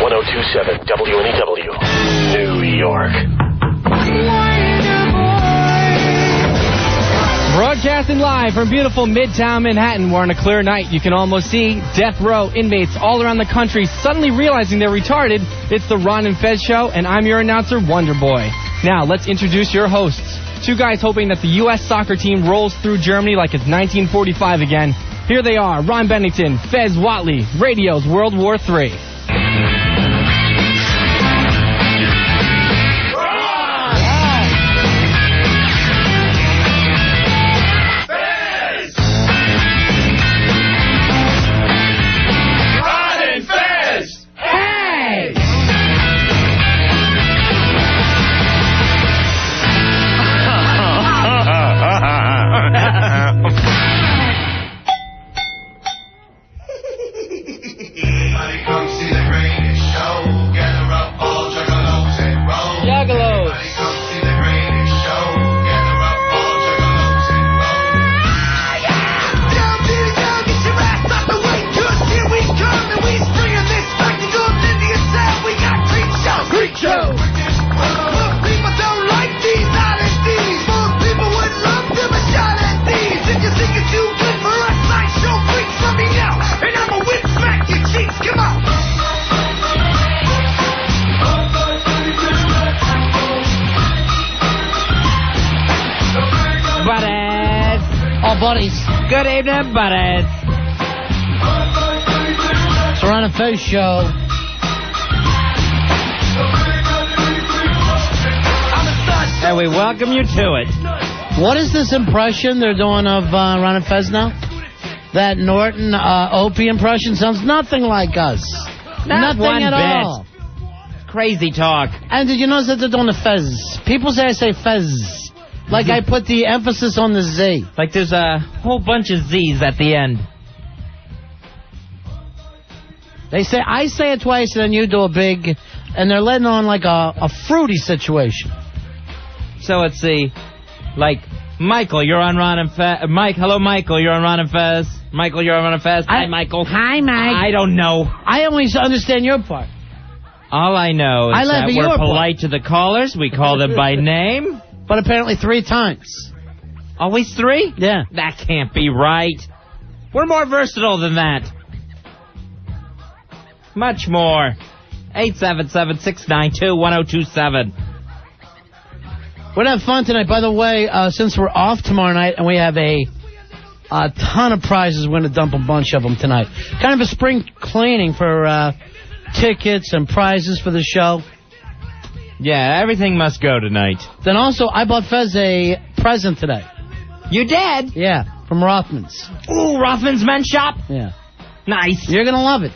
102.7 WNEW, New York. Broadcasting live from beautiful Midtown Manhattan, where on a clear night you can almost see death row inmates all around the country suddenly realizing they're retarded. It's the Ron and Fez Show, and I'm your announcer, Wonder Boy. Now, let's introduce your hosts. Two guys hoping that the U.S. soccer team rolls through Germany like it's 1945 again. Here they are, Ron Bennington, Fez Whatley, radio's World War III. Buddies. Good evening, buddies. It's the Ron and Fez Show. And we welcome you to it. What is this impression they're doing of Ron and Fez now? That Norton Opie impression sounds nothing like us. Nothing at all. Crazy talk. And did you notice that they're doing the Fez? People say I say Fez. Like I put the emphasis on the Z. Like there's a whole bunch of Z's at the end. They say I say it twice and then you do a big, and they're letting on like a fruity situation. So it's like, Michael, you're on Ron and Fez. Mike, hello, Michael, you're on Ron and Fez. Michael, you're on Ron and Fez. Hi, Michael. Hi, Mike. I don't know. I always understand your part. All I know is that we're polite to the callers. We call them by name. But apparently 3 times. Always 3? Yeah. That can't be right. We're more versatile than that. Much more. 877-692-1027. We're going to have fun tonight. By the way, since we're off tomorrow night and we have a ton of prizes, we're going to dump a bunch of them tonight. Kind of a spring cleaning for tickets and prizes for the show. Yeah, everything must go tonight. Then also, I bought Fez a present today. You did? Yeah, from Rothman's. Ooh, Rothman's Men's Shop? Yeah. Nice. You're going to love it.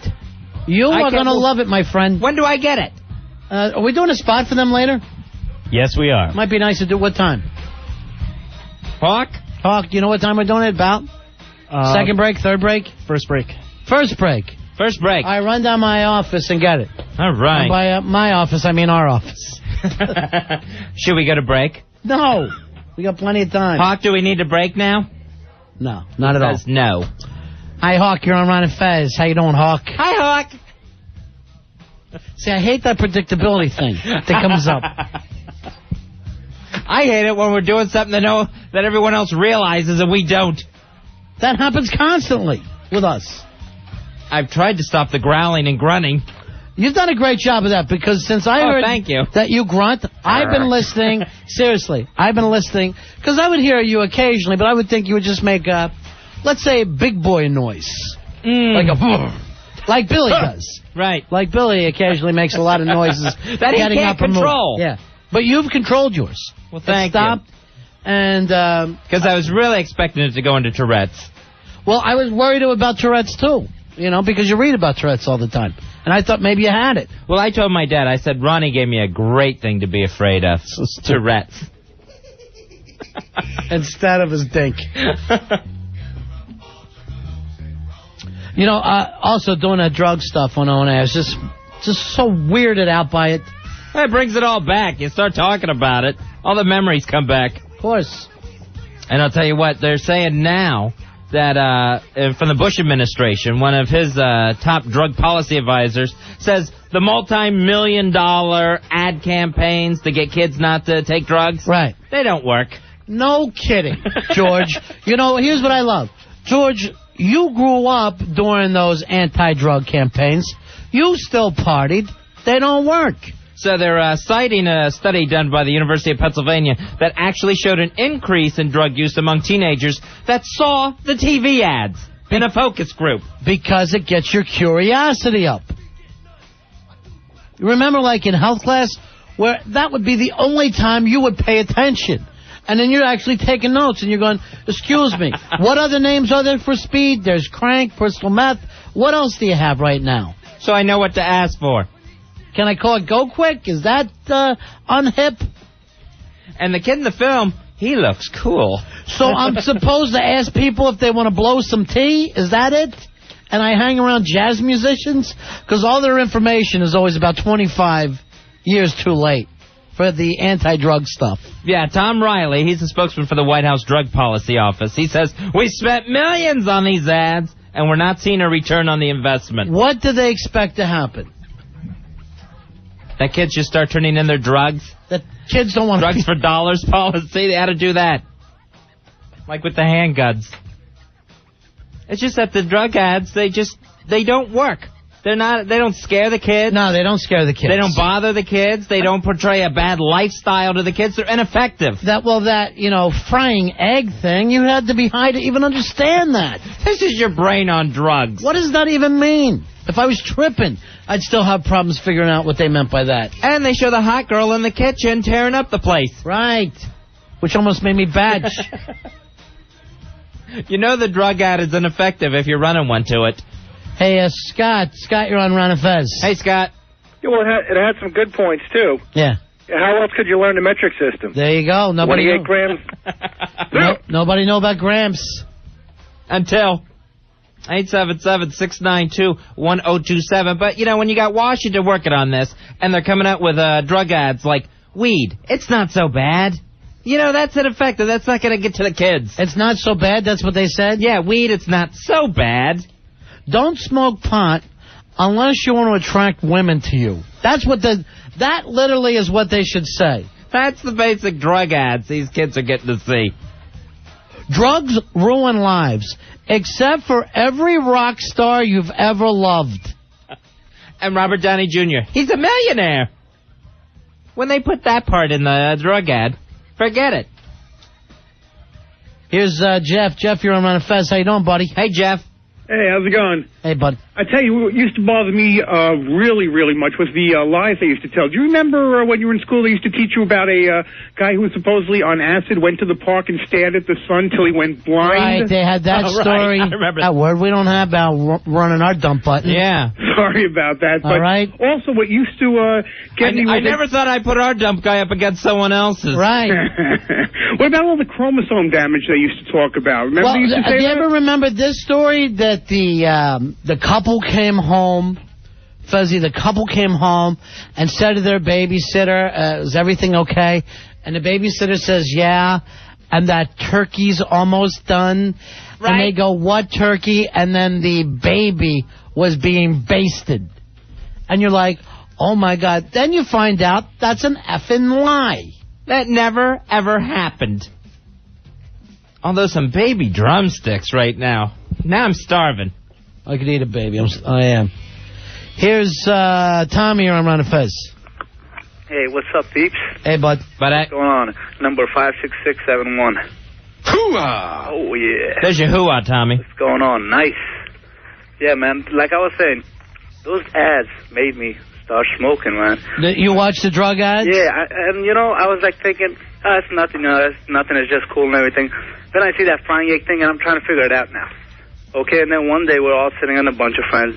You are going to love it, my friend. When do I get it? Are we doing a spot for them later? Yes, we are. Might be nice to do. What time? Hawk, you know what time we're doing it about? Second break, third break? First break. First break. First break. I run down my office and get it. All right. And by my office, I mean our office. Should we go to break? No. We got plenty of time. Hawk, do we need to break now? No, not at all. No. Hi, Hawk. You're on Ron and Fez. How you doing, Hawk? Hi, Hawk. See, I hate that predictability thing that comes up. I hate it when we're doing something that everyone else realizes and we don't. That happens constantly with us. I've tried to stop the growling and grunting. You've done a great job of that because since I heard that you grunt, I've been listening. Seriously, I've been listening because I would hear you occasionally, but I would think you would just make a, let's say, a big boy noise. Like Billy does. Right. Like Billy occasionally makes a lot of noises. That he can't control. Yeah. But you've controlled yours. Well, thank you. And because I was really expecting it to go into Tourette's. Well, I was worried about Tourette's, too. You know, because you read about Tourette's all the time. And I thought maybe you had it. Well, I told my dad, I said, Ronnie gave me a great thing to be afraid of. Tourette's. Instead of his dink. You know, also doing that drug stuff on O&A, I was just so weirded out by it. It brings it all back. You start talking about it, all the memories come back. Of course. And I'll tell you what, they're saying now that from the Bush administration, one of his top drug policy advisors, says the multi-million-dollar ad campaigns to get kids not to take drugs, right, they don't work. No kidding, George. You know, here's what I love. George, you grew up during those anti-drug campaigns. You still partied. They don't work. So they're citing a study done by the University of Pennsylvania that actually showed an increase in drug use among teenagers that saw the TV ads in a focus group. Because it gets your curiosity up. Remember, like in health class, where that would be the only time you would pay attention. And then you're actually taking notes, and you're going, excuse me, what other names are there for speed? There's crank, crystal meth. What else do you have right now? So I know what to ask for. Can I call it Go Quick? Is that unhip? And the kid in the film, he looks cool. So I'm supposed to ask people if they want to blow some tea? Is that it? And I hang around jazz musicians? Because all their information is always about 25 years too late for the anti-drug stuff. Yeah, Tom Riley, he's the spokesman for the White House Drug Policy Office. He says, we spent millions on these ads, and we're not seeing a return on the investment. What do they expect to happen? That kids just start turning in their drugs. That kids don't want drugs for dollars policy. They had to do that, like with the handguns. It's just that the drug ads, they don't work. They don't scare the kids. No, they don't scare the kids. They don't bother the kids. They don't portray a bad lifestyle to the kids. They're ineffective. That frying egg thing, you had to be high to even understand that. This is your brain on drugs. What does that even mean? If I was tripping, I'd still have problems figuring out what they meant by that. And they show the hot girl in the kitchen tearing up the place. Right. Which almost made me badge. You know the drug ad is ineffective if you're running one to it. Hey, Scott. Scott, you're on Ron and Fez. Hey, Scott. Yeah, well, it had some good points, too. Yeah. How else could you learn the metric system? There you go. Nobody 28 grams. Nobody know about grams. Until 877-692-1027. But, when you got Washington working on this, and they're coming out with drug ads like weed, it's not so bad. That's ineffective. That's not going to get to the kids. It's not so bad? That's what they said? Yeah, weed, it's not so bad. Don't smoke pot unless you want to attract women to you. That literally is what they should say. That's the basic drug ads these kids are getting to see. Drugs ruin lives, except for every rock star you've ever loved. And Robert Downey Jr. He's a millionaire. When they put that part in the drug ad, forget it. Here's Jeff. Jeff, you're on Ron and Fez. How you doing, buddy? Hey, Jeff. Hey, how's it going? Hey, bud. I tell you, what used to bother me really, really much was the lies they used to tell. Do you remember when you were in school, they used to teach you about a guy who was supposedly on acid, went to the park and stared at the sun till he went blind? Right, they had that story. Right, I remember that word we don't have about running our dump button. Yeah. Sorry about that. But all right. Also, what used to get me... I never thought I'd put our dump guy up against someone else's. Right. What about all the chromosome damage they used to talk about? Remember they used to say do you that? ever remember this story that the couple came home, Fuzzy, the couple came home and said to their babysitter, is everything okay? And the babysitter says, yeah, and that turkey's almost done. Right. And they go, what turkey? And then the baby was being basted. And you're like, oh, my God. Then you find out that's an effing lie. That never, ever happened. Although some baby drumsticks right now. Now I'm starving. I could eat a baby. I am. Here's Tommy on Ron and Fez. Hey, what's up, peeps? Hey, bud. What's going on? Number 56671. Hoo-ah! Oh, yeah. There's your hoo-ah, Tommy. What's going on? Nice. Yeah, man, like I was saying, those ads made me start smoking, man. You watch the drug ads? Yeah, I was like thinking, it's nothing, it's just cool and everything. Then I see that frying egg thing, and I'm trying to figure it out now. Okay, and then one day we're all sitting on a bunch of friends,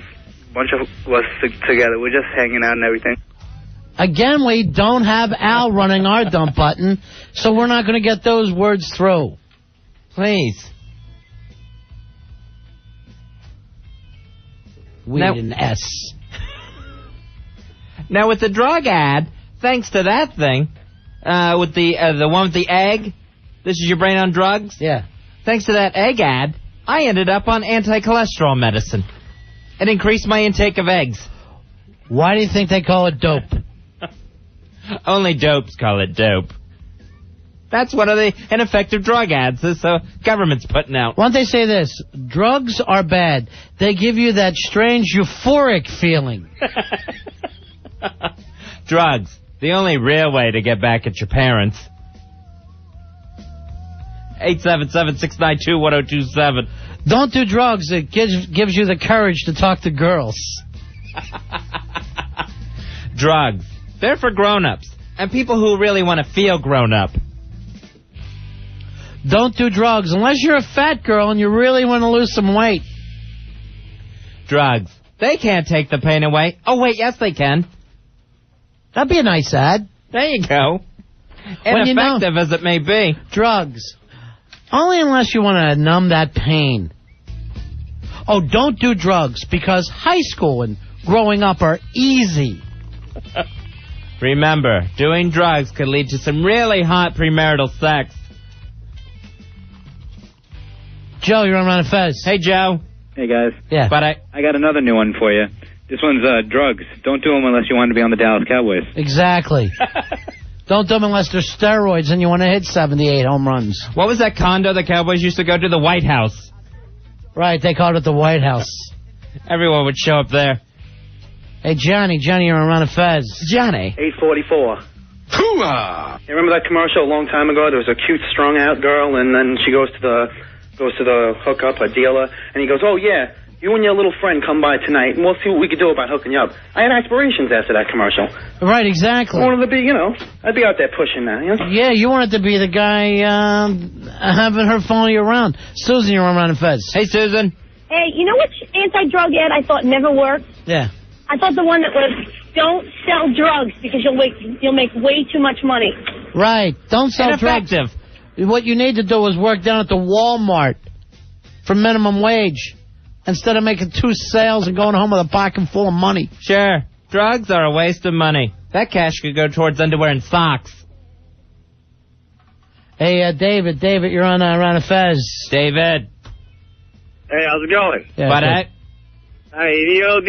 bunch of us together. We're just hanging out and everything. Again, we don't have Al running our dump button, so we're not going to get those words through. Please. Weed and S. Now, with the drug ad, thanks to that thing, with the one with the egg, this is your brain on drugs? Yeah. Thanks to that egg ad, I ended up on anti-cholesterol medicine. It increased my intake of eggs. Why do you think they call it dope? Only dopes call it dope. That's one of the ineffective drug ads the government's putting out. Why don't they say this? Drugs are bad. They give you that strange euphoric feeling. Drugs. The only real way to get back at your parents. 877-692-1027. Don't do drugs. It gives you the courage to talk to girls. Drugs. They're for grown-ups and people who really want to feel grown-up. Don't do drugs unless you're a fat girl and you really want to lose some weight. Drugs. They can't take the pain away. Oh, wait, yes, they can. That'd be a nice ad. There you go. Ineffective as it may be. Drugs. Only unless you want to numb that pain. Oh, don't do drugs because high school and growing up are easy. Remember, doing drugs could lead to some really hot premarital sex. Joe, you're on Ron and Fez. Hey, Joe. Hey, guys. Yeah. But I got another new one for you. This one's drugs. Don't do them unless you want to be on the Dallas Cowboys. Exactly. Don't do them unless they're steroids and you want to hit 78 home runs. What was that condo the Cowboys used to go to? The White House. Right, they called it the White House. Everyone would show up there. Hey, Johnny, you're on Ron and Fez. Johnny. 844. Hooah! You remember that commercial a long time ago? There was a cute, strung-out girl, and then she goes to the hookup, a dealer, and he goes, "Oh yeah, you and your little friend come by tonight, and we'll see what we can do about hooking you up." I had aspirations after that commercial. Right, exactly. I wanted to be, I'd be out there pushing that, Yeah, you wanted to be the guy having her follow you around. Susan, you're on Ron and Fez. Hey, Susan. Hey, you know which anti-drug ad I thought never worked? Yeah. I thought the one that was, don't sell drugs because you'll make way too much money. Right, don't sell drugs. Ineffective. What you need to do is work down at the Walmart for minimum wage instead of making 2 sales and going home with a pocket full of money. Sure. Drugs are a waste of money. That cash could go towards underwear and socks. Hey, David, you're on Ron and Fez. David. Hey, how's it going? Yeah, But Hey, you know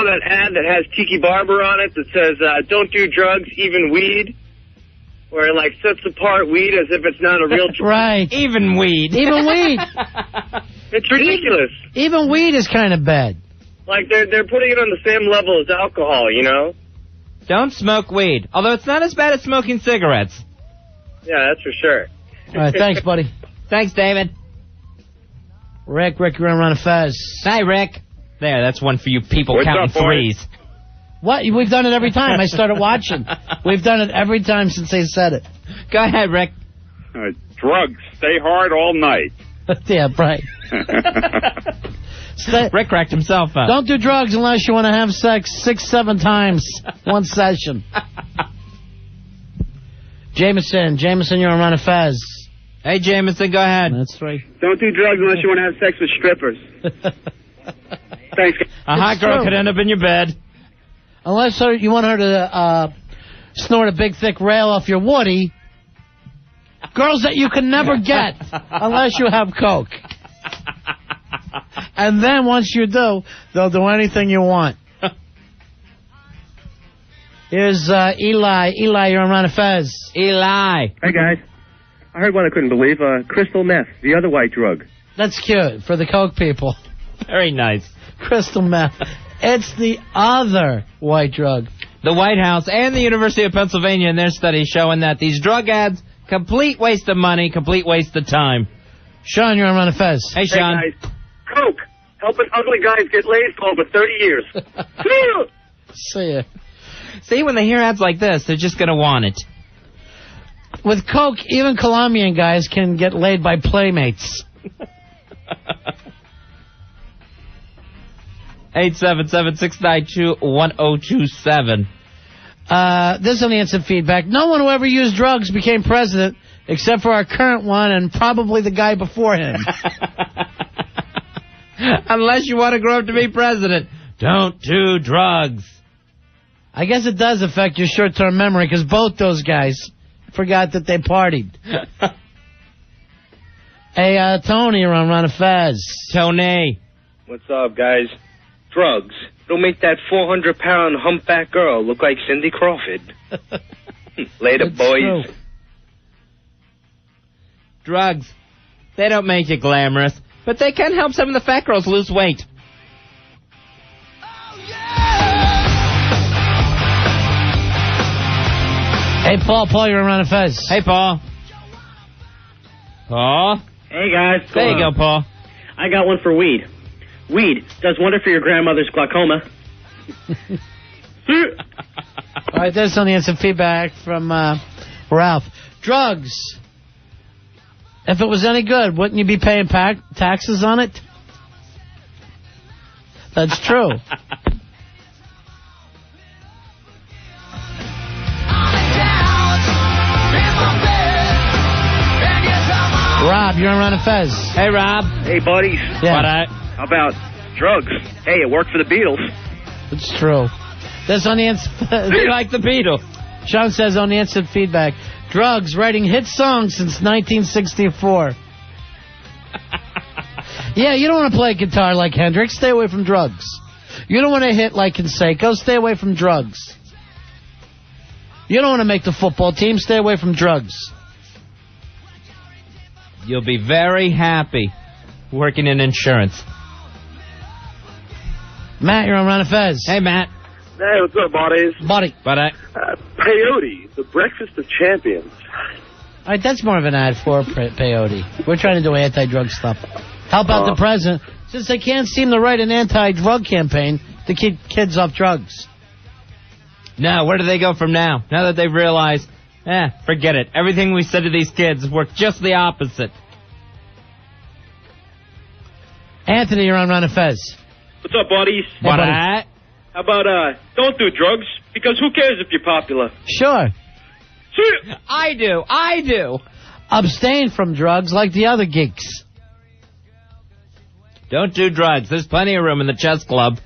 that ad that has Tiki Barber on it that says, "Don't do drugs, even weed," where it sets apart weed as if it's not a real drug. Right. Even weed. Even weed. It's ridiculous. Even weed is kind of bad. They're putting it on the same level as alcohol, Don't smoke weed. Although it's not as bad as smoking cigarettes. Yeah, that's for sure. All right, thanks, buddy. Thanks, David. Rick, you're on Ron and Fez. Hi, Rick. There, that's one for you people What's counting up, boys? threes. What? We've done it every time I started watching. We've done it every time since they said it. Go ahead, Rick. Drugs. Stay hard all night. Yeah, right. Rick cracked himself up. Don't do drugs unless you want to have sex 6-7 times one session. Jameson, you're on Ron and Fez. Hey, Jameson, go ahead. That's right. Don't do drugs unless you want to have sex with strippers. Thanks. A hot girl could end up in your bed. Unless you want her to snort a big, thick rail off your woody. Girls that you can never get unless you have coke. And then once you do, they'll do anything you want. Here's Eli. Eli, you're on Ron and Fez. Eli. Hey, guys. I heard one I couldn't believe. Crystal meth, the other white drug. That's cute for the coke people. Very nice. Crystal meth. It's the other white drug. The White House and the University of Pennsylvania in their study showing that these drug ads, complete waste of money, complete waste of time. Sean, you're on Ron and Fez. Hey, Sean. Hey, guys. Coke. Helping ugly guys get laid for over 30 years. See ya. See, when they hear ads like this, they're just going to want it. With coke, even Colombian guys can get laid by playmates. 877-692-1027. This is on the instant feedback. No one who ever used drugs became president, except for our current one and probably the guy before him. Unless you want to grow up to be president, don't do drugs. I guess it does affect your short-term memory, because both those guys forgot that they partied. Hey, Tony, you're on Ron and Fez. Tony. What's up, guys? Drugs. It'll make that 400-pound humpback girl look like Cindy Crawford. Later, boys. True. Drugs. They don't make you glamorous, but they can help some of the fat girls lose weight. Hey, Paul, you're on Ron and Fez. Hey, Paul. Paul? Hey, guys. There you go, Paul. I got one for weed. Weed does wonder for your grandmother's glaucoma. All right, there's some instant feedback from Ralph. Drugs. If it was any good, wouldn't you be paying taxes on it? That's true. Rob, you're on Ron and Fez. Hey, Rob. Hey, buddies. Yeah. How about drugs? Hey, it worked for the Beatles. It's true. That's on the instant. You like the Beatles? Sean says on the instant feedback, drugs writing hit songs since 1964. Yeah, you don't want to play guitar like Hendrix. Stay away from drugs. You don't want to hit like Canseco. Stay away from drugs. You don't want to make the football team. Stay away from drugs. You'll be very happy working in insurance. Matt, you're on Ron and Fez. Hey, Matt. Hey, what's up, buddies? Buddy. Peyote, the breakfast of champions. All right, that's more of an ad for peyote. We're trying to do anti-drug stuff. How about the president? Since they can't seem to write an anti-drug campaign to keep kids off drugs. Now, where do they go from now? Now that they've realized, forget it. Everything we said to these kids worked just the opposite. Anthony, you're on Ron and Fez. What's up, buddies? Hey, buddy. How about, don't do drugs, because who cares if you're popular? Sure. I do. Abstain from drugs like the other geeks. Don't do drugs. There's plenty of room in the chess club.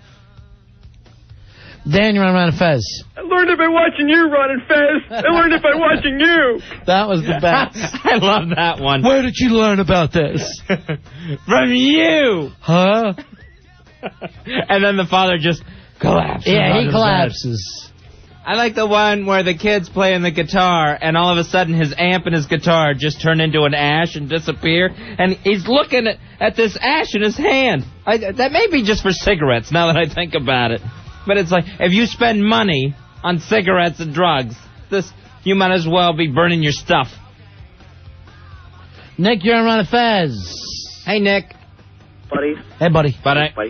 Dan, you're on Ron and Fez. I learned it by watching you, Ron and Fez. I learned it by watching you. That was the best. I love that one. Where did you learn about this? From you. Huh? And then the father just collapses. Yeah, he collapses. I like the one where the kid's playing the guitar, and all of a sudden his amp and his guitar just turn into an ash and disappear, and he's looking at this ash in his hand. That may be just for cigarettes, now that I think about it. But it's like, if you spend money on cigarettes and drugs, you might as well be burning your stuff. Nick, you're on Ron and Fez. Hey, Nick. Buddy. Hey, buddy. Buddy.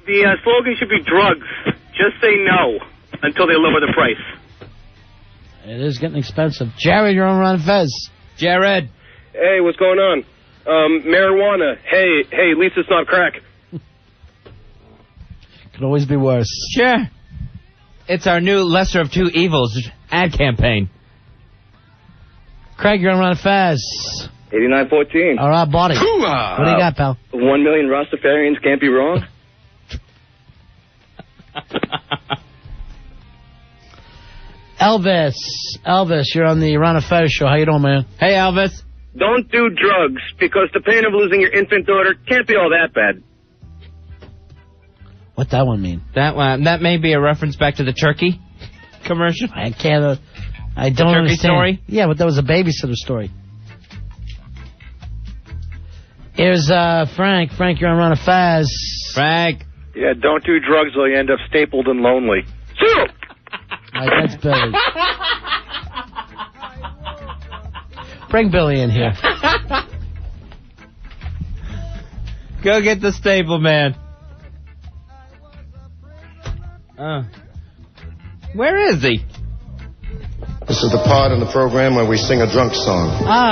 The slogan should be drugs. Just say no until they lower the price. It is getting expensive. Jared, you're on Ron and Fez. Jared. Hey, what's going on? Marijuana. Hey, at least it's not crack. Could always be worse. Sure. It's our new lesser of two evils ad campaign. Craig, you're on Ron and Fez. 8914. All right, buddy. What do you got, pal? 1 million Rastafarians can't be wrong. Elvis, you're on the Ron and Fez show. How you doing, man? Hey, Elvis. Don't do drugs, because the pain of losing your infant daughter can't be all that bad. What's that one mean? That may be a reference back to the turkey commercial. I don't turkey understand. Story? Yeah, but that was a babysitter story. Here's Frank. Frank, you're on Ron and Fez. Frank. Yeah, don't do drugs or you end up stapled and lonely. All right, that's Billy. Bring Billy in here. Go get the staple man. Where is he? This is the part in the program where we sing a drunk song.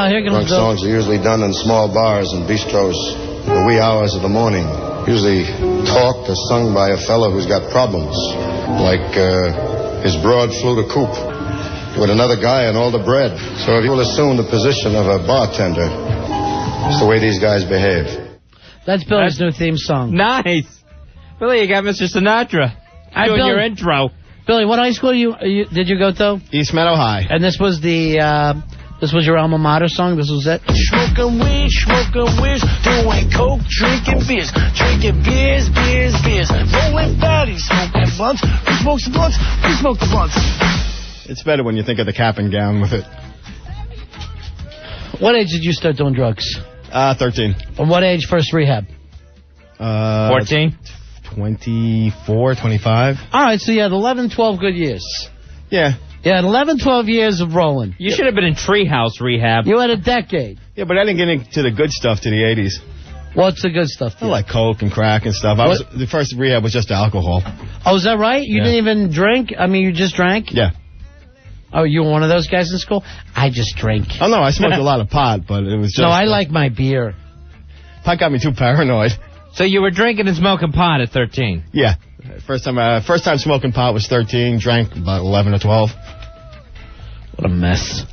Here comes Drunk songs are usually done in small bars and bistros in the wee hours of the morning. Usually talked or sung by a fellow who's got problems, like his broad flew to coop with another guy and all the bread. So if you will assume the position of a bartender, it's the way these guys behave. That's Billy's new theme song. Nice. Billy, you got Mr. Sinatra doing your intro. Billy, what high school did you go to? East Meadow High. And this was the This was your alma mater song? This was it? Smoking weed, doing coke, drinking beers, rolling fatties, smoking blunts. Who smokes the blunts? Who smokes the blunts? It's better when you think of the cap and gown with it. What age did you start doing drugs? 13. From what age first rehab? 14? 24, 25. All right, so you had 11, 12 good years. Yeah. You had 11, 12 years of rolling. You should have been in treehouse rehab. You had a decade. Yeah, but I didn't get into the good stuff to the 80s. What's the good stuff? I like coke and crack and stuff. The first rehab was just alcohol. Oh, is that right? You didn't even drink? I mean, you just drank? Yeah. Oh, you were one of those guys in school? I just drink. Oh, no, I smoked a lot of pot, but it was just... No, I like my beer. Pot got me too paranoid. So you were drinking and smoking pot at 13? Yeah. First time smoking pot was 13, drank about 11 or 12. What a mess.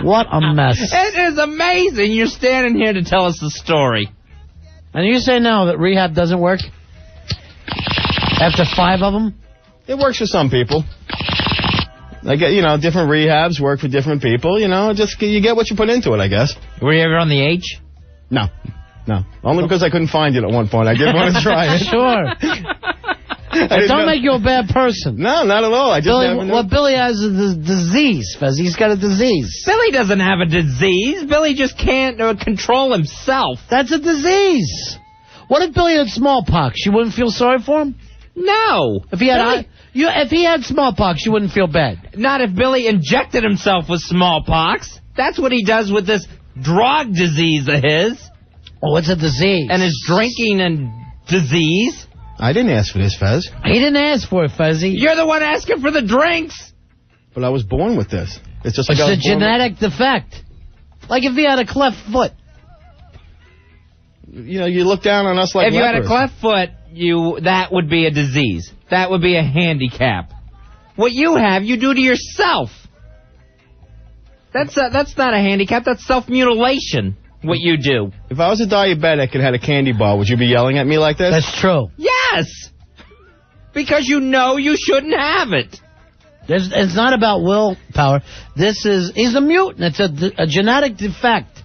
What a mess. It is amazing. You're standing here to tell us the story. And you say now that rehab doesn't work? After 5 of them? It works for some people. Like, different rehabs work for different people. Just you get what you put into it, I guess. Were you ever on the H? No. Only because I couldn't find it at one point. I did want to try it. Sure. It don't make you a bad person. No, not at all. I just never knew. Well, Billy has a disease, Fez. He's got a disease. Billy doesn't have a disease. Billy just can't control himself. That's a disease. What if Billy had smallpox? You wouldn't feel sorry for him? No. If he had smallpox, you wouldn't feel bad. Not if Billy injected himself with smallpox. That's what he does with this drug disease of his. Oh, it's a disease. And his drinking and disease. I didn't ask for this, Fez. He didn't ask for it, Fezzy. You're the one asking for the drinks. But I was born with this. It's just like it's a genetic defect. Like if he had a cleft foot. You look down on us like if you lepers. had a cleft foot, that would be a disease. That would be a handicap. What you have, you do to yourself. That's not a handicap. That's self-mutilation. What you do. If I was a diabetic and had a candy bar, would you be yelling at me like this? That's true. Yes! Because you know you shouldn't have it. It's not about willpower. He's a mutant. It's a genetic defect.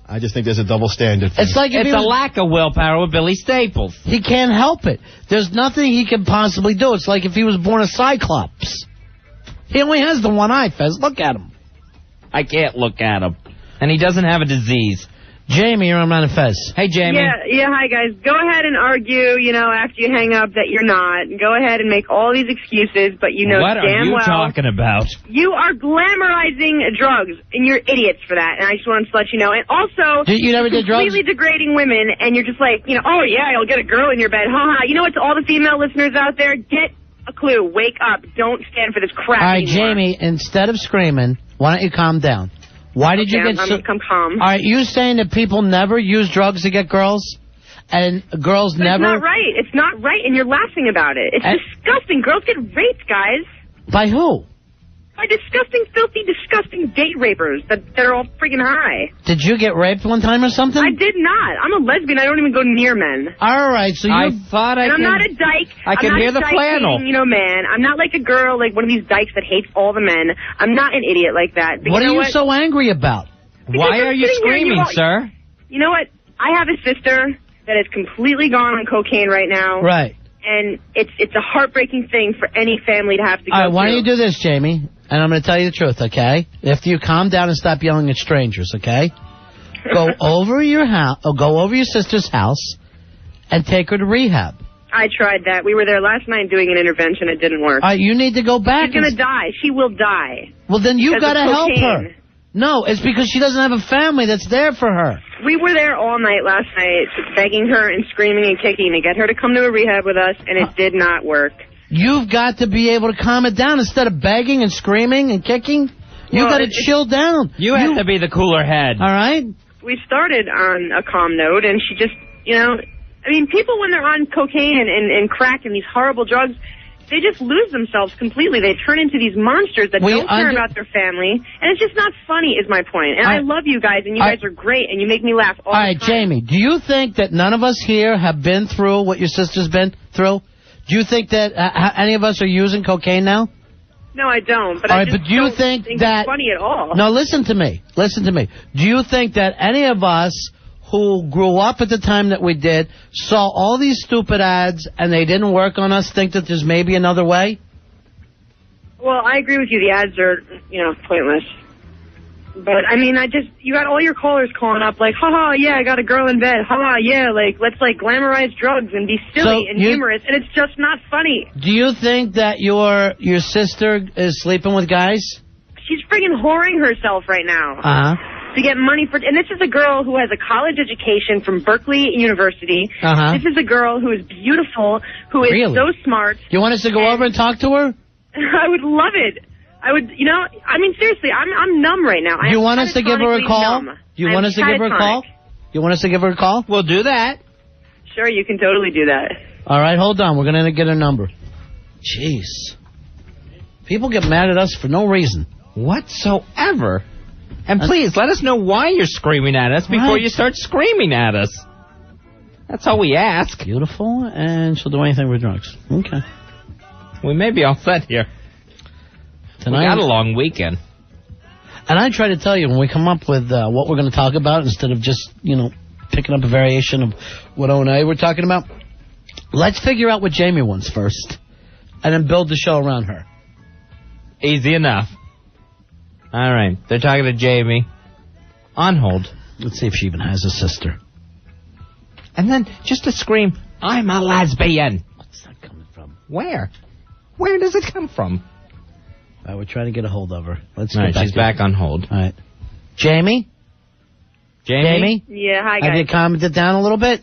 I just think there's a double standard. It's like it's a lack of willpower with Billy Staples. He can't help it. There's nothing he can possibly do. It's like if he was born a Cyclops. He only has the one eye, Fez. Look at him. I can't look at him. And he doesn't have a disease. Jamie, you're on Mount Fez. Hey, Jamie. Yeah, hi, guys. Go ahead and argue, after you hang up that you're not. Go ahead and make all these excuses, but damn well... What are you talking about? You are glamorizing drugs, and you're idiots for that, and I just wanted to let you know. And also, you never did drugs? Completely degrading women, and you're just like, oh, yeah, you'll get a girl in your bed. Ha-ha. You know what, to all the female listeners out there, get a clue. Wake up. Don't stand for this crap All right, anymore. Jamie, instead of screaming, why don't you calm down? Why did you get so... I'm calm. All right, you saying that people never use drugs to get girls? And girls but never... It's not right. It's not right, and you're laughing about it. It's disgusting. Girls get raped, guys. By who? By disgusting, filthy, disgusting date rapers that are all friggin' high. Did you get raped one time or something? I did not. I'm a lesbian. I don't even go near men. All right, so you... I'm not a dyke. I can hear the flannel. Man. I'm not like a girl, like one of these dykes that hates all the men. I'm not an idiot like that. But what are you so angry about? Because why are you screaming, sir? You know what? I have a sister that is completely gone on cocaine right now. Right. And it's a heartbreaking thing for any family to have to go through. All right, why don't you do this, Jamie? And I'm going to tell you the truth, okay? After you calm down and stop yelling at strangers, okay? Go over your house, or go over your sister's house, and take her to rehab. I tried that. We were there last night doing an intervention. It didn't work. All right, you need to go back. She's going to die. She will die. Well, then you got to help her. No, it's because she doesn't have a family that's there for her. We were there all night last night, begging her and screaming and kicking to get her to come to a rehab with us, and it did not work. You've got to be able to calm it down instead of begging and screaming and kicking. You've got to chill down. You have to be the cooler head. All right? We started on a calm note, and she just, I mean, people when they're on cocaine and crack and these horrible drugs, they just lose themselves completely. They turn into these monsters that don't care about their family. And it's just not funny, is my point. And I love you guys, and you guys are great, and you make me laugh all the time. All right, Jamie, do you think that none of us here have been through what your sister's been through? Do you think that any of us are using cocaine now? No, I don't. But All I right, just but do you don't think that... it's funny at all. No, listen to me. Listen to me. Do you think that any of us who grew up at the time that we did saw all these stupid ads and they didn't work on us think that there's maybe another way? Well, I agree with you. The ads are, pointless. But, I mean, you got all your callers calling up like, haha, yeah, I got a girl in bed. Haha, yeah, let's glamorize drugs and be silly and humorous. And it's just not funny. Do you think that your sister is sleeping with guys? She's friggin' whoring herself right now. Uh-huh. To get money for... And this is a girl who has a college education from Berkeley University. Uh-huh. This is a girl who is beautiful, who is Really? so smart. You want us to go over and talk to her? I would love it. I would, I mean, seriously, I'm numb right now. Do you want us to give her a call? Do you want us to give her a call? You want us to give her a call? We'll do that. Sure, you can totally do that. All right, hold on. We're going to get her number. Jeez. People get mad at us for no reason. Whatsoever. And please, let us know why you're screaming at us before you start screaming at us. That's all we ask. Beautiful, and she'll do anything with drugs. Okay. We may be all set here. Tonight, we got a long weekend. And I try to tell you, when we come up with what we're going to talk about, instead of just, picking up a variation of what O&A we're talking about, let's figure out what Jamie wants first, and then build the show around her. Easy enough. All right, they're talking to Jamie. On hold. Let's see if she even has a sister. And then just to scream, I'm a lesbian. What's that coming from? Where? Where does it come from? All right, we're trying to get a hold of her. Let's All get right, back she's back on hold. All right. Jamie? Jamie? Yeah, hi, guys. Have you calmed it down a little bit?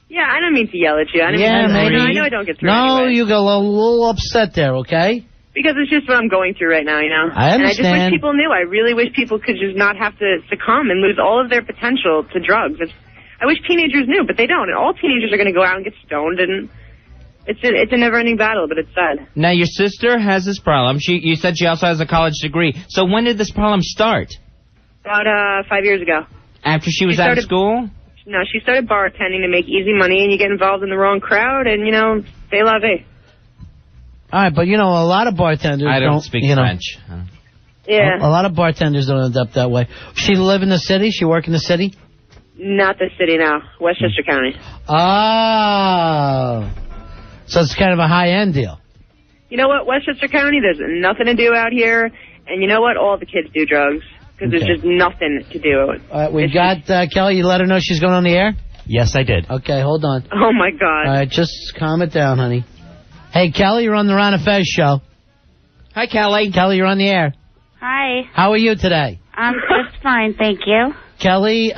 Yeah, I don't mean to yell at you. I don't maybe. I know I don't get through No, anyway. you got a little upset there, okay? Because it's just what I'm going through right now, I understand. And I just wish people knew. I really wish people could just not have to succumb and lose all of their potential to drugs. I wish teenagers knew, but they don't. And all teenagers are going to go out and get stoned, and it's a never-ending battle, but it's sad. Now, your sister has this problem. You said she also has a college degree. So when did this problem start? About 5 years ago. After she was out of school? No, she started bartending to make easy money, and you get involved in the wrong crowd, and, c'est la vie. All right, but, a lot of bartenders I don't speak French. Yeah. A lot of bartenders don't end up that way. She live in the city? She work in the city? Not the city now. Westchester County. Oh. So it's kind of a high-end deal. You know what? Westchester County, there's nothing to do out here. And you know what? All the kids do drugs. Because there's just nothing to do. All right, we got Kelly. You let her know she's going on the air? Yes, I did. Okay, hold on. Oh, my God. All right, just calm it down, honey. Hey, Kelly, you're on the Ron and Fez show. Hi, Kelly. Kelly, you're on the air. Hi. How are you today? I'm just fine, thank you. Kelly,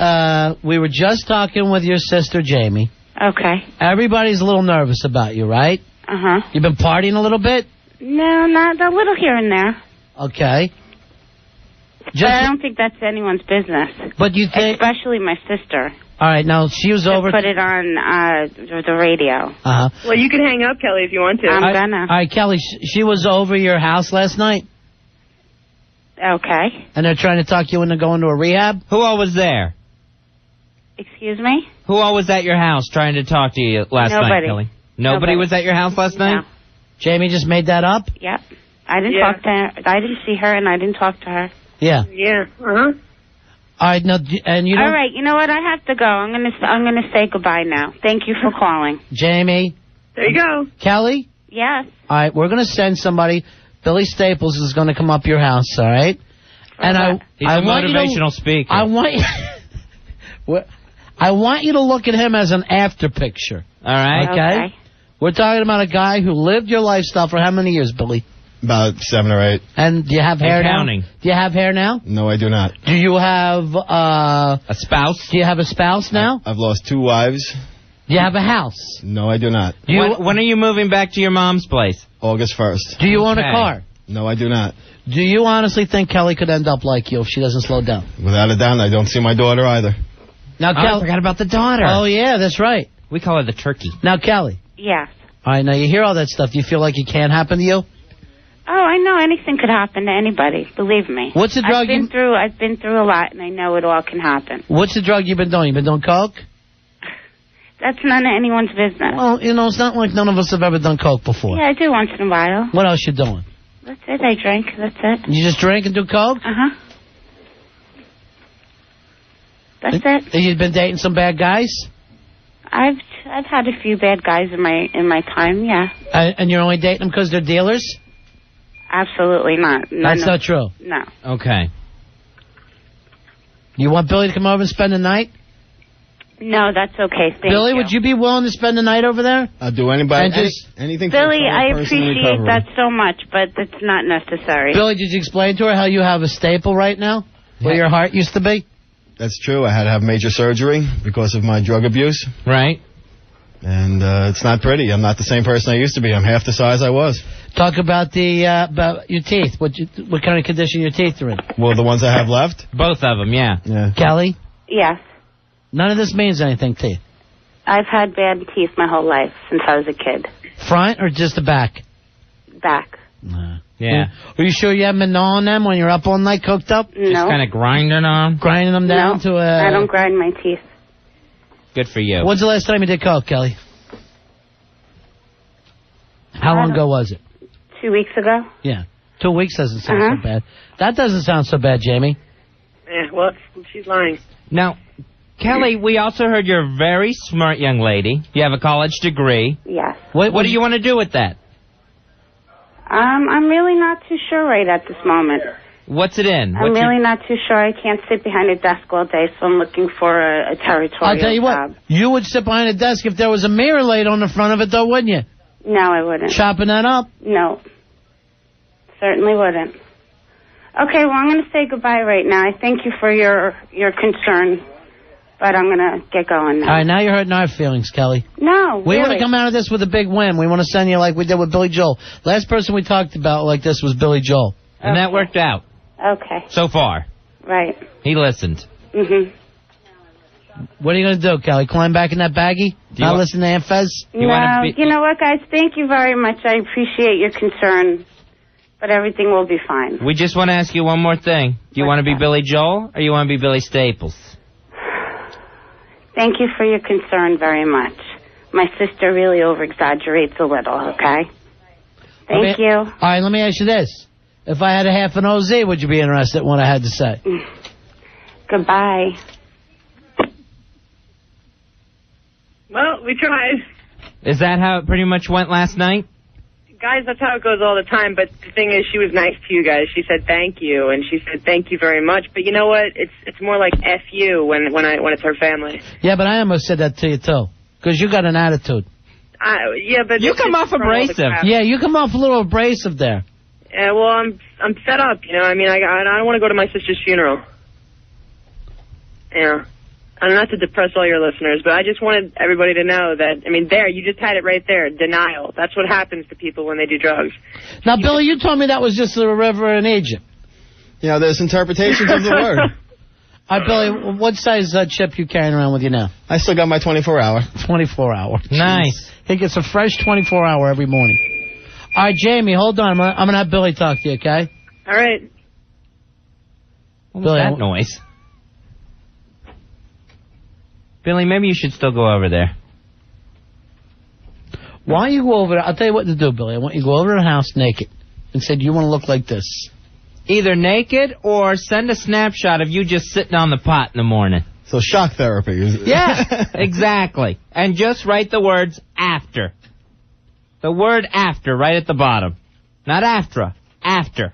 we were just talking with your sister, Jamie. Okay. Everybody's a little nervous about you, right? Uh-huh. You been partying a little bit? No, not a little here and there. Okay. But I don't think that's anyone's business. But you think... Especially my sister. All right, now, she was over... Put it on the radio. Uh-huh. Well, you can hang up, Kelly, if you want to. I'm gonna. All right, Kelly, she was over your house last night? Okay. And they're trying to talk you into going to a rehab? Who all was there? Excuse me? Who all was at your house trying to talk to you last night, Kelly? Nobody was at your house last night? No. Jamie just made that up? Yep. I didn't talk to her. I didn't see her, and I didn't talk to her. Yeah. Yeah. Uh-huh. All right, now, and you know... All right, you know what? I have to go. I'm gonna say goodbye now. Thank you for calling. Jamie? There you go. Kelly? Yes. All right, we're going to send somebody. Billy Staples is going to come up your house, all right? And He's a motivational speaker. I want you to look at him as an after picture. All right. Okay? We're talking about a guy who lived your lifestyle for how many years, Billy? About 7 or 8. And do you have hair now? Counting. Do you have hair now? No, I do not. Do you have a spouse? Do you have a spouse now? I've lost 2 wives. Do you have a house? No, I do not. When are you moving back to your mom's place? August 1st. Do you own a car? No, I do not. Do you honestly think Kelly could end up like you if she doesn't slow down? Without a doubt, I don't see my daughter either. Now, I forgot about the daughter. Oh, yeah, that's right. We call her the turkey. Now, Kelly. Yes. All right, now you hear all that stuff. Do you feel like it can't happen to you? Oh, I know anything could happen to anybody. Believe me. What's the drug I've been through a lot, and I know it all can happen. What's the drug you've been doing? You've been doing coke? That's none of anyone's business. Well, it's not like none of us have ever done coke before. Yeah, I do once in a while. What else you doing? That's it. I drank. That's it. You just drink and do coke? Uh-huh. That's it. You've been dating some bad guys? I've had a few bad guys in my time, yeah. And you're only dating them because they're dealers? Absolutely not. That's not true. No. Okay. You want Billy to come over and spend the night? No, that's okay. Thank Billy, you. would you be willing to spend the night over there? I'll do anything. Billy, for I person in appreciate recovery. that so much, but it's not necessary. Billy, did you explain to her how you have a staple right now? Where your heart used to be? That's true. I had to have major surgery because of my drug abuse. Right. And it's not pretty. I'm not the same person I used to be. I'm half the size I was. Talk about about your teeth. What kind of condition your teeth are in? Well, the ones I have left? Both of them, yeah. Kelly? Yes. None of this means anything to you. I've had bad teeth my whole life since I was a kid. Front or just the back? Back. Yeah. Are you sure you haven't been gnawing them when you're up all night cooked up? No. Just kind of grinding them? Grinding them down to a... I don't grind my teeth. Good for you. When's the last time you did coke, Kelly? How long ago was it? 2 weeks ago. Yeah. 2 weeks doesn't sound so bad. That doesn't sound so bad, Jamie. Yeah, well, she's lying. Now, Kelly, we also heard you're a very smart young lady. You have a college degree. Yes. What do you want to do with that? I'm really not too sure right at this moment. What's it in? I'm really not too sure. I can't sit behind a desk all day, so I'm looking for a territorial I'll tell you job. what. You would sit behind a desk if there was a mirror laid on the front of it, though, wouldn't you? No, I wouldn't. Chopping that up? No. Certainly wouldn't. Okay, well, I'm going to say goodbye right now. I thank you for your concern, but I'm going to get going now. All right, now you're hurting our feelings, Kelly. No, We want really. to come out of this with a big win. We want to send you like we did with Billy Joel. Last person we talked about like this was Billy Joel. And that worked out. Okay. So far. Right. He listened. Mm-hmm. What are you going to do, Kelly? Climb back in that baggie? Not listen to Aunt Fez? No, you know what, guys? Thank you very much. I appreciate your concern, but everything will be fine. We just want to ask you one more thing. Do you want to be Billy Joel or you want to be Billy Staples? Thank you for your concern very much. My sister really over-exaggerates a little, okay? Thank you. All right, let me ask you this. If I had a half an OZ, would you be interested in what I had to say? Goodbye. Well, we tried. Is that how it pretty much went last night? Guys, that's how it goes all the time, but the thing is, she was nice to you guys. She said thank you, and she said thank you very much, but you know what? It's more like F you when it's her family. Yeah, but I almost said that to you, too, because you got an attitude. Yeah, but... You come off abrasive. Yeah, you come off a little abrasive there. Yeah, well, I'm fed up, you know. I mean, I don't want to go to my sister's funeral. Yeah. And not to depress all your listeners, but I just wanted everybody to know that, I mean, you just had it right there, denial. That's what happens to people when they do drugs. Now, Billy, you told me that was just a river in Egypt. You know, there's interpretations of the word. All right, Billy, what size chip you carrying around with you now? I still got my 24-hour. 24-hour. Nice. He gets a fresh 24-hour every morning. All right, Jamie, hold on. I'm going to have Billy talk to you, okay? All right. What was Billy, that noise? Billy, maybe you should still go over there. Why don't you go over there? I'll tell you what to do, Billy. I want you to go over to the house naked and say, do you want to look like this? Either naked or send a snapshot of you just sitting on the pot in the morning. So shock therapy. Yeah, exactly. And just write the words after. The word after right at the bottom. Not after. After.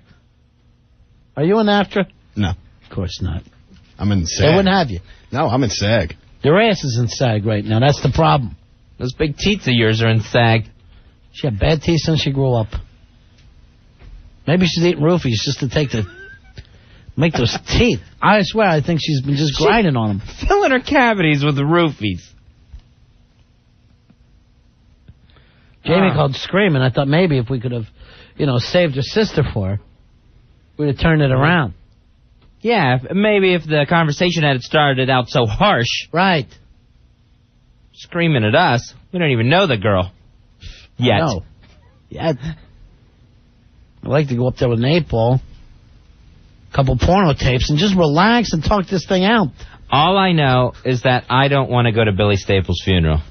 Are you in AFTRA? No. Of course not. I'm in SAG. They wouldn't have you. No, I'm in SAG. Your ass is in SAG right now. That's the problem. Those big teats of yours are in SAG. She had bad teeth since she grew up. Maybe she's eating roofies just to make those teeth. I swear, I think she's been just grinding on them. Filling her cavities with the roofies. Jamie called screaming. I thought maybe if we could have, saved her sister for her, we'd have turned it around. Yeah, maybe if the conversation had started out so harsh. Right. Screaming at us. We don't even know the girl. Yet. No. Yet. I'd like to go up there with an 8-ball, a couple porno tapes, and just relax and talk this thing out. All I know is that I don't want to go to Billy Staples' funeral.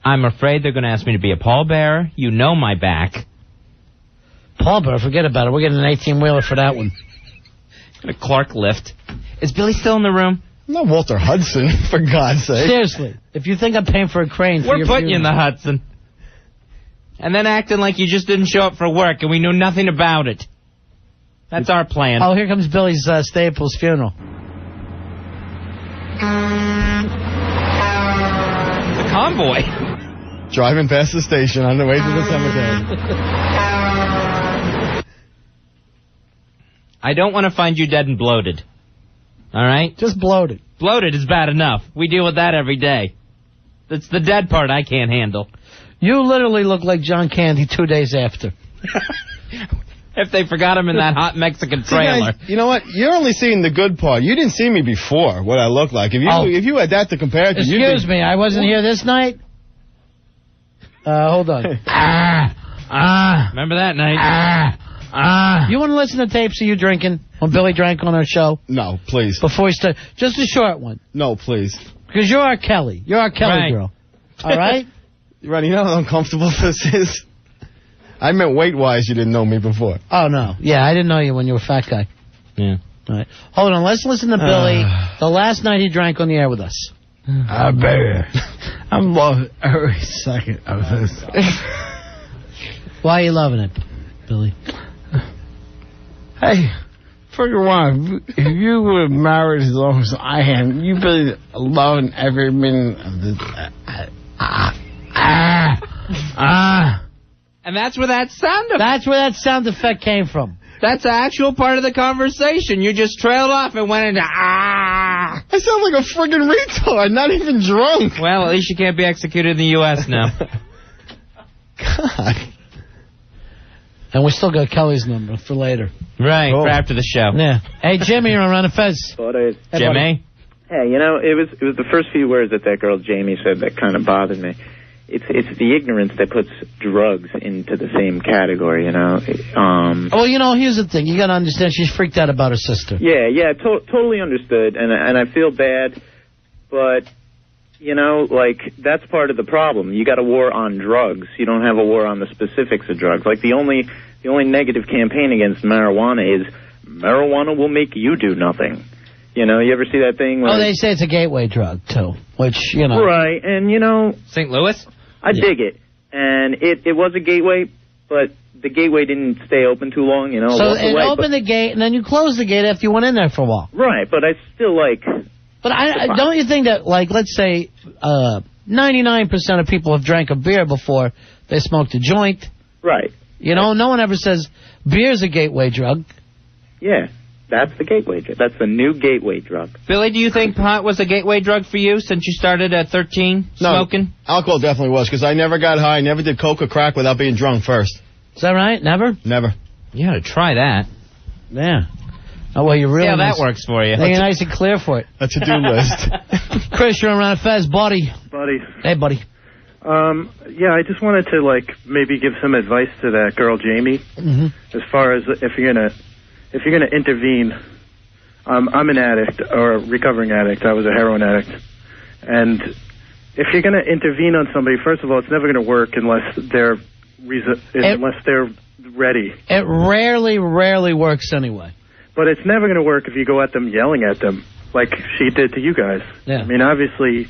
I'm afraid they're going to ask me to be a pallbearer. You know my back. Paul, forget about it. We're getting an 18-wheeler for that one. A Clark lift. Is Billy still in the room? I'm not Walter Hudson, for God's sake. Seriously, if you think I'm paying for a crane, we're putting you in the Hudson. And then acting like you just didn't show up for work and we knew nothing about it. That's our plan. Oh, here comes Billy's Staples funeral. The convoy. Driving past the station on the way to the cemetery. I don't want to find you dead and bloated. All right? Just bloated. Bloated is bad enough. We deal with that every day. It's the dead part I can't handle. You literally look like John Candy 2 days after. If they forgot him in that hot Mexican trailer. Guys, you know what? You're only seeing the good part. You didn't see me before, what I look like. If you had that to compare to... Excuse me, I wasn't here this night? Hold on. Remember that night? You want to listen to tapes of you drinking when Billy drank on our show? No, please. Before he started. Just a short one. No, please. Because you're our Kelly. You're our Kelly girl. All right? Ronnie, you know how uncomfortable this is? I meant weight-wise, you didn't know me before. Oh, no. Yeah, I didn't know you when you were a fat guy. Yeah. All right. Hold on. Let's listen to Billy the last night he drank on the air with us. Baby, I'm loving every second of this. Why are you loving it, Billy? Hey, figure one, if you were married as long as I am, you'd be loving every minute of this. And that's where that sound effect... That's where that sound effect came from. That's the actual part of the conversation. You just trailed off and went into I sound like a friggin' retard, not even drunk. Well, at least you can't be executed in the U.S. now. God. And we still got Kelly's number for later. Right, for after the show. Yeah. Hey, Jimmy, you're on Run of Fez. Buddy. Hey, Jimmy? Hey, you know, it was the first few words that girl Jamie said that kind of bothered me. It's the ignorance that puts drugs into the same category, you know. Well, you know, here's the thing. You got to understand, she's freaked out about her sister. Yeah, totally understood, and I feel bad, but, you know, like, that's part of the problem. You got a war on drugs. You don't have a war on the specifics of drugs. Like, the only negative campaign against marijuana is marijuana will make you do nothing. You know, you ever see that thing? Oh, they say it's a gateway drug, too, which, you know. Right, and, you know. St. Louis? I dig it. And it was a gateway, but the gateway didn't stay open too long, you know. So it opened the gate, and then you closed the gate after you went in there for a while. Right, but I still like... But don't you think that, like, let's say 99% of people have drank a beer before they smoked a joint? Right. You know, no one ever says beer's a gateway drug. Yeah. That's the gateway drug. That's the new gateway drug. Billy, do you think pot was a gateway drug for you since you started at 13 smoking? No, alcohol definitely was, because I never got high, never did coke or crack without being drunk first. Is that right? Never? Never. You ought to try that. Yeah. Oh, well, you're really See how that works for you. You're nice and clear for it. A to-do list. Chris, you're around a Fez, buddy. Buddy. Hey, buddy. Yeah, I just wanted to, like, maybe give some advice to that girl, Jamie, as far as if you're gonna intervene. I'm an addict, or a recovering addict. I was a heroin addict. And if you're going to intervene on somebody, first of all, it's never going to work unless they're ready. It rarely works anyway. But it's never going to work if you go at them yelling at them, like she did to you guys. Yeah. I mean, obviously,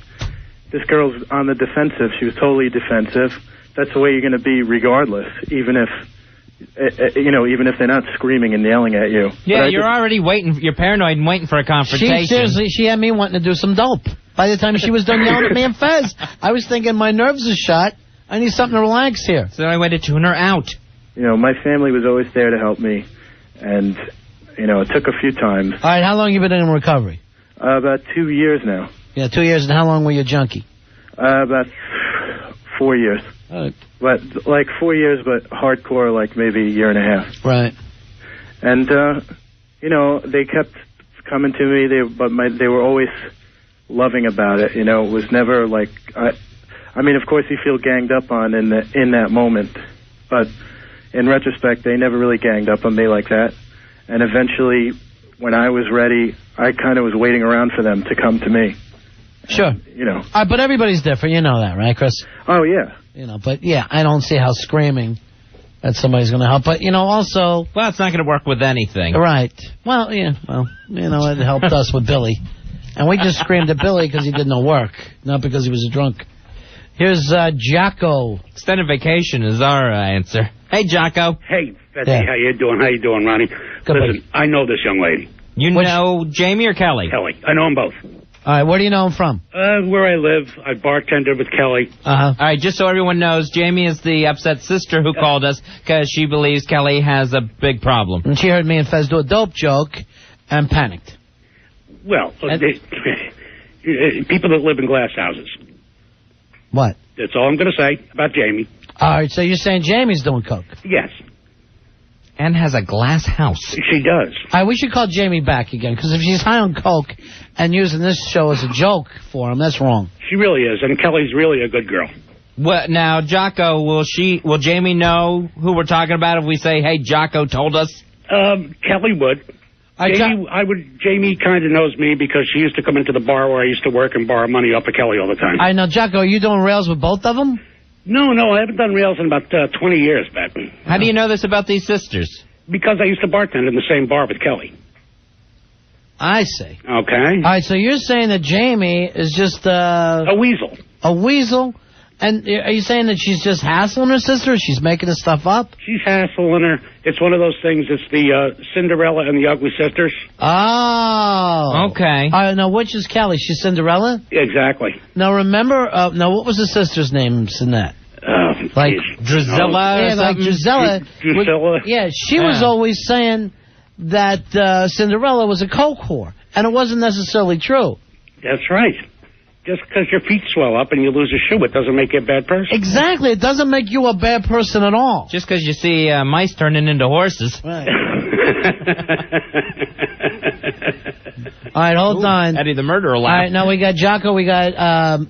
this girl's on the defensive. She was totally defensive. That's the way you're going to be regardless, even if... even if they're not screaming and yelling at you. Yeah, you're already waiting. You're paranoid and waiting for a confrontation. She had me wanting to do some dope. By the time she was done yelling at me and Fez, I was thinking my nerves are shot. I need something to relax here. So I went to tune her out. You know, my family was always there to help me, and it took a few times. All right, how long you been in recovery? About 2 years now. Yeah, 2 years. And how long were you a junkie? About 4 years. All right. But like 4 years, but hardcore, like maybe a year and a half. Right. And they kept coming to me. They were always loving about it. You know, it was never like I mean, of course, you feel ganged up on in that moment, but in retrospect, they never really ganged up on me like that. And eventually, when I was ready, I kind of was waiting around for them to come to me. Sure. But everybody's different. You know that, right, Chris? Oh, yeah. But yeah, I don't see how screaming that somebody's going to help. But, also... Well, it's not going to work with anything. Right. Well, yeah. Well, it helped us with Billy. And we just screamed at Billy because he did no work, not because he was a drunk. Here's Jocko. Extended vacation is our answer. Hey, Jocko. Hey, Betsy, how you doing? How you doing, Ronnie? Good, Listen, I know this young lady. You know Jamie or Kelly? Kelly. I know them both. All right, where do you know him from? Where I live. I bartended with Kelly. Uh-huh. All right, just so everyone knows, Jamie is the upset sister who called us because she believes Kelly has a big problem. And she heard me and Fez do a dope joke and panicked. Well, people that live in glass houses. What? That's all I'm going to say about Jamie. All right, so you're saying Jamie's doing coke? Yes. And has a glass house. She does. All right, we should call Jamie back again, because if she's high on coke and using this show as a joke for him, that's wrong. She really is, and Kelly's really a good girl. What now, Jocko? Will Jamie know who we're talking about if we say, "Hey, Jocko told us"? Kelly would. Jamie kind of knows me because she used to come into the bar where I used to work and borrow money off of Kelly all the time. I know, Jocko. Are you doing rails with both of them? No, I haven't done rails in about 20 years, Bat. How do you know this about these sisters? Because I used to bartend in the same bar with Kelly. I see. Okay. All right, so you're saying that Jamie is just a weasel. A weasel? And are you saying that she's just hassling her sister, or she's making this stuff up? She's hassling her. It's one of those things. It's the Cinderella and the Ugly Sisters. Oh. Okay. All right, now, which is Kelly? She's Cinderella? Exactly. Now, remember, what was the sister's names in that? Like Drusilla? Yeah, like Drusilla. Drusilla. Yeah, she was always saying that Cinderella was a coke whore, and it wasn't necessarily true. That's right. Just because your feet swell up and you lose a shoe, it doesn't make you a bad person. Exactly. It doesn't make you a bad person at all. Just because you see mice turning into horses. Right. All right, hold on. Eddie the murderer laugh. All right, now we got Jocko, we got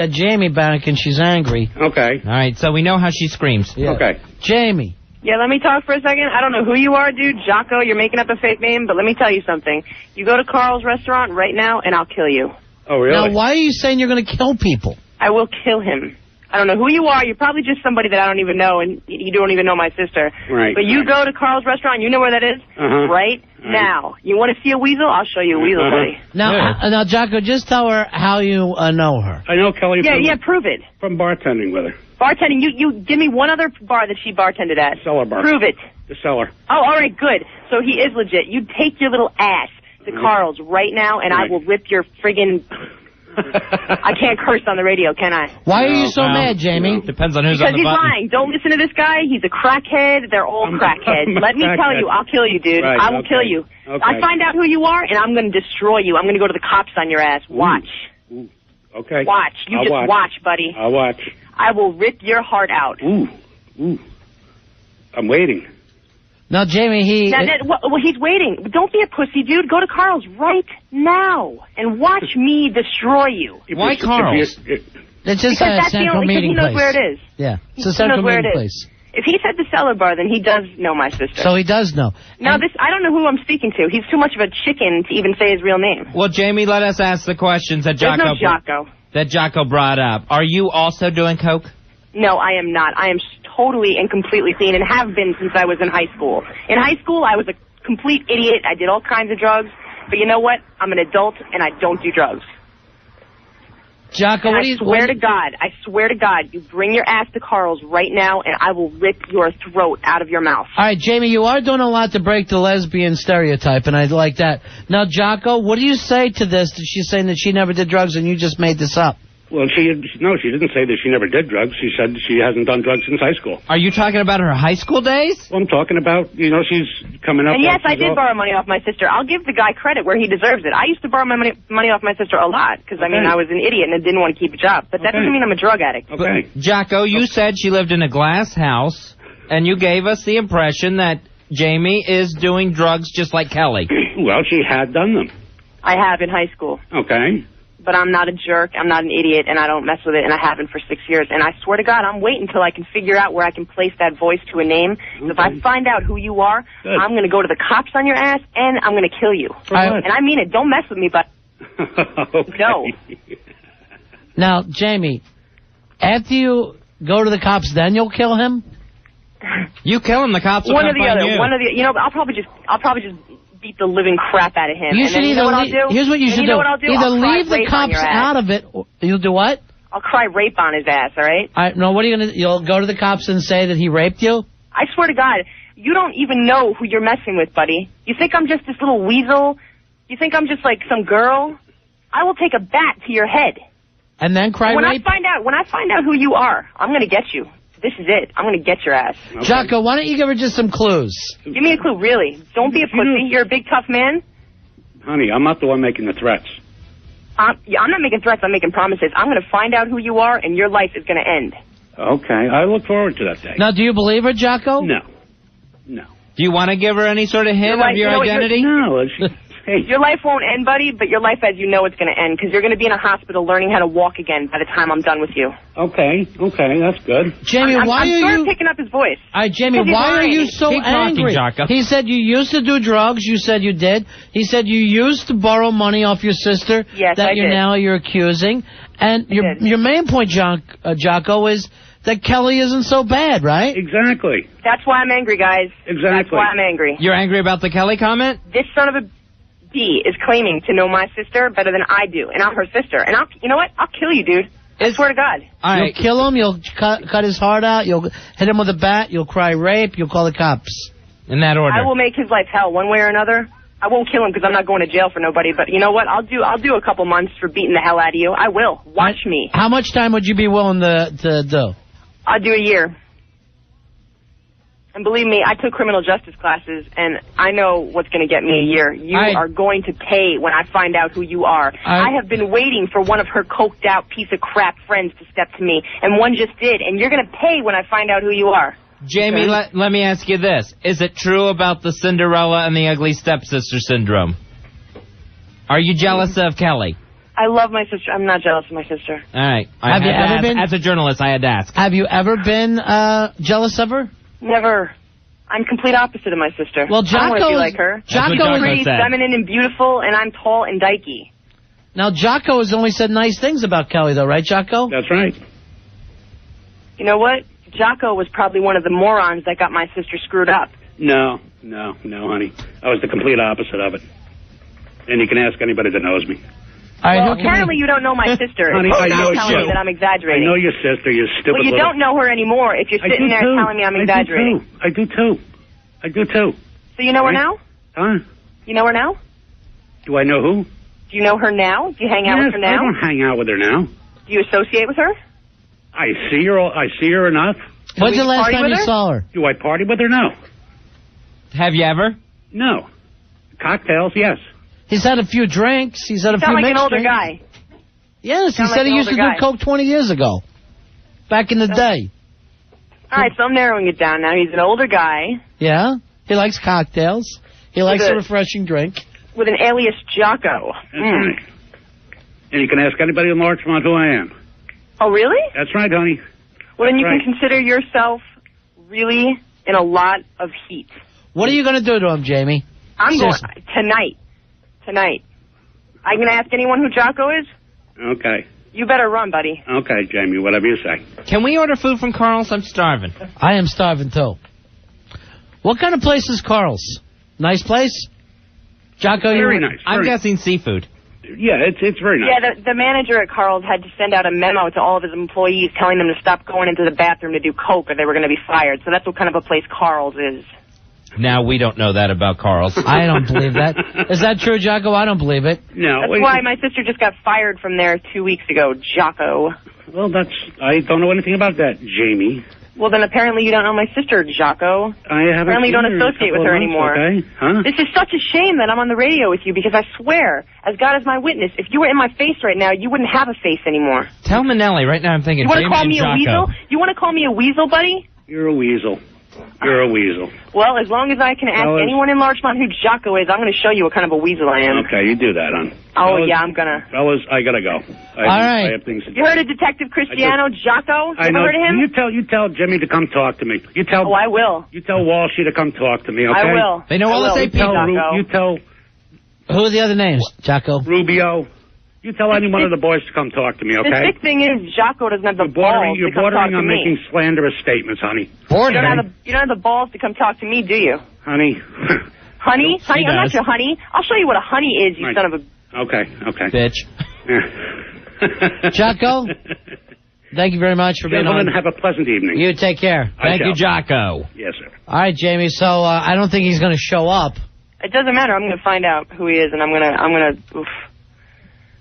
Jamie back, and she's angry. Okay. All right, so we know how she screams. Yeah. Okay. Jamie. Yeah, let me talk for a second. I don't know who you are, dude. Jocko, you're making up a fake name, but let me tell you something. You go to Carl's restaurant right now, and I'll kill you. Oh, really? Now, why are you saying you're going to kill people? I will kill him. I don't know who you are. You're probably just somebody that I don't even know, and you don't even know my sister. Right. But you go to Carl's restaurant, you know where that is? Uh-huh. Right now. You want to see a weasel? I'll show you a weasel, buddy. Now, Jocko, just tell her how you know her. I know Kelly prove it. from bartending with her. Bartending, you give me one other bar that she bartended at. Cellar bar. Prove it. The cellar. Oh, all right, good. So he is legit. You take your little ass to Carl's right now, and I will rip your friggin'... I can't curse on the radio, can I? Why are you so mad, Jamie? Depends on who's because on the button. Because he's lying. Don't listen to this guy. He's a crackhead. They're all crackheads. Let me tell you, I'll kill you, dude. Right, I will kill you. Okay. I find out who you are, and I'm going to destroy you. I'm going to go to the cops on your ass. Watch. Ooh. Okay. Watch. I'll watch, buddy. I'll watch. I will rip your heart out. Ooh. I'm waiting. Now, Jamie, he's waiting. Don't be a pussy, dude. Go to Carl's right now and watch me destroy you. Why Carl's? It's just because a central meeting he knows place. where it is. Yeah, it's a central meeting place. If he said the cellar bar, then he does know my sister. So he does know. Now, I don't know who I'm speaking to. He's too much of a chicken to even say his real name. Well, Jamie, let us ask the questions that There's no Jocko. That Jocko brought up. Are you also doing coke? No, I am not. I am totally and completely clean and have been since I was in high school. In high school, I was a complete idiot. I did all kinds of drugs. But you know what? I'm an adult, and I don't do drugs. Jocko, I swear to God, you bring your ass to Carl's right now, and I will rip your throat out of your mouth. All right, Jamie, you are doing a lot to break the lesbian stereotype, and I like that. Now, Jocko, what do you say to this? She's saying that she never did drugs, and you just made this up. Well, she didn't say that she never did drugs. She said she hasn't done drugs since high school. Are you talking about her high school days? Well, I'm talking about, she's coming up. And yes, I did borrow money off my sister. I'll give the guy credit where he deserves it. I used to borrow my money off my sister a lot because, I was an idiot and I didn't want to keep a job. But that doesn't mean I'm a drug addict. Okay. But, Jocko, you said she lived in a glass house, and you gave us the impression that Jamie is doing drugs just like Kelly. Well, she had done them. I have in high school. Okay. But I'm not a jerk, I'm not an idiot, and I don't mess with it, and I haven't for 6 years. And I swear to God, I'm waiting until I can figure out where I can place that voice to a name. So if I find out who you are, I'm going to go to the cops on your ass, and I'm going to kill you. And I mean it. Don't mess with me, but... Okay. No. Now, Jamie, after you go to the cops, then you'll kill him? You kill him, the cops will One come or the find other. you. One or the. You know, I'll probably just beat the living crap out of him. You and should then, you either know what I'll leave, do? here's what you And should you do. know what I'll do? Either I'll cry leave the rape on cops your ass. out of it. Or, you'll do what? I'll cry rape on his ass. All right. No, what are you gonna? You'll go to the cops and say that he raped you? I swear to God, you don't even know who you're messing with, buddy. You think I'm just this little weasel? You think I'm just like some girl? I will take a bat to your head. And then cry when rape? When I find out who you are, I'm going to get you. This is it. I'm going to get your ass. Okay. Jocko, why don't you give her just some clues? Give me a clue, really. Don't be a pussy. You're a big, tough man. Honey, I'm not the one making the threats. I'm not making threats. I'm making promises. I'm going to find out who you are, and your life is going to end. Okay, I look forward to that day. Now, do you believe her, Jocko? No. Do you want to give her any sort of hint of your identity? No. Your life won't end, buddy, but your life as you know it's going to end, because you're going to be in a hospital learning how to walk again by the time I'm done with you. Okay, that's good. Jamie, I'm why are sort you... of picking up his voice. All right, Jamie, 'Cause he's why are lying. you so Keep talking, angry? Jocko. He said you used to do drugs. You said you did. He said you used to borrow money off your sister. Yes, that I you're did. now you're accusing. And your main point, Jocko, is that Kelly isn't so bad, right? Exactly. That's why I'm angry, guys. Exactly. That's why I'm angry. You're angry about the Kelly comment? This son of a B is claiming to know my sister better than I do, and I'm her sister. And you know what? I'll kill you, dude. I swear to God. All right. You'll kill him. You'll cut his heart out. You'll hit him with a bat. You'll cry rape. You'll call the cops. In that order. I will make his life hell one way or another. I won't kill him because I'm not going to jail for nobody. But you know what? I'll do a couple months for beating the hell out of you. I will. Watch me. How much time would you be willing to do? I'll do a year. And believe me, I took criminal justice classes, and I know what's going to get me a year. You are going to pay when I find out who you are. I have been waiting for one of her coked-out piece of crap friends to step to me, and one just did, and you're going to pay when I find out who you are. Jamie, let me ask you this. Is it true about the Cinderella and the ugly stepsister syndrome? Are you jealous of Kelly? I love my sister. I'm not jealous of my sister. All right. Have you ever been? As a journalist, I had to ask. Have you ever been jealous of her? Never. I'm complete opposite of my sister. Well, I don't want to be Jocko's- like her. Jocko She's is- pretty, feminine, and beautiful, and I'm tall and dykey. Now, Jocko has only said nice things about Kelly, though, right, Jocko? That's right. You know what? Jocko was probably one of the morons that got my sister screwed up. No, honey. I was the complete opposite of it. And you can ask anybody that knows me. Well, apparently you don't know my sister. Honey, You're I know telling me you. that I'm exaggerating. I know your sister, you stupid Well, you little... don't know her anymore if you're I sitting do there too. telling me I'm exaggerating. I do too. So you know her Right? now? Huh? You know her now? Do I know who? Do you know her now? Do you hang out with her I now? don't hang out with her now. Do you associate with her? I see her enough. When's the last party time with you her? saw her? Do I party with her? No. Have you ever? No. Cocktails, yes. He's had a few drinks. He's had a You few sound like an mixed older drinks. guy. Yes, he Sound said like he an used to older do guy. coke 20 years ago. Back in the day. All right, so I'm narrowing it down now. He's an older guy Yeah? He likes cocktails. He likes With a a- refreshing drink. with an alias Jocko. That's right. And you can ask anybody in Larchmont who I am. Oh, really? That's right, honey. Well, then you That's can consider yourself really in a lot of heat. What are you going to do to him, Jamie? I'm Seriously. going tonight. I'm going to ask anyone who Jocko is. Okay. You better run, buddy. Okay, Jamie, whatever you say. Can we order food from Carl's? I'm starving. I am starving, too. What kind of place is Carl's? Nice place? Jocko, Very you... nice. I'm guessing seafood. Yeah, it's very nice. Yeah, the manager at Carl's had to send out a memo to all of his employees telling them to stop going into the bathroom to do coke or they were going to be fired. So that's what kind of a place Carl's is. Now, we don't know that about Carl's. I don't believe that. Is that true, Jocko? I don't believe it. No. That's why my sister just got fired from there 2 weeks ago, Jocko. Well, I don't know anything about that, Jamie. Well, then apparently you don't know my sister, Jocko. I haven't Apparently you seen don't her in a associate with couple her of months, anymore. Okay? Huh? This is such a shame that I'm on the radio with you because I swear, as God is my witness, if you were in my face right now, you wouldn't have a face anymore. Tell Manelli. Right now I'm thinking You want to Jamie call and me a Jocko. weasel? You want to call me a weasel, buddy? You're a weasel. You're a weasel. Well, as long as I can ask Fellas. anyone in Larchmont who Jocko is, I'm going to show you what kind of a weasel I am. Okay, you do that, hon. Oh, Fellas, yeah, I'm going to. Fellas, I gotta go. I have things to do. You heard of Detective Cristiano Jocko? I You ever know. heard of him? You tell Jimmy to come talk to me. You tell. Oh, I will. You tell Walshy to come talk to me. Okay. I will. They know all I the will. same people. You tell Who are the other names, Jocko? Rubio. You tell any one of the boys to come talk to me, okay? The sick thing is, Jocko doesn't have the balls You're to come talk bordering to on me. making slanderous statements, honey. You don't have the balls to come talk to me, do you? Honey. Honey? She Honey, I'm not does. your honey. I'll show you what a honey is, you Right. son of a... Okay. Bitch. Jocko, thank you very much for being Gentlemen, on. have a pleasant evening. You take care. Thank you, Jocko. Yes, sir. All right, Jamie. So I don't think he's going to show up. It doesn't matter. I'm going to find out who he is, and I'm going to... Oof.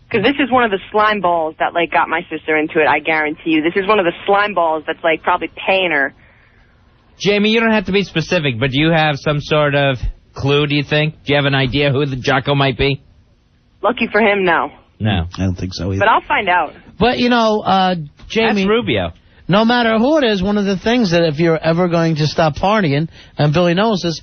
Because this is one of the slime balls that, like, got my sister into it, I guarantee you. This is one of the slime balls that's, like, probably paying her. Jamie, you don't have to be specific, but do you have some sort of clue, do you think? Do you have an idea who the Jocko might be? Lucky for him, no. No. I don't think so either. But I'll find out. But, you know, Jamie... That's Rubio. No matter who it is, one of the things that if you're ever going to stop partying, and Billy knows this,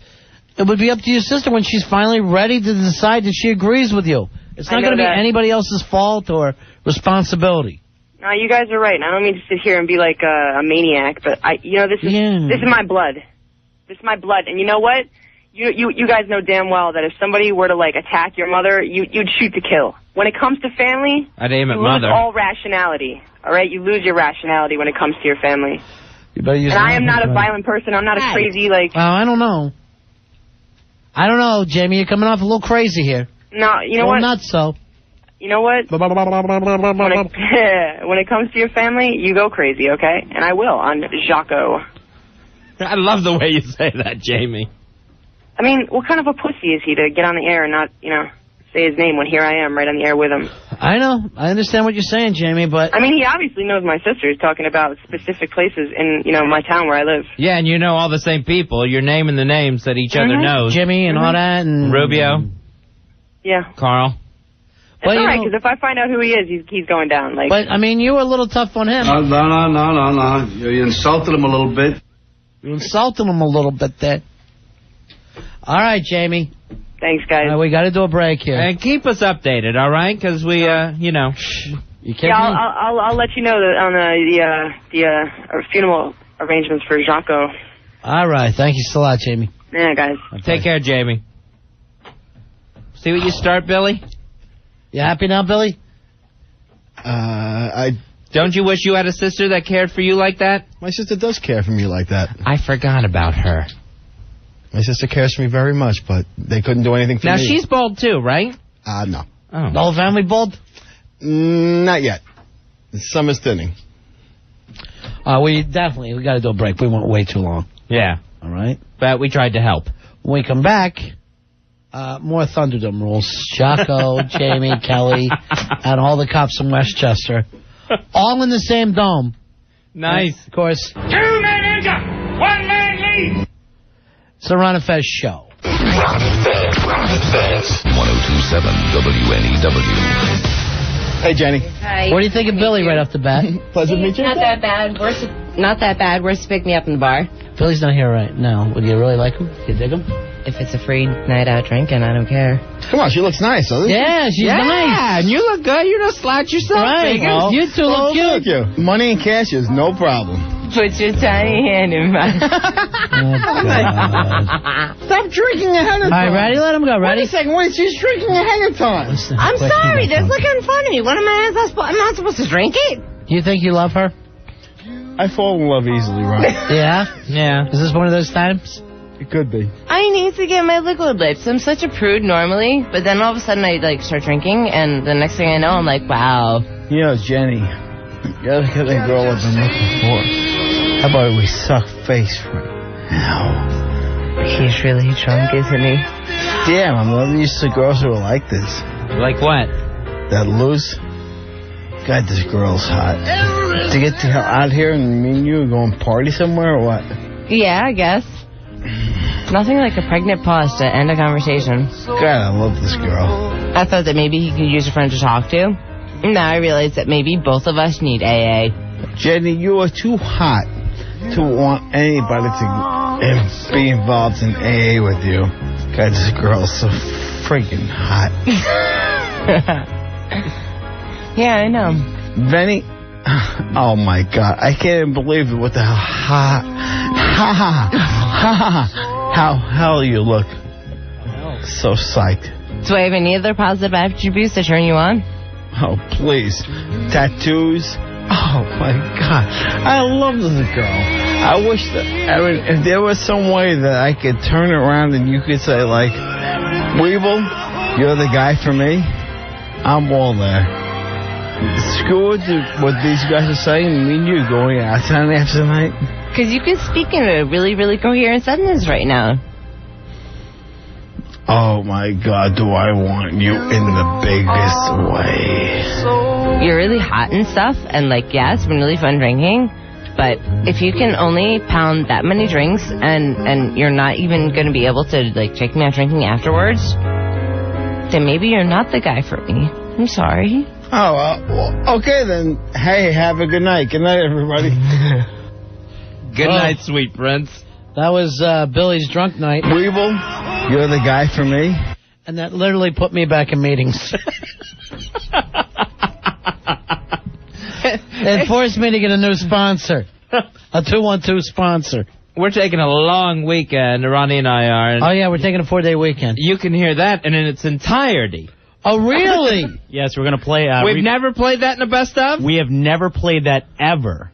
it would be up to your sister when she's finally ready to decide that she agrees with you. It's not going to be anybody else's fault or responsibility. No, you guys are right. And I don't mean to sit here and be like a maniac, but this is my blood. This is my blood. And you know what? You guys know damn well that if somebody were to like attack your mother, you'd shoot to kill. When it comes to family, I'd aim at you mother. lose all rationality. All right, you lose your rationality when it comes to your family. You better use. And I am not a violent person. I'm not a crazy like. I don't know. I don't know, Jamie. You're coming off a little crazy here. No, you know what? Not so. You know what? When it comes to your family, you go crazy, okay? And I will on Jocko. I love the way you say that, Jamie. I mean, what kind of a pussy is he to get on the air and not, say his name when here I am right on the air with him? I know. I understand what you're saying, Jamie, but... I mean, he obviously knows my sister. He's talking about specific places in, my town where I live. Yeah, and you know all the same people. You're naming the names that each other knows. Jimmy and all that, and... Rubio. Yeah. Carl. It's all right, because if I find out who he is, he's going down. Like. But, I mean, you were a little tough on him. No. You insulted him a little bit. You insulted him a little bit there. All right, Jamie. Thanks, guys. We got to do a break here. And keep us updated, all right? Because we, You can't. Yeah, I'll let you know on the funeral arrangements for Jocko. All right. Thank you so much, Jamie. Yeah, guys. Take care, Jamie. See what you start, Billy? You happy now, Billy? Don't you wish you had a sister that cared for you like that? My sister does care for me like that. I forgot about her. My sister cares for me very much, but they couldn't do anything for me. Now, she's bald too, right? No. Oh. The whole family bald? Not yet. Summer's thinning. We got to do a break. We went way too long. Yeah. All right? But we tried to help. When we come back, more Thunderdome rules. Jocko, Jamie, Kelly, and all the cops in Westchester. All in the same dome. Nice. And of course. 2 men injured, 1 man lead. It's the Ron and Fez show. Ron and Fez. 1027 WNEW. Hey, Jenny. Hi. What do you think of Billy right off the bat? Pleasure to meet you. Not that bad. Not that bad. Worse to pick me up in the bar. Billy's not here right now. Would you really like him? Do you dig him? If it's a free night out drinking, I don't care. Come on, she looks nice, doesn't she? Yeah, she's nice. Yeah, and you look good. You don't slouch yourself. Right. Figures. You two look cute. Thank you. Money and cash is no problem. Put your tiny hand in mine. Stop drinking ahead of time. All right, ready? Let him go. Ready? Wait a second. Wait, she's drinking ahead of time. I'm sorry. That's looking fun to me. What am I not supposed to drink it? You think you love her? I fall in love easily, Ron. Yeah? Yeah. Is this one of those times? It could be. I need to get my liquid lips. I'm such a prude normally, but then all of a sudden I start drinking, and the next thing I know, I'm like, wow. You know, Jenny, you're the kind of girl I've been looking for. How about we suck face right now? He's really drunk, isn't he? Damn, I'm not used to girls who are like this. Like what? That loose. God, this girl's hot. To get the hell out here and me and you go and party somewhere or what? Yeah, I guess. Nothing like a pregnant pause to end a conversation. God, I love this girl. I thought that maybe he could use a friend to talk to. Now I realize that maybe both of us need AA. Jenny, you are too hot to want anybody to be involved in AA with you. God, this girl's so freaking hot. Yeah, I know. Benny, oh my God, I can't believe it. What the hell? How hell you look. So psyched. Do I have any other positive attributes that turn you on? Oh, please. Tattoos. Oh, my God. I love this girl. I wish that, if there was some way that I could turn around and you could say, like, Weeble, you're the guy for me, I'm all there. Screw what these guys are saying, me and you going out after night. Because you can speak in a really, really coherent sentence right now. Oh, my God, do I want you in the biggest way. You're really hot and stuff, and, like, yeah, it's been really fun drinking, but if you can only pound that many drinks and you're not even going to be able to, like, take me out drinking afterwards, then maybe you're not the guy for me. I'm sorry. Oh, well, okay, then. Hey, have a good night. Good night, everybody. Good night, sweet prince. That was Billy's drunk night. Weeble, you're the guy for me. And that literally put me back in meetings. It forced me to get a new sponsor. A 212 sponsor. We're taking a long weekend, Ronnie and I are. Oh, yeah, we're taking a 4-day weekend. You can hear that and in its entirety. Oh, really? Yes, we're going to play... We've never played that in a best of? We have never played that ever.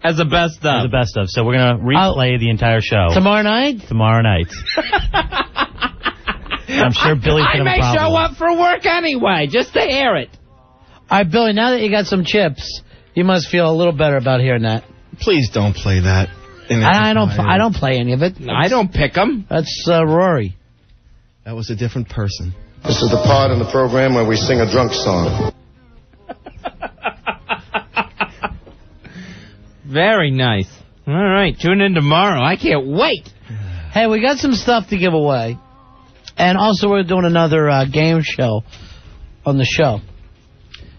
As a best of? As a best of. So we're going to replay the entire show. Tomorrow night? Tomorrow night. I'm sure Billy's going to have a problem. I may show up for work anyway, just to hear it. All right, Billy, now that you got some chips, you must feel a little better about hearing that. Please don't play that. I don't play any of it. I don't pick them. That's Rory. That was a different person. This is the part in the program where we sing a drunk song. Very nice. All right, tune in tomorrow. I can't wait. Hey, we got some stuff to give away. And also we're doing another game show on the show.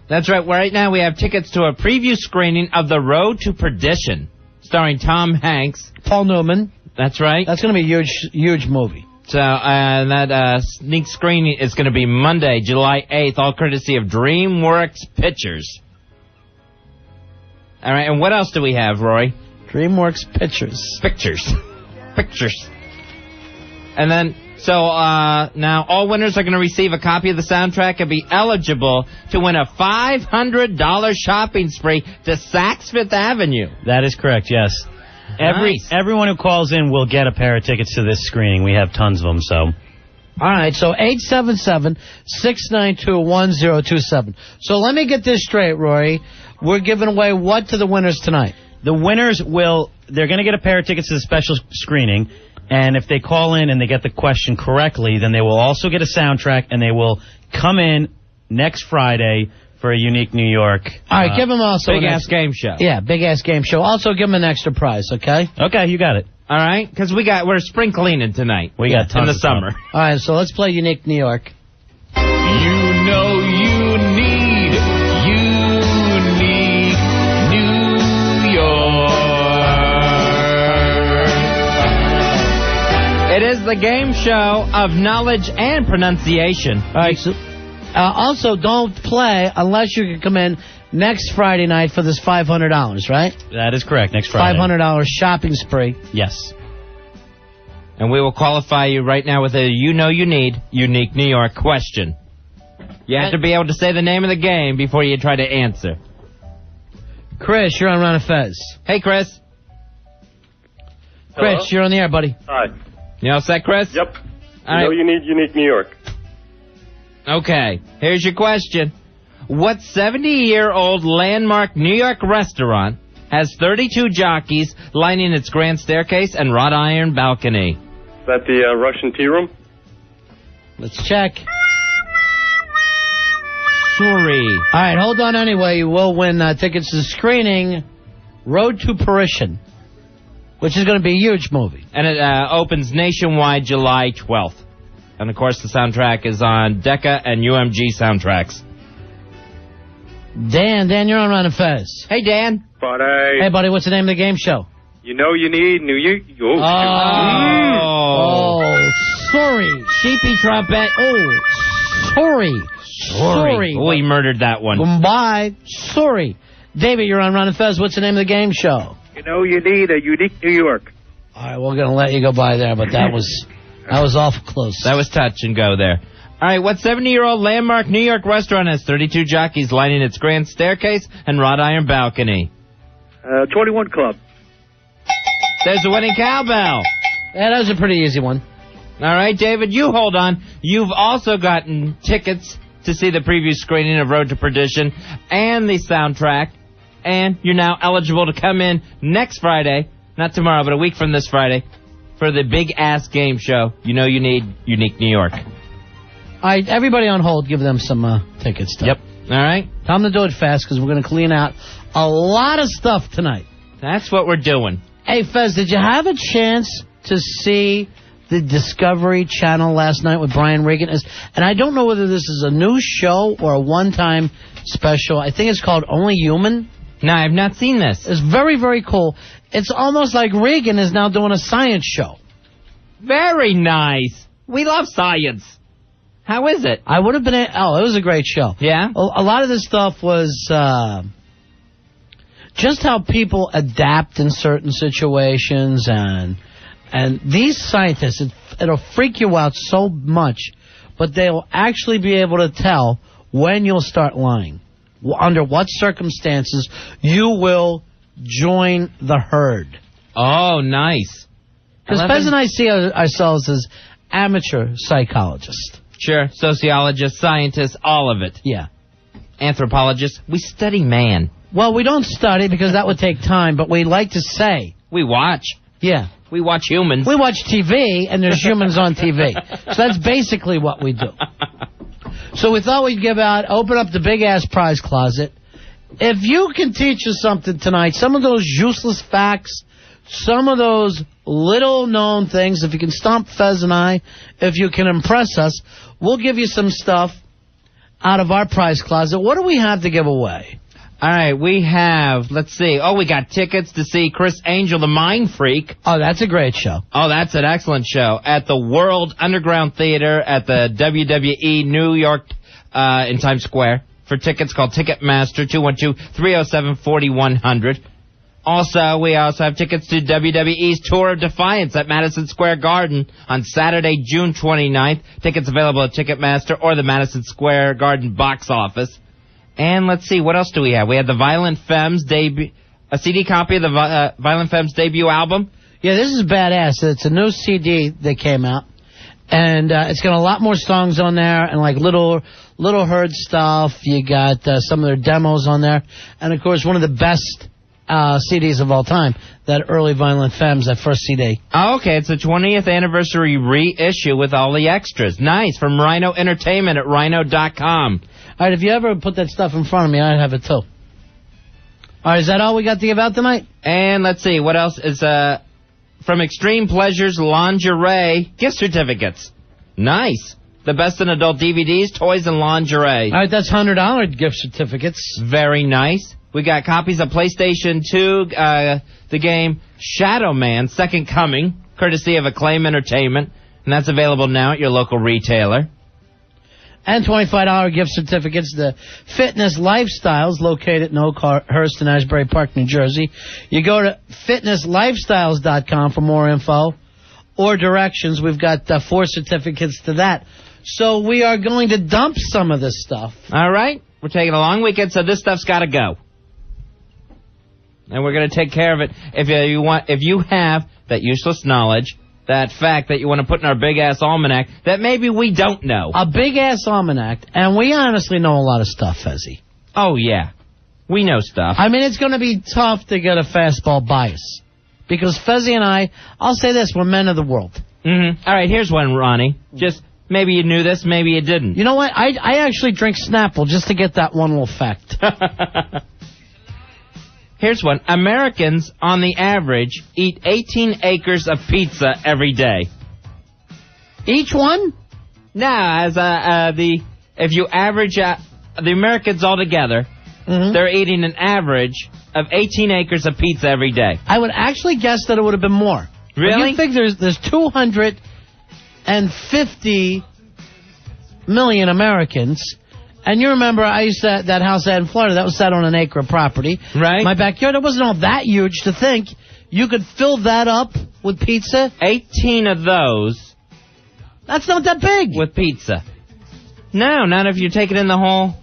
That's right. Right now we have tickets to a preview screening of The Road to Perdition, starring Tom Hanks. Paul Newman. That's right. That's going to be a huge movie. So that sneak screening is going to be Monday, July 8th, all courtesy of DreamWorks Pictures. All right, and what else do we have, Roy? DreamWorks Pictures. Pictures. And then, now all winners are going to receive a copy of the soundtrack and be eligible to win a $500 shopping spree to Saks Fifth Avenue. That is correct, yes. Nice. Everyone who calls in will get a pair of tickets to this screening. We have tons of them, so. All right, so 877-692-1027. So let me get this straight, Rory. We're giving away what to the winners tonight? The winners they're going to get a pair of tickets to the special screening, and if they call in and they get the question correctly, then they will also get a soundtrack, and they will come in next Friday for a Unique New York. All right, give them also big-ass game show. Yeah, big-ass game show. Also give them an extra prize, okay? Okay, you got it. All right, because we're spring cleaning tonight. We got tons in the of summer. Fun. All right, so let's play Unique New York. You know you need Unique New York. It is the game show of knowledge and pronunciation. All right, so also don't play unless you can come in next Friday night for this $500, right? That is correct, next Friday. $500 shopping spree. Yes. And we will qualify you right now with a you need Unique New York question. You have to be able to say the name of the game before you try to answer. Chris, you're on Ron and Fez. Hey, Chris. Chris, Hello? you're on the air, buddy. Hi. You all set, Chris? Yep. All right. You need Unique New York. Okay, here's your question. What 70-year-old landmark New York restaurant has 32 jockeys lining its grand staircase and wrought iron balcony? Is that the Russian tea room? Let's check. Sorry. All right, hold on anyway. You will win tickets to the screening Road to Perdition, which is going to be a huge movie. And it opens nationwide July 12th. And, of course, the soundtrack is on Decca and UMG soundtracks. Dan, you're on Ron and Fez. Hey, Dan. Buddy. Hey, buddy, what's the name of the game show? You know you need New York. Oh, sorry. Sheepy trumpet. Oh, sorry. Oh, he murdered that one. Goodbye. Sorry. David, you're on Ron and Fez. What's the name of the game show? You know you need a Unique New York. All right, we're going to let you go by there, but that was awful close. That was touch and go there. All right, what 70-year-old landmark New York restaurant has 32 jockeys lining its grand staircase and wrought iron balcony? 21 Club. There's the winning cowbell. Yeah, that was a pretty easy one. All right, David, you hold on. You've also gotten tickets to see the preview screening of Road to Perdition and the soundtrack, and you're now eligible to come in next Friday, not tomorrow, but a week from this Friday, for the Big Ass Game Show. You know you need Unique New York. All right, everybody on hold, give them some tickets. Yep. All right. Tell them to do it fast because we're going to clean out a lot of stuff tonight. That's what we're doing. Hey, Fez, did you have a chance to see the Discovery Channel last night with Brian Regan? And I don't know whether this is a new show or a one-time special. I think it's called Only Human. No, I've not seen this. It's very, very cool. It's almost like Regan is now doing a science show. Very nice. We love science. How is it? I would have been... it was a great show. Yeah? A lot of this stuff was just how people adapt in certain situations, and these scientists, it'll freak you out so much, but they'll actually be able to tell when you'll start lying, under what circumstances you will join the herd. Oh, nice. Because Fez and I see ourselves as amateur psychologists. Sure, sociologists, scientists, all of it. Yeah. Anthropologists, we study man. Well, we don't study because that would take time, but we like to say. We watch. Yeah. We watch humans. We watch TV, and there's humans on TV. So that's basically what we do. So we thought we'd open up the big-ass prize closet. If you can teach us something tonight, some of those useless facts, some of those little-known things, if you can stomp Fez and I, if you can impress us, we'll give you some stuff out of our prize closet. What do we have to give away? All right, we have, let's see. Oh, we got tickets to see Chris Angel, the Mind Freak. Oh, that's a great show. Oh, that's an excellent show. At the World Underground Theater at the WWE New York in Times Square. For tickets, call Ticketmaster, 212-307-4100. Also, we also have tickets to WWE's Tour of Defiance at Madison Square Garden on Saturday, June 29th. Tickets available at Ticketmaster or the Madison Square Garden box office. And let's see, what else do we have? We have the Violent Femmes debut, a CD copy of the Violent Femmes debut album. Yeah, this is badass. It's a new CD that came out, and it's got a lot more songs on there, and like little Herd stuff. You got some of their demos on there, and of course one of the best CDs of all time, that early Violent Femmes, that first CD. Oh, okay, it's the 20th anniversary reissue with all the extras. Nice, from Rhino Entertainment at rhino.com. All right, if you ever put that stuff in front of me, I'd have it too. All right, is that all we got to give out tonight? And let's see, what else is from Extreme Pleasures Lingerie gift certificates. Nice. The best in adult DVDs, toys, and lingerie. All right, that's $100 gift certificates. Very nice. We got copies of PlayStation 2, the game Shadow Man, Second Coming, courtesy of Acclaim Entertainment, and that's available now at your local retailer. And $25 gift certificates to Fitness Lifestyles, located in Oakhurst and Asbury Park, New Jersey. You go to fitnesslifestyles.com for more info or directions. We've got 4 certificates to that. So we are going to dump some of this stuff. All right. We're taking a long weekend, so this stuff's got to go. And we're going to take care of it. If you have that useless knowledge, that fact that you want to put in our big-ass almanac that maybe we don't know. A big-ass almanac, and we honestly know a lot of stuff, Fezzy. Oh, yeah. We know stuff. I mean, it's going to be tough to get a fastball bias. Because Fezzy and I'll say this, we're men of the world. Mm-hmm. All right, here's one, Ronnie. Just maybe you knew this, maybe you didn't. You know what? I actually drink Snapple just to get that one little fact. Here's one. Americans, on the average, eat 18 acres of pizza every day. Each one? No, if you average the Americans all together, they're eating an average of 18 acres of pizza every day. I would actually guess that it would have been more. Really? You think there's 250 million Americans. And you remember, I used to, that house I had in Florida, that was set on an acre of property. Right. My backyard, it wasn't all that huge to think you could fill that up with pizza. 18 of those. That's not that big. With pizza. No, not if you take it in the whole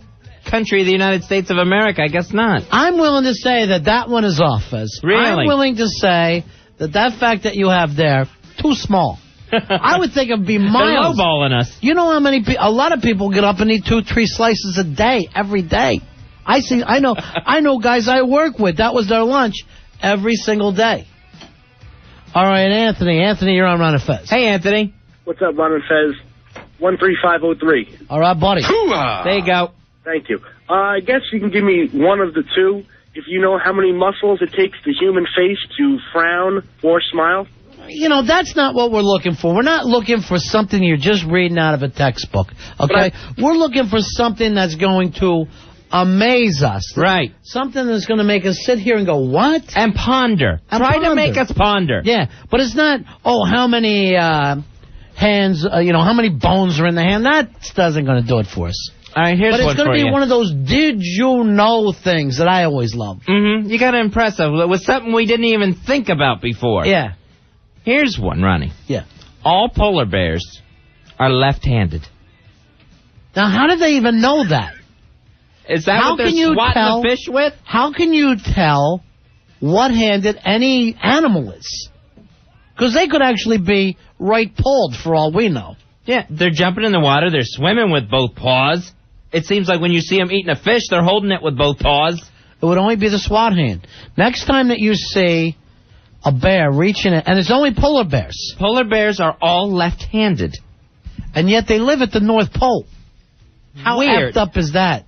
country of the United States of America. I guess not. I'm willing to say that one is off, Fez. Really? I'm willing to say that fact that you have there, too small. I would think it would be miles. They're lowballing us. You know how many a lot of people get up and eat 2-3 slices a day, every day. I know guys I work with, that was their lunch every single day. All right, Anthony. Anthony, you're on Ron and Fez. Hey, Anthony. What's up, Ron and Fez? 13503. All right, buddy. There you go. Thank you. I guess you can give me one of the two. If you know how many muscles it takes the human face to frown or smile. You know, that's not what we're looking for. We're not looking for something you're just reading out of a textbook, okay? We're looking for something that's going to amaze us. Right. Something that's going to make us sit here and go, what? And ponder. Try to make us ponder. Yeah, but it's not, how many hands, how many bones are in the hand. That doesn't going to do it for us. All right, here's one for you. But it's going to be one of those did you know things that I always love. Mm-hmm. You got to impress us with something we didn't even think about before. Yeah. Here's one, Ronnie. Yeah. All polar bears are left-handed. Now, how did they even know that? Is that what they're swatting the fish with? How can you tell what-handed any animal is? Because they could actually be right-pawed for all we know. Yeah, they're jumping in the water. They're swimming with both paws. It seems like when you see them eating a fish, they're holding it with both paws. It would only be the SWAT hand. Next time that you see a bear reaching it, and it's only polar bears. Polar bears are all left-handed. And yet they live at the North Pole. How weird. effed up is that?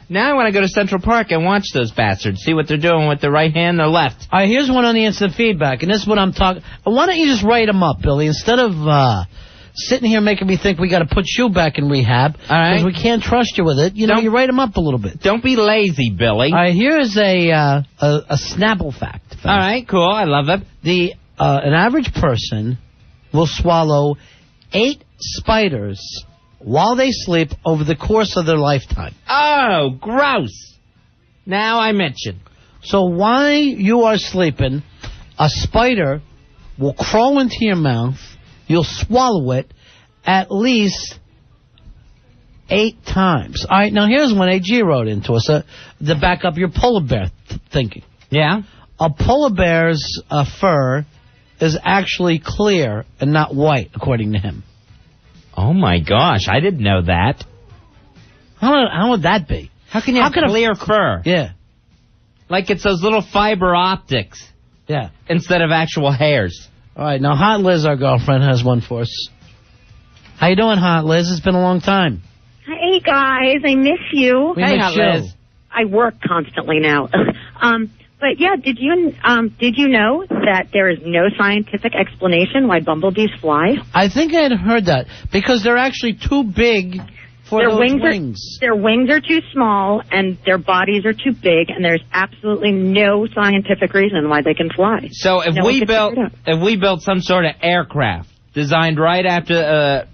Now I want to go to Central Park and watch those bastards, see what they're doing with their right hand and their left. All right, here's one on the instant feedback, and this is what I'm talking... Why don't you just write them up, Billy, instead of sitting here making me think we got to put you back in rehab, all right? Because we can't trust you with it. You write them up a little bit. Don't be lazy, Billy. All right, here's a Snapple fact. All right, cool. I love it. An average person will swallow 8 spiders while they sleep over the course of their lifetime. Oh, gross. Now I mention. So while you are sleeping, a spider will crawl into your mouth. You'll swallow it at least 8 times. All right, now here's one AG wrote into us to back up your polar bear thinking. Yeah? A polar bear's fur is actually clear and not white, according to him. Oh, my gosh. I didn't know that. How would that be? How can you have clear fur? Yeah. Like it's those little fiber optics. Yeah. Instead of actual hairs. All right, now Hot Liz, our girlfriend, has one for us. How you doing, Hot Liz? It's been a long time. Hey, guys. I miss you. We miss you. Liz. I work constantly now. But yeah, did you know that there is no scientific explanation why bumblebees fly? I think I had heard that because they're actually too big for their those wings. Their wings are too small and their bodies are too big, and there's absolutely no scientific reason why they can fly. So if we built some sort of aircraft designed right after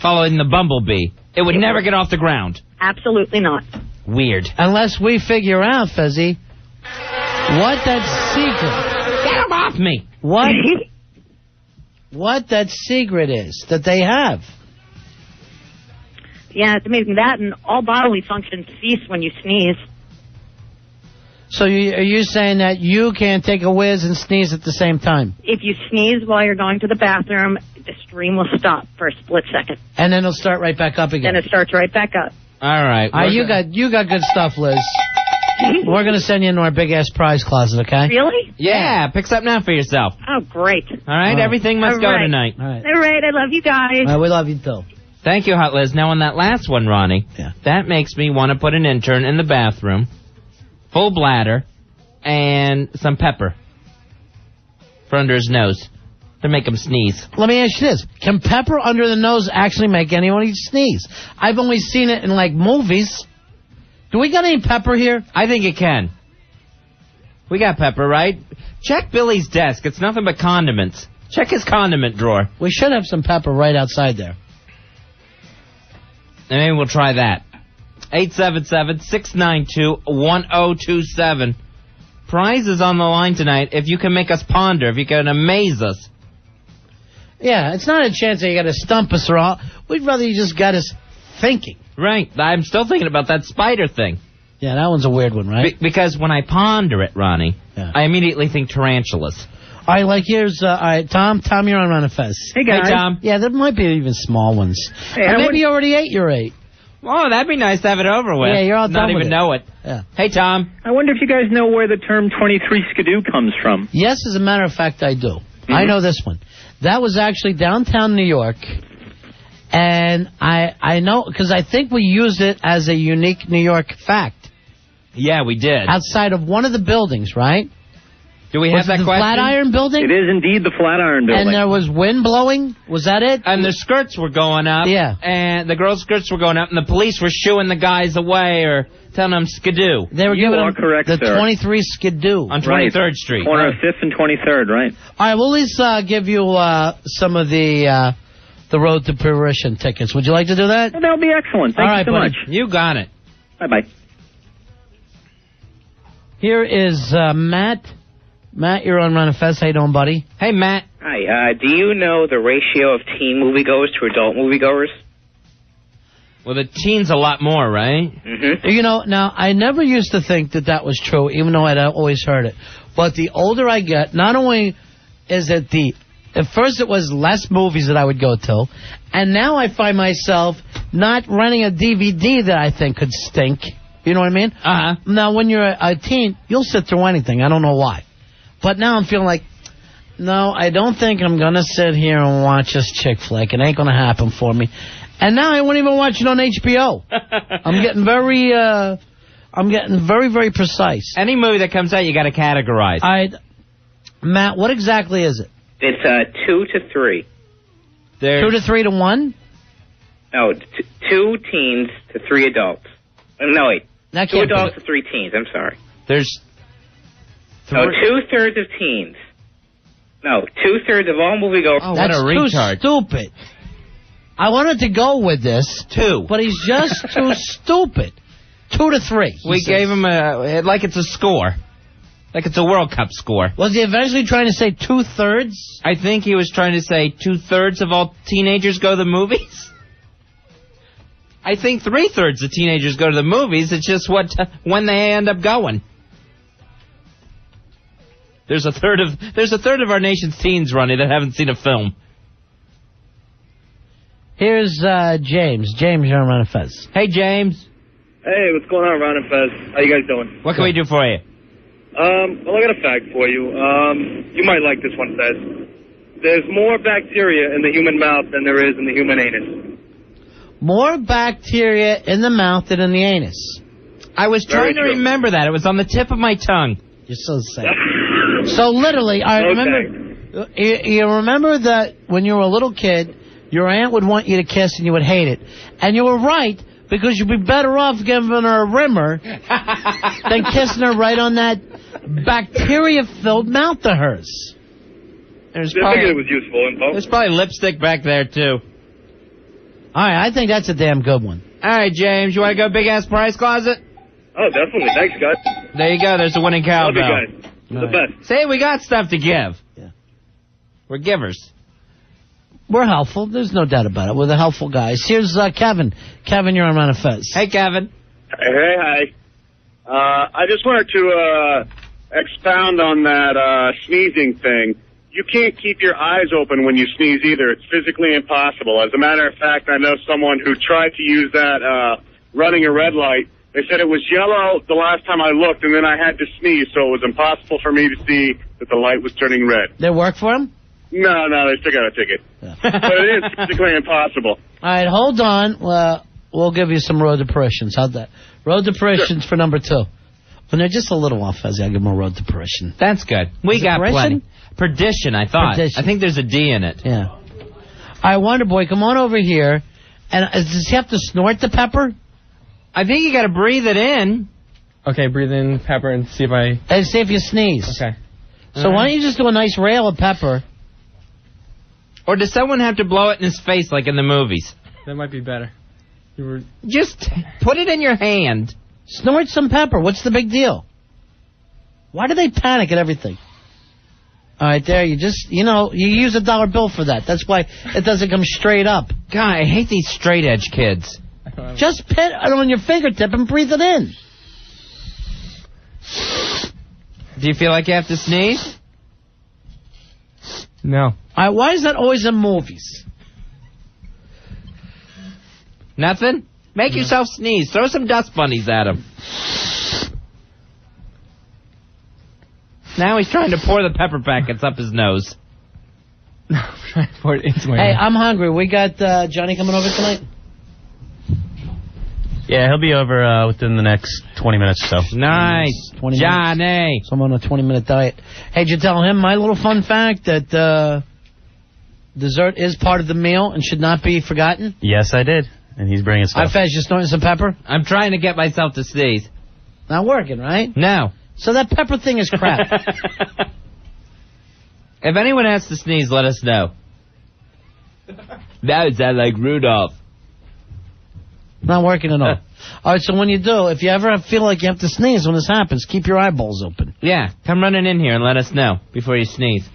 following the bumblebee, it would never get off the ground. Absolutely not. Weird. Unless we figure out, Fezzy, what that secret... Get him off me! What that secret is that they have. Yeah, it's amazing. That and all bodily functions cease when you sneeze. So are you saying that you can't take a whiz and sneeze at the same time? If you sneeze while you're going to the bathroom, the stream will stop for a split second. And then it'll start right back up again. Then it starts right back up. All right. You got good stuff, Liz. We're going to send you into our big-ass prize closet, okay? Really? Yeah, pick something out for yourself. Oh, great. All right, everything must go tonight. All right. All right, I love you guys. All right, we love you, too. Thank you, Hot Liz. Now, on that last one, Ronnie, that makes me want to put an intern in the bathroom, full bladder, and some pepper for under his nose to make him sneeze. Let me ask you this. Can pepper under the nose actually make anyone sneeze? I've only seen it in, like, movies. Do we got any pepper here? I think it can. We got pepper, right? Check Billy's desk. It's nothing but condiments. Check his condiment drawer. We should have some pepper right outside there. And maybe we'll try that. 877-692-1027. Prize is on the line tonight if you can make us ponder, if you can amaze us. Yeah, it's not a chance that you got to stump us or all. We'd rather you just got us thinking. Right. I'm still thinking about that spider thing. Yeah, that one's a weird one, right? Because when I ponder it, Ronnie, I immediately think tarantulas. All right, like here's, all right, Tom, you're on Ron and Fez. Hey, guys. Hey, Tom. Yeah, there might be even small ones. Hey, maybe you already ate your 8. Oh, that'd be nice to have it over with. Yeah, you're all done Not with even it. know it. Yeah. Hey, Tom. I wonder if you guys know where the term 23 skidoo comes from. Yes, as a matter of fact, I do. I know this one. That was actually downtown New York, and I know, because I think we used it as a unique New York fact. Yeah, we did. Outside of one of the buildings, right? Do we have that the question? Flatiron building? It is indeed the Flatiron building. And there was wind blowing? Was that it? And the skirts were going up. Yeah. And the girls' skirts were going up, and the police were shooing the guys away or telling them skidoo. They were giving them correct, the sir. 23 skidoo. On 23rd Street. Corner of 5th and 23rd, right? All right, we'll at least give you some of the Road to Perdition tickets. Would you like to do that? Well, that would be excellent. Thank you so buddy. much. You got it. Bye-bye. Here is Matt. Matt, you're on Ron and Fez. How you doing, buddy? Hey, Matt. Hi. Do you know the ratio of teen moviegoers to adult moviegoers? Well, the teens a lot more, right? Mm-hmm. You know, now, I never used to think that was true, even though I'd always heard it. But the older I get, not only is it at first it was less movies that I would go to, and now I find myself not renting a DVD that I think could stink. You know what I mean? Uh-huh. Now, when you're a teen, you'll sit through anything. I don't know why. But now I'm feeling like, no, I don't think I'm going to sit here and watch this chick flick. It ain't going to happen for me. And now I won't even watch it on HBO. I'm getting very, very precise. Any movie that comes out, you got to categorize. Matt, what exactly is it? It's 2 to 3. 2 to 3 to 1? No, 2 teens to 3 adults. No, wait. 2 adults to 3 teens. I'm sorry. There's... No, 2/3 of teens. No, 2/3 of all moviegoers. Oh, that's what a retard. Too stupid. I wanted to go with this. 2. But he's just too stupid. 2 to 3. We gave him like it's a score. Like it's a World Cup score. Was he eventually trying to say 2/3? I think he was trying to say 2/3 of all teenagers go to the movies. I think 3/3 of teenagers go to the movies. It's just when they end up going. There's a third of our nation's teens, Ronnie, that haven't seen a film. Here's James. James, you're on Ron and Fez. Hey, James. Hey, what's going on, Ron and Fez? How you guys doing? What can we do for you? Well, I got a fact for you. You might like this one, Fez. There's more bacteria in the human mouth than there is in the human anus. More bacteria in the mouth than in the anus. I was trying to remember that. It was on the tip of my tongue. You're so sad. So literally, I remember. You remember that when you were a little kid, your aunt would want you to kiss and you would hate it, and you were right because you'd be better off giving her a rimmer than kissing her right on that bacteria-filled mouth of hers. I figured it was useful info. There's probably lipstick back there too. All right, I think that's a damn good one. All right, James, you want to go big ass prize closet? Oh, definitely. Thanks, guys. There you go. There's a winning cowbell. Love you guys. You're the best. Say, we got stuff to give. Yeah. We're givers. We're helpful. There's no doubt about it. We're the helpful guys. Here's Kevin. Kevin, you're on Ron and Fez. Hey, Kevin. Hey, hi. I just wanted to expound on that sneezing thing. You can't keep your eyes open when you sneeze either. It's physically impossible. As a matter of fact, I know someone who tried to use that running a red light. They said it was yellow the last time I looked, and then I had to sneeze, so it was impossible for me to see that the light was turning red. They work for him? No, they still got a ticket. Yeah. But it is physically impossible. All right, hold on. We'll give you some road depressions. How's that? Road depressions for number 2. When they're just a little off, Fezzy, I'll give them a road depression. That's good. We got plenty. Perdition, I thought. Perdition. I think there's a D in it. Yeah. All right, Wonder Boy, come on over here. And does he have to snort the pepper? I think you got to breathe it in. Okay, breathe in pepper and see if I... And see if you sneeze. Okay. So why don't you just do a nice rail of pepper? Or does someone have to blow it in his face like in the movies? That might be better. Just put it in your hand. Snort some pepper. What's the big deal? Why do they panic at everything? All right, there, you just, you use $1 bill for that. That's why it doesn't come straight up. God, I hate these straight edge kids. I Just put it on your fingertip and breathe it in. Do you feel like you have to sneeze? No. All right, why is that always in movies? Nothing? Make yourself sneeze. Throw some dust bunnies at him. Now he's trying to pour the pepper packets up his nose. I'm trying to pour it into my Hey, mouth. I'm hungry. We got Johnny coming over tonight? Yeah, he'll be over within the next 20 minutes or so. Nice. 20 Johnny. Minutes. So I'm on a 20-minute diet. Hey, did you tell him my little fun fact that dessert is part of the meal and should not be forgotten? Yes, I did. And he's bringing stuff. Fez, you snorting some pepper? I'm trying to get myself to sneeze. Not working, right? No. So that pepper thing is crap. If anyone has to sneeze, let us know. That would sound like Rudolph. Not working at all. All right, so when you do, if you ever feel like you have to sneeze when this happens, keep your eyeballs open. Yeah, come running in here and let us know before you sneeze.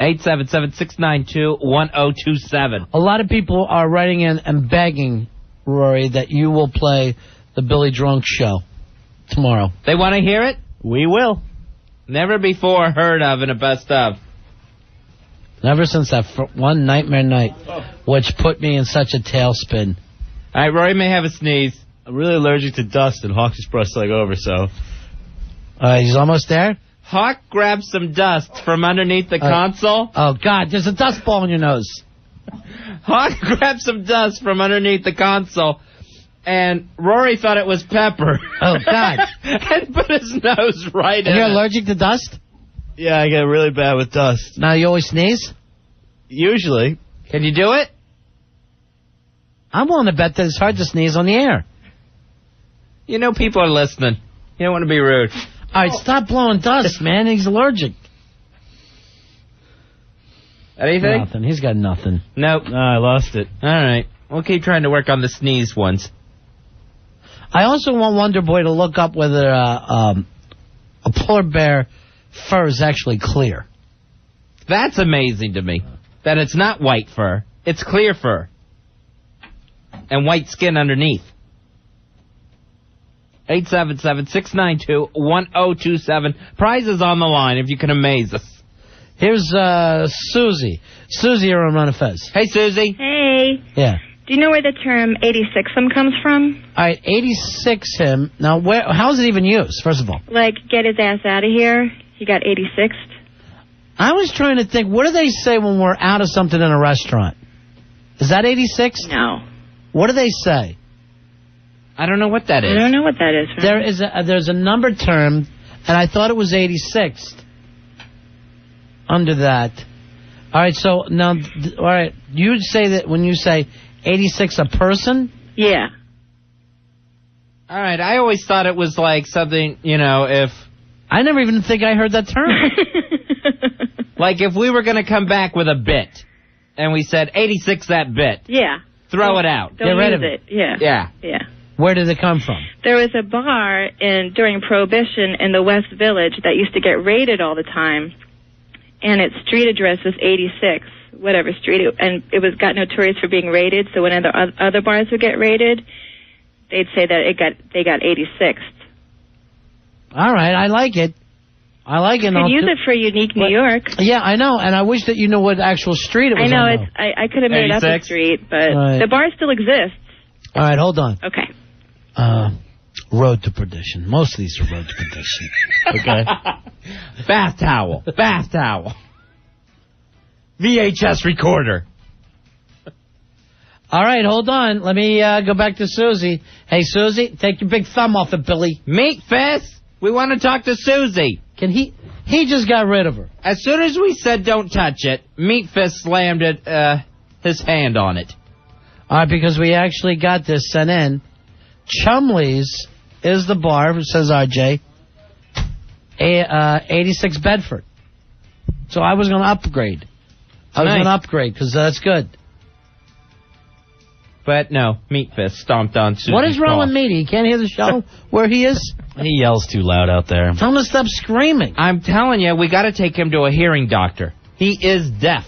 877-692-1027. A lot of people are writing in and begging, Rory, that you will play the Billy Drunk Show tomorrow. They want to hear it? We will. Never before heard of in a best of. Never since that one nightmare night, which put me in such a tailspin. All right, Rory may have a sneeze. I'm really allergic to dust, and Hawk just brushed like over, so. He's almost there? Hawk grabbed some dust from underneath the console. Oh, God, there's a dust ball in your nose. Hawk grabbed some dust from underneath the console, and Rory thought it was pepper. Oh, God. And put his nose right in You're it. allergic to dust? Yeah, I get really bad with dust. Now, you always sneeze? Usually. Can you do it? I'm willing to bet that it's hard to sneeze on the air. You know people are listening. You don't want to be rude. All right, stop blowing dust, man. He's allergic. Anything? Nothing. He's got nothing. Nope. I lost it. All right. We'll keep trying to work on the sneeze ones. I also want Wonder Boy to look up whether a polar bear fur is actually clear. That's amazing to me. That it's not white fur. It's clear fur. And white skin underneath. 877-692-1027. Prizes on the line if you can amaze us. Here's Susie. Susie, you're on Run of Fez. Hey, Susie. Hey. Yeah. Do you know where the term 86'em comes from? All right, 86 him. Now, how is it even used, first of all? Like, get his ass out of here. He got 86'd. I was trying to think, what do they say when we're out of something in a restaurant? Is that 86? No. What do they say? I don't know what that is. I don't know what that is. There's a number term, and I thought it was 86th. Under that. All right, so now, all right, you'd say that when you say 86 a person? Yeah. All right, I always thought it was like something, if... I never even think I heard that term. Like if we were going to come back with a bit, and we said 86 that bit. Yeah. Throw it out. Don't use it. Yeah. Yeah. Yeah. Where did it come from? There was a bar during Prohibition in the West Village that used to get raided all the time, and its street address was 86, whatever street, and it got notorious for being raided. So when other bars would get raided, they'd say that they got 86th. All right, I like it. You could use it for Unique New York. Yeah, I know, and I wish that you knew what actual street it was. I know on, I could have made 86? up a street, but Right. the bar still exists. All right, hold on. Okay. Road to perdition. Most of these are road to perdition. Okay. Bath towel. VHS recorder. All right, hold on. Let me go back to Susie. Hey, Susie, take your big thumb off it, Billy. Meat Fist. We want to talk to Susie. Can he just got rid of her. As soon as we said don't touch it, Meat Fist slammed his hand on it. All right, because we actually got this sent in. Chumley's is the bar, says RJ. 86 Bedford. So I was going to upgrade. Because that's good. But no, Meat Fist stomped on Susie's What is wrong paw. with Meaty? He can't hear the show where he is? He yells too loud out there. Tell him to stop screaming. I'm telling you, we got to take him to a hearing doctor. He is deaf.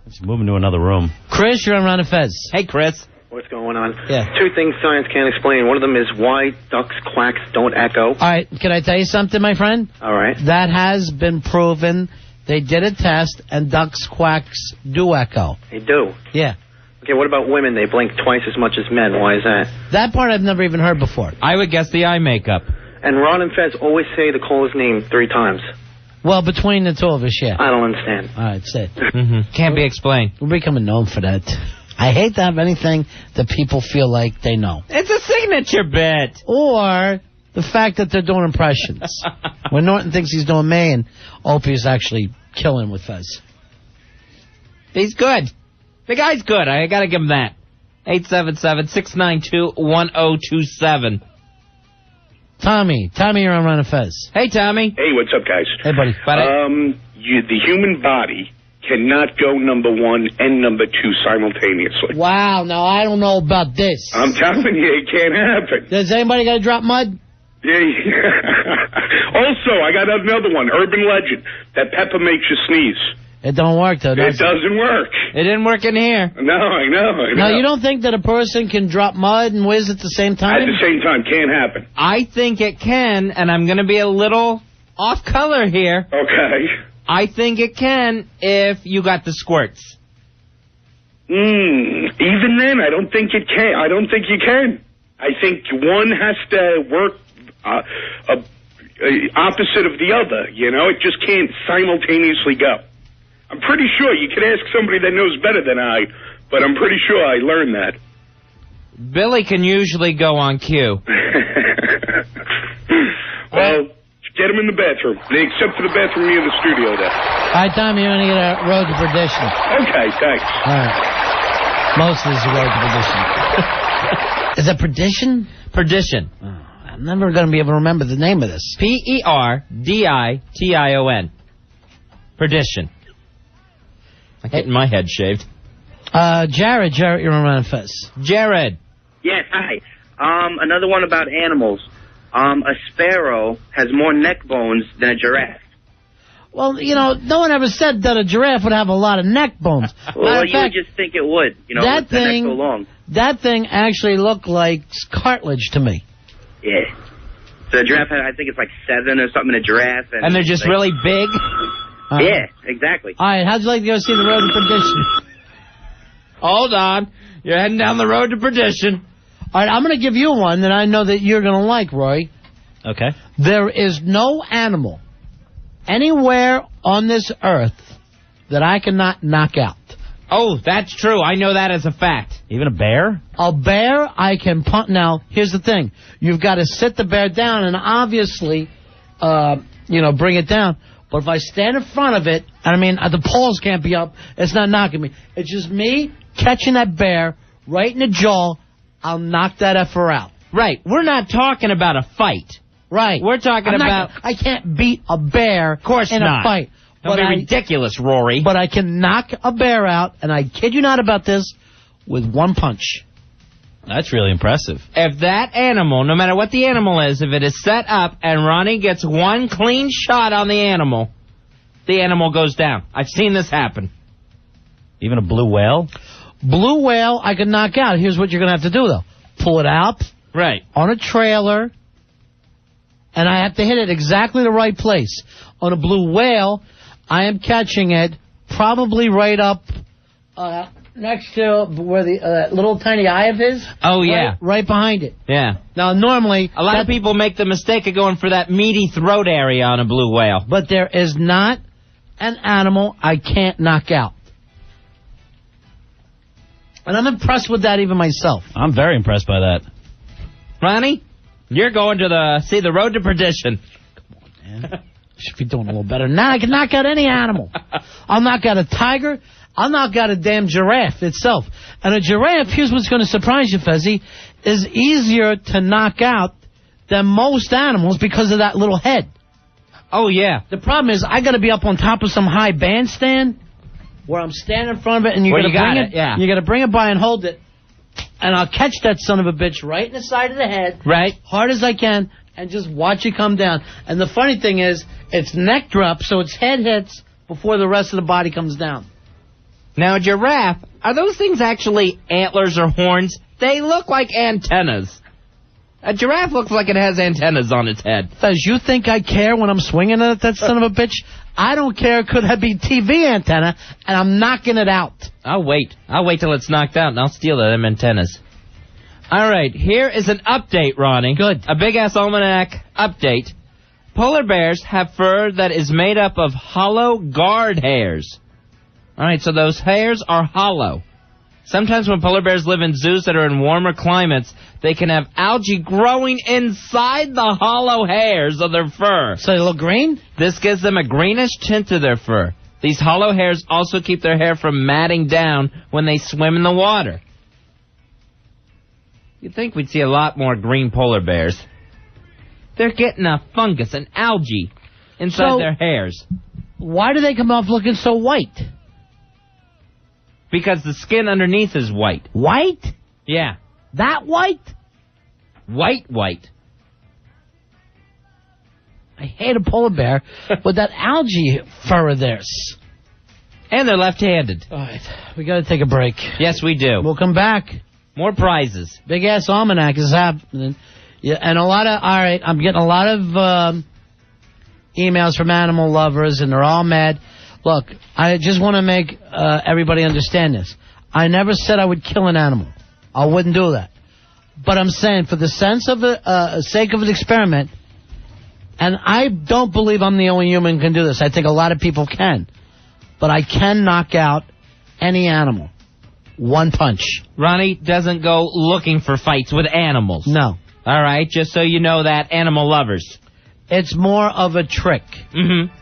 He's moving to another room. Chris, you're on Ron and Fez. Hey, Chris. What's going on? Yeah. 2 things science can't explain. One of them is why ducks' quacks don't echo. All right, can I tell you something, my friend? All right. That has been proven. They did a test, and ducks' quacks do echo. They do? Yeah. Okay, what about women? They blink twice as much as men. Why is that? That part I've never even heard before. I would guess the eye makeup. And Ron and Fez always say the caller's name 3 times. Well, between the two of us, yeah. I don't understand. All right, say it. Mm-hmm. Can't be explained. We're becoming known for that. I hate to have anything that people feel like they know. It's a signature bit. Or the fact that they're doing impressions. When Norton thinks he's doing me and Opie's actually killing with Fez. He's good. The guy's good. I got to give him that. 877-692-1027. Tommy, you're on Ron and Fez. Hey, Tommy. Hey, what's up, guys? Hey, buddy. The human body cannot go number 1 and number 2 simultaneously. Wow, now I don't know about this. I'm telling you, it can't happen. Does anybody got to drop mud? Yeah. Also, I got another one, urban legend, that pepper makes you sneeze. It don't work, though, does it? It doesn't work. It didn't work in here. No, I know. Now, you don't think that a person can drop mud and whiz at the same time? At the same time, can't happen. I think it can, and I'm going to be a little off color here. Okay. I think it can if you got the squirts. Even then, I don't think it can. I don't think you can. I think one has to work opposite of the other. You know, it just can't simultaneously go. I'm pretty sure you could ask somebody that knows better than I, but I'm pretty sure I learned that. Billy can usually go on cue. Well, get him in the bathroom, except for the bathroom near the studio there. All right, Tommy, you're going to get a road to perdition. Okay, thanks. All right. Most of this is a road to perdition. Is that perdition? Perdition. Oh, I'm never going to be able to remember the name of this. Perdition. Perdition. I'm getting my head shaved. Jared, you're on Ron and Fez. Jared. Yes, hi. Another one about animals. A sparrow has more neck bones than a giraffe. Well, you know, no one ever said that a giraffe would have a lot of neck bones. Well, you would just think it would, you know, that with the thing, neck so long. That thing actually looked like cartilage to me. Yeah. So a giraffe, I think it's like 7 or something, a giraffe. And they're just really big? Yeah, exactly. All right, how'd you like to go see the road to perdition? Hold on. You're heading down the road to perdition. All right, I'm going to give you one that I know that you're going to like, Roy. Okay. There is no animal anywhere on this earth that I cannot knock out. Oh, that's true. I know that as a fact. Even a bear? A bear I can punt. Now, here's the thing. You've got to sit the bear down and obviously, bring it down. But if I stand in front of it, and I mean, the poles can't be up, it's not knocking me. It's just me catching that bear right in the jaw. I'll knock that effer out. Right. We're not talking about a fight. Right. We're talking about... I can't beat a bear of course in not. A fight. Don't be ridiculous, Rory. But I can knock a bear out, and I kid you not about this, with one punch. That's really impressive. If that animal, no matter what the animal is, if it is set up and Ronnie gets one clean shot on the animal goes down. I've seen this happen. Even a blue whale? Blue whale I can knock out. Here's what you're going to have to do, though. Pull it out. Right. On a trailer. And I have to hit it exactly the right place. On a blue whale, I am catching it probably right up next to where the little tiny eye of his. Oh, yeah. Right behind it. Yeah. Now, normally... A lot of people make the mistake of going for that meaty throat area on a blue whale. But there is not an animal I can't knock out. And I'm impressed with that even myself. I'm very impressed by that. Ronnie, you're going to see the road to perdition. Come on, man. Should be doing a little better. Now I can knock out any animal. I'll knock out a tiger. I'll knock out a damn giraffe itself. And a giraffe, here's what's going to surprise you, Fezzy, is easier to knock out than most animals because of that little head. Oh, yeah. The problem is I got to be up on top of some high bandstand where I'm standing in front of it, and you're going to bring it. Yeah. You got to bring it by and hold it, and I'll catch that son of a bitch right in the side of the head, right, hard as I can, and just watch it come down. And the funny thing is, it's neck drop, so its head hits before the rest of the body comes down. Now, a giraffe, are those things actually antlers or horns? They look like antennas. A giraffe looks like it has antennas on its head. Does you think I care when I'm swinging at that son of a bitch? I don't care. Could have be TV antenna, and I'm knocking it out. I'll wait. I'll wait till it's knocked out, and I'll steal them antennas. All right, here is an update, Ronnie. Good. A big-ass almanac update. Polar bears have fur that is made up of hollow guard hairs. All right, so those hairs are hollow. Sometimes when polar bears live in zoos that are in warmer climates, they can have algae growing inside the hollow hairs of their fur. So they look green? This gives them a greenish tint to their fur. These hollow hairs also keep their hair from matting down when they swim in the water. You'd think we'd see a lot more green polar bears. They're getting a fungus, an algae, inside their hairs. Why do they come off looking so white? Because the skin underneath is white. White? Yeah. That white? White. I hate a polar bear with that algae fur of theirs. And they're left-handed. All right, we got to take a break. Yes, we do. We'll come back. More prizes. Big-ass almanac is happening. Yeah, and all right, I'm getting a lot of emails from animal lovers, and they're all mad. Look, I just want to make everybody understand this. I never said I would kill an animal. I wouldn't do that. But I'm saying for the sake of an experiment, and I don't believe I'm the only human who can do this. I think a lot of people can. But I can knock out any animal. One punch. Ronnie doesn't go looking for fights with animals. No. All right, just so you know that, animal lovers. It's more of a trick. Mm-hmm.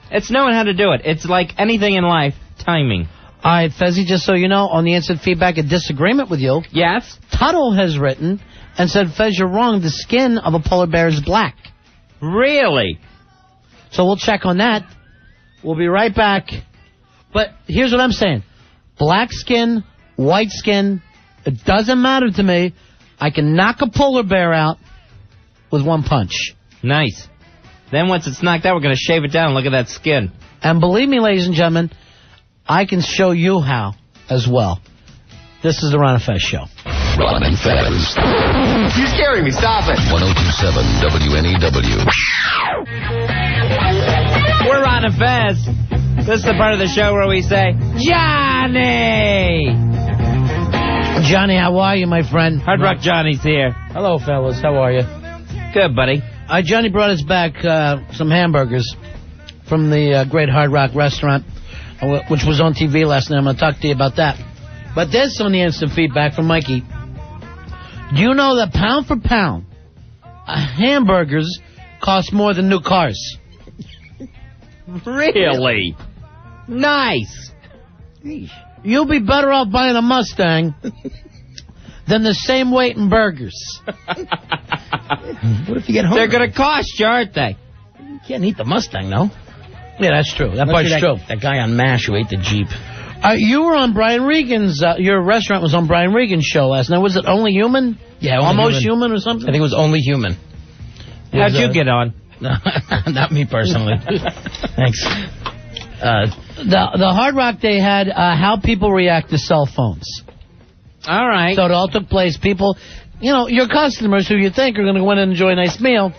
It's knowing how to do it. It's like anything in life, timing. All right, Fezzy, just so you know, on the instant feedback, a disagreement with you. Yes? Tuttle has written and said, Fez, you're wrong. The skin of a polar bear is black. Really? So we'll check on that. We'll be right back. But here's what I'm saying. Black skin, white skin, it doesn't matter to me. I can knock a polar bear out with one punch. Nice. Then once it's knocked out, we're going to shave it down and look at that skin. And believe me, ladies and gentlemen, I can show you how as well. This is the Ron and Fez Show. Ron and Fez. You're scaring me. Stop it. 102.7 WNEW. We're Ron and Fez. This is the part of the show where we say, Johnny! Johnny, how are you, my friend? Hard Rock Johnny's here. Hello, fellas. How are you? Good, buddy. Johnny brought us back some hamburgers from the Great Hard Rock restaurant, which was on TV last night. I'm going to talk to you about that. But this on the instant feedback from Mikey. Do you know that pound for pound, hamburgers cost more than new cars? Really? Nice. You'll be better off buying a Mustang than the same weight in burgers. What if you get home? They're going to cost you, aren't they? You can't eat the Mustang, though. Yeah, that's true. That part's true. That guy on MASH who ate the Jeep. You were on Brian Regan's, your restaurant was on Brian Regan's show last night. Was it Only Human? Yeah, Almost human or something? I think it was Only Human. How'd you get on? Not me personally. Thanks. The Hard Rock, they had how people react to cell phones. All right. So it all took place. People, you know, your customers who you think are going to go in and enjoy a nice meal,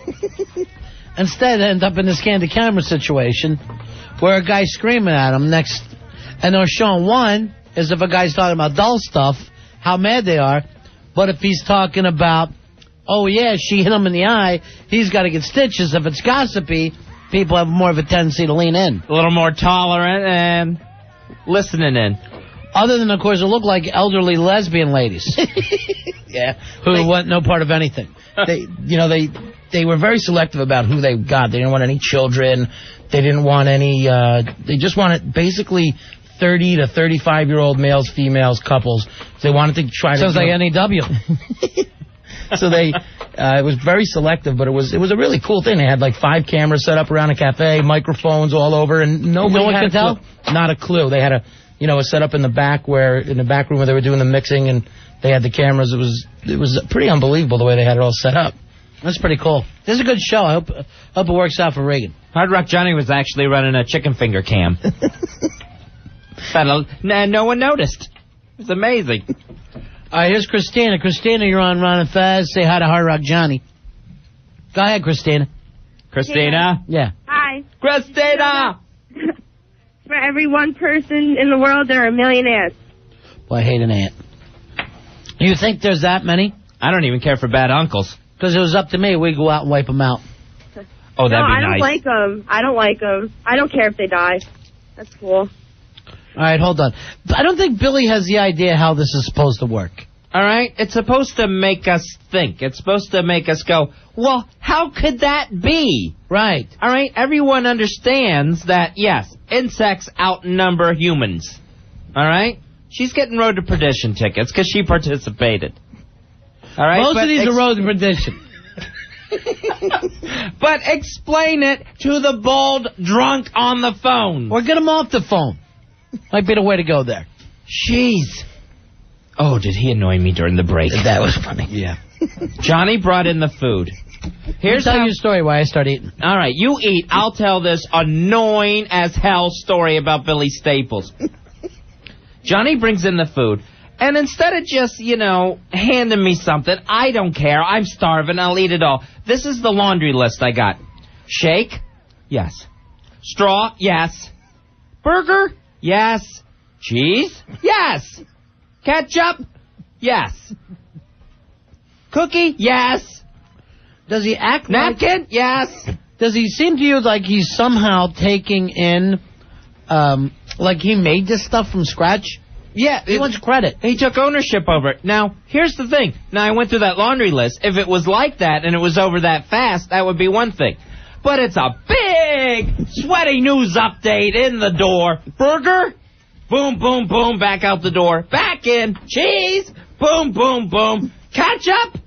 instead end up in this candid camera situation where a guy's screaming at them next, and they're showing one is if a guy's talking about dull stuff, how mad they are, but if he's talking about, oh yeah, she hit him in the eye, he's got to get stitches. If it's gossipy, people have more of a tendency to lean in. A little more tolerant and listening in. Other than, of course, it looked like elderly lesbian ladies. Yeah. Who want no part of anything. They were very selective about who they got. They didn't want any children. They didn't want any, they just wanted basically 30 to 35-year-old males, females, couples. They wanted to try to... Sounds like NEW. So they, it was very selective, but it was a really cool thing. They had like 5 cameras set up around a cafe, microphones all over, and nobody no one had could tell? Not a clue. They had a set up in the back in the back room where they were doing the mixing, and they had the cameras. It was pretty unbelievable the way they had it all set up. That's pretty cool. This is a good show. I hope it works out for Regan. Hard Rock Johnny was actually running a chicken finger cam. No one noticed. It's amazing. All right, here's Christina. Christina, you're on Ron and Fez. Say hi to Hard Rock Johnny. Go ahead, Christina. Christina? Yeah. Hi. Christina! For every one person in the world, there are millionaires. Boy, I hate an ant. You think there's that many? I don't even care for bad uncles. Because it was up to me, we'd go out and wipe them out. Oh, that'd be nice. I don't like them. I don't like them. I don't care if they die. That's cool. All right, hold on. I don't think Billy has the idea how this is supposed to work. All right? It's supposed to make us think. It's supposed to make us go, well, how could that be? Right. All right? Everyone understands that, yes, insects outnumber humans. All right? She's getting Road to Perdition tickets because she participated. All right? Most of these are Road to Perdition. But explain it to the bald drunk on the phone. Or get him off the phone. Might be the way to go there. Jeez. Oh, did he annoy me during the break? That was funny. Yeah. Johnny brought in the food. Here's tell you a story why I start eating. All right, you eat. I'll tell this annoying as hell story about Billy Staples. Johnny brings in the food, and instead of just, handing me something, I don't care. I'm starving. I'll eat it all. This is the laundry list I got. Shake? Yes. Straw? Yes. Burger? Yes. Cheese? Yes. Ketchup? Yes. Cookie? Yes. Does he act Napkin? Yes. Does he seem to you like he's somehow taking in, like he made this stuff from scratch? Yeah. He wants credit. He took ownership over it. Now, here's the thing. Now, I went through that laundry list. If it was like that and it was over that fast, that would be one thing. But it's a big, sweaty news update in the door. Burger? Boom, boom, boom, back out the door. Back in. Cheese? Boom, boom, boom. Ketchup?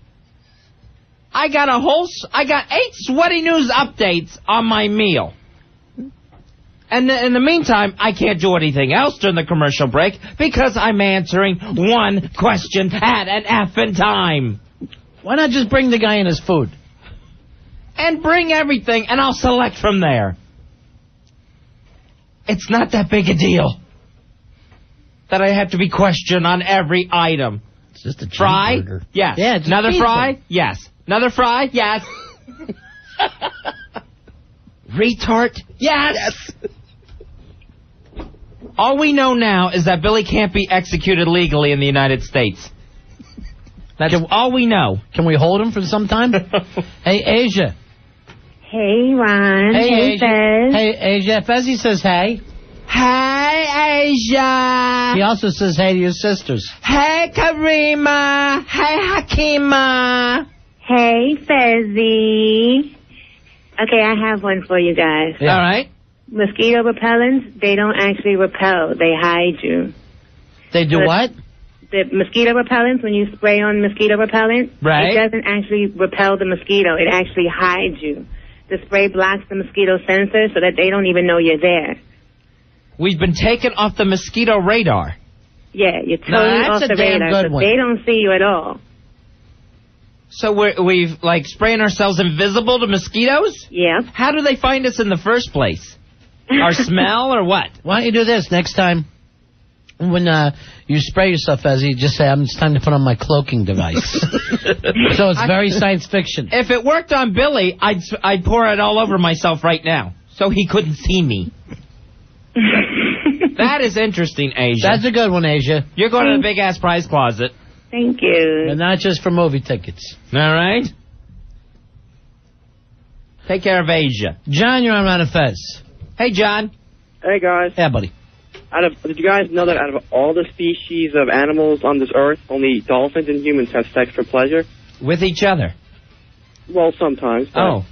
I got 8 sweaty news updates on my meal. And in the meantime, I can't do anything else during the commercial break because I'm answering one question at an effing time. Why not just bring the guy in his food? And bring everything, and I'll select from there. It's not that big a deal that I have to be questioned on every item. It's just a fry? cheeseburger. Yes. Yeah, it's another fry? Yes. Another fry? Yes. Retard? Yes. All we know now is that Billy can't be executed legally in the United States. That's all we know. Can we hold him for some time? Hey, Asia. Hey, Ron. Hey, Fez. Hey, Asia. Fezzy says hey. Hey, Asia. He also says hey to your sisters. Hey, Karima. Hey, Hakima. Hey, Fezzy. Okay, I have one for you guys. Yeah. All right. Mosquito repellents, they don't actually repel. They hide you. They do what? The mosquito repellents, when you spray on mosquito repellent, right. It doesn't actually repel the mosquito. It actually hides you. The spray blocks the mosquito sensor so that they don't even know you're there. We've been taken off the mosquito radar. Yeah, you're totally off the radar, so they don't see you at all. So we've spraying ourselves invisible to mosquitoes? Yeah. How do they find us in the first place? Our smell or what? Why don't you do this next time? When you spray yourself, as you just say, it's time to put on my cloaking device. So it's very science fiction. If it worked on Billy, I'd pour it all over myself right now, so he couldn't see me. That is interesting, Asia. That's a good one, Asia. You're going to the big-ass prize closet. Thank you. And not just for movie tickets. All right? Take care of Asia. John, you're on Ron and Fez. Hey, John. Hey, guys. Yeah, buddy. Did you guys know that out of all the species of animals on this earth, only dolphins and humans have sex for pleasure? With each other? Well, sometimes. Oh.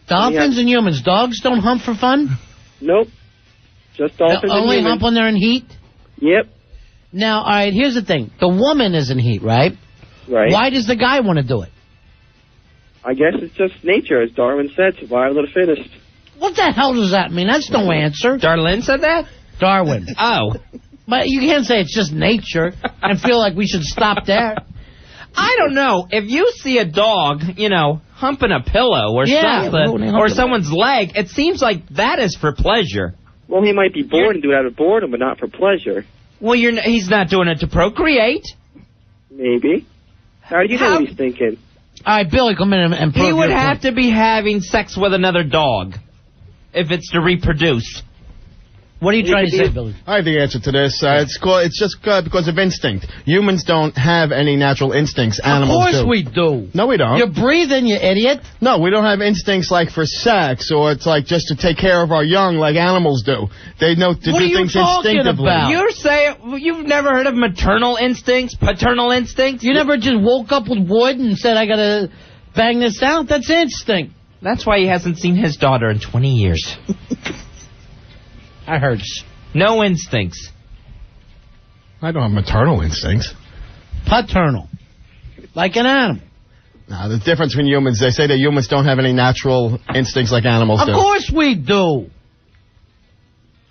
Dolphins and humans. Dogs don't hump for fun? Nope. Just dolphins and humans. Only hump when they're in heat? Yep. Now, all right, here's the thing. The woman is in heat, right? Right. Why does the guy want to do it? I guess it's just nature, as Darwin said, survival of the fittest. What the hell does that mean? That's no answer. Darlene said that? Darwin. Oh. But you can't say it's just nature and feel like we should stop there. I don't know. If you see a dog, humping a pillow or something, or someone's leg, it seems like that is for pleasure. Well, he might be bored and do it out of boredom, but not for pleasure. Well, he's not doing it to procreate. Maybe. How do you know what he's thinking? All right, Billy, come in and prove He would your have point. to be having sex with another dog if it's to reproduce. What are you trying to say, Billy? I have the answer to this. It's just because of instinct. Humans don't have any natural instincts. Animals do. Of course we do. No, we don't. You're breathing, you idiot. No, we don't have instincts like for sex, or it's like just to take care of our young like animals do. They know to do things instinctively. You're saying you've never heard of maternal instincts, paternal instincts? You never just woke up with wood and said, I got to bang this out? That's instinct. That's why he hasn't seen his daughter in 20 years. I heard. No instincts. I don't have maternal instincts. Paternal. Like an animal. No, the difference between humans, they say that humans don't have any natural instincts like animals do. Of course we do.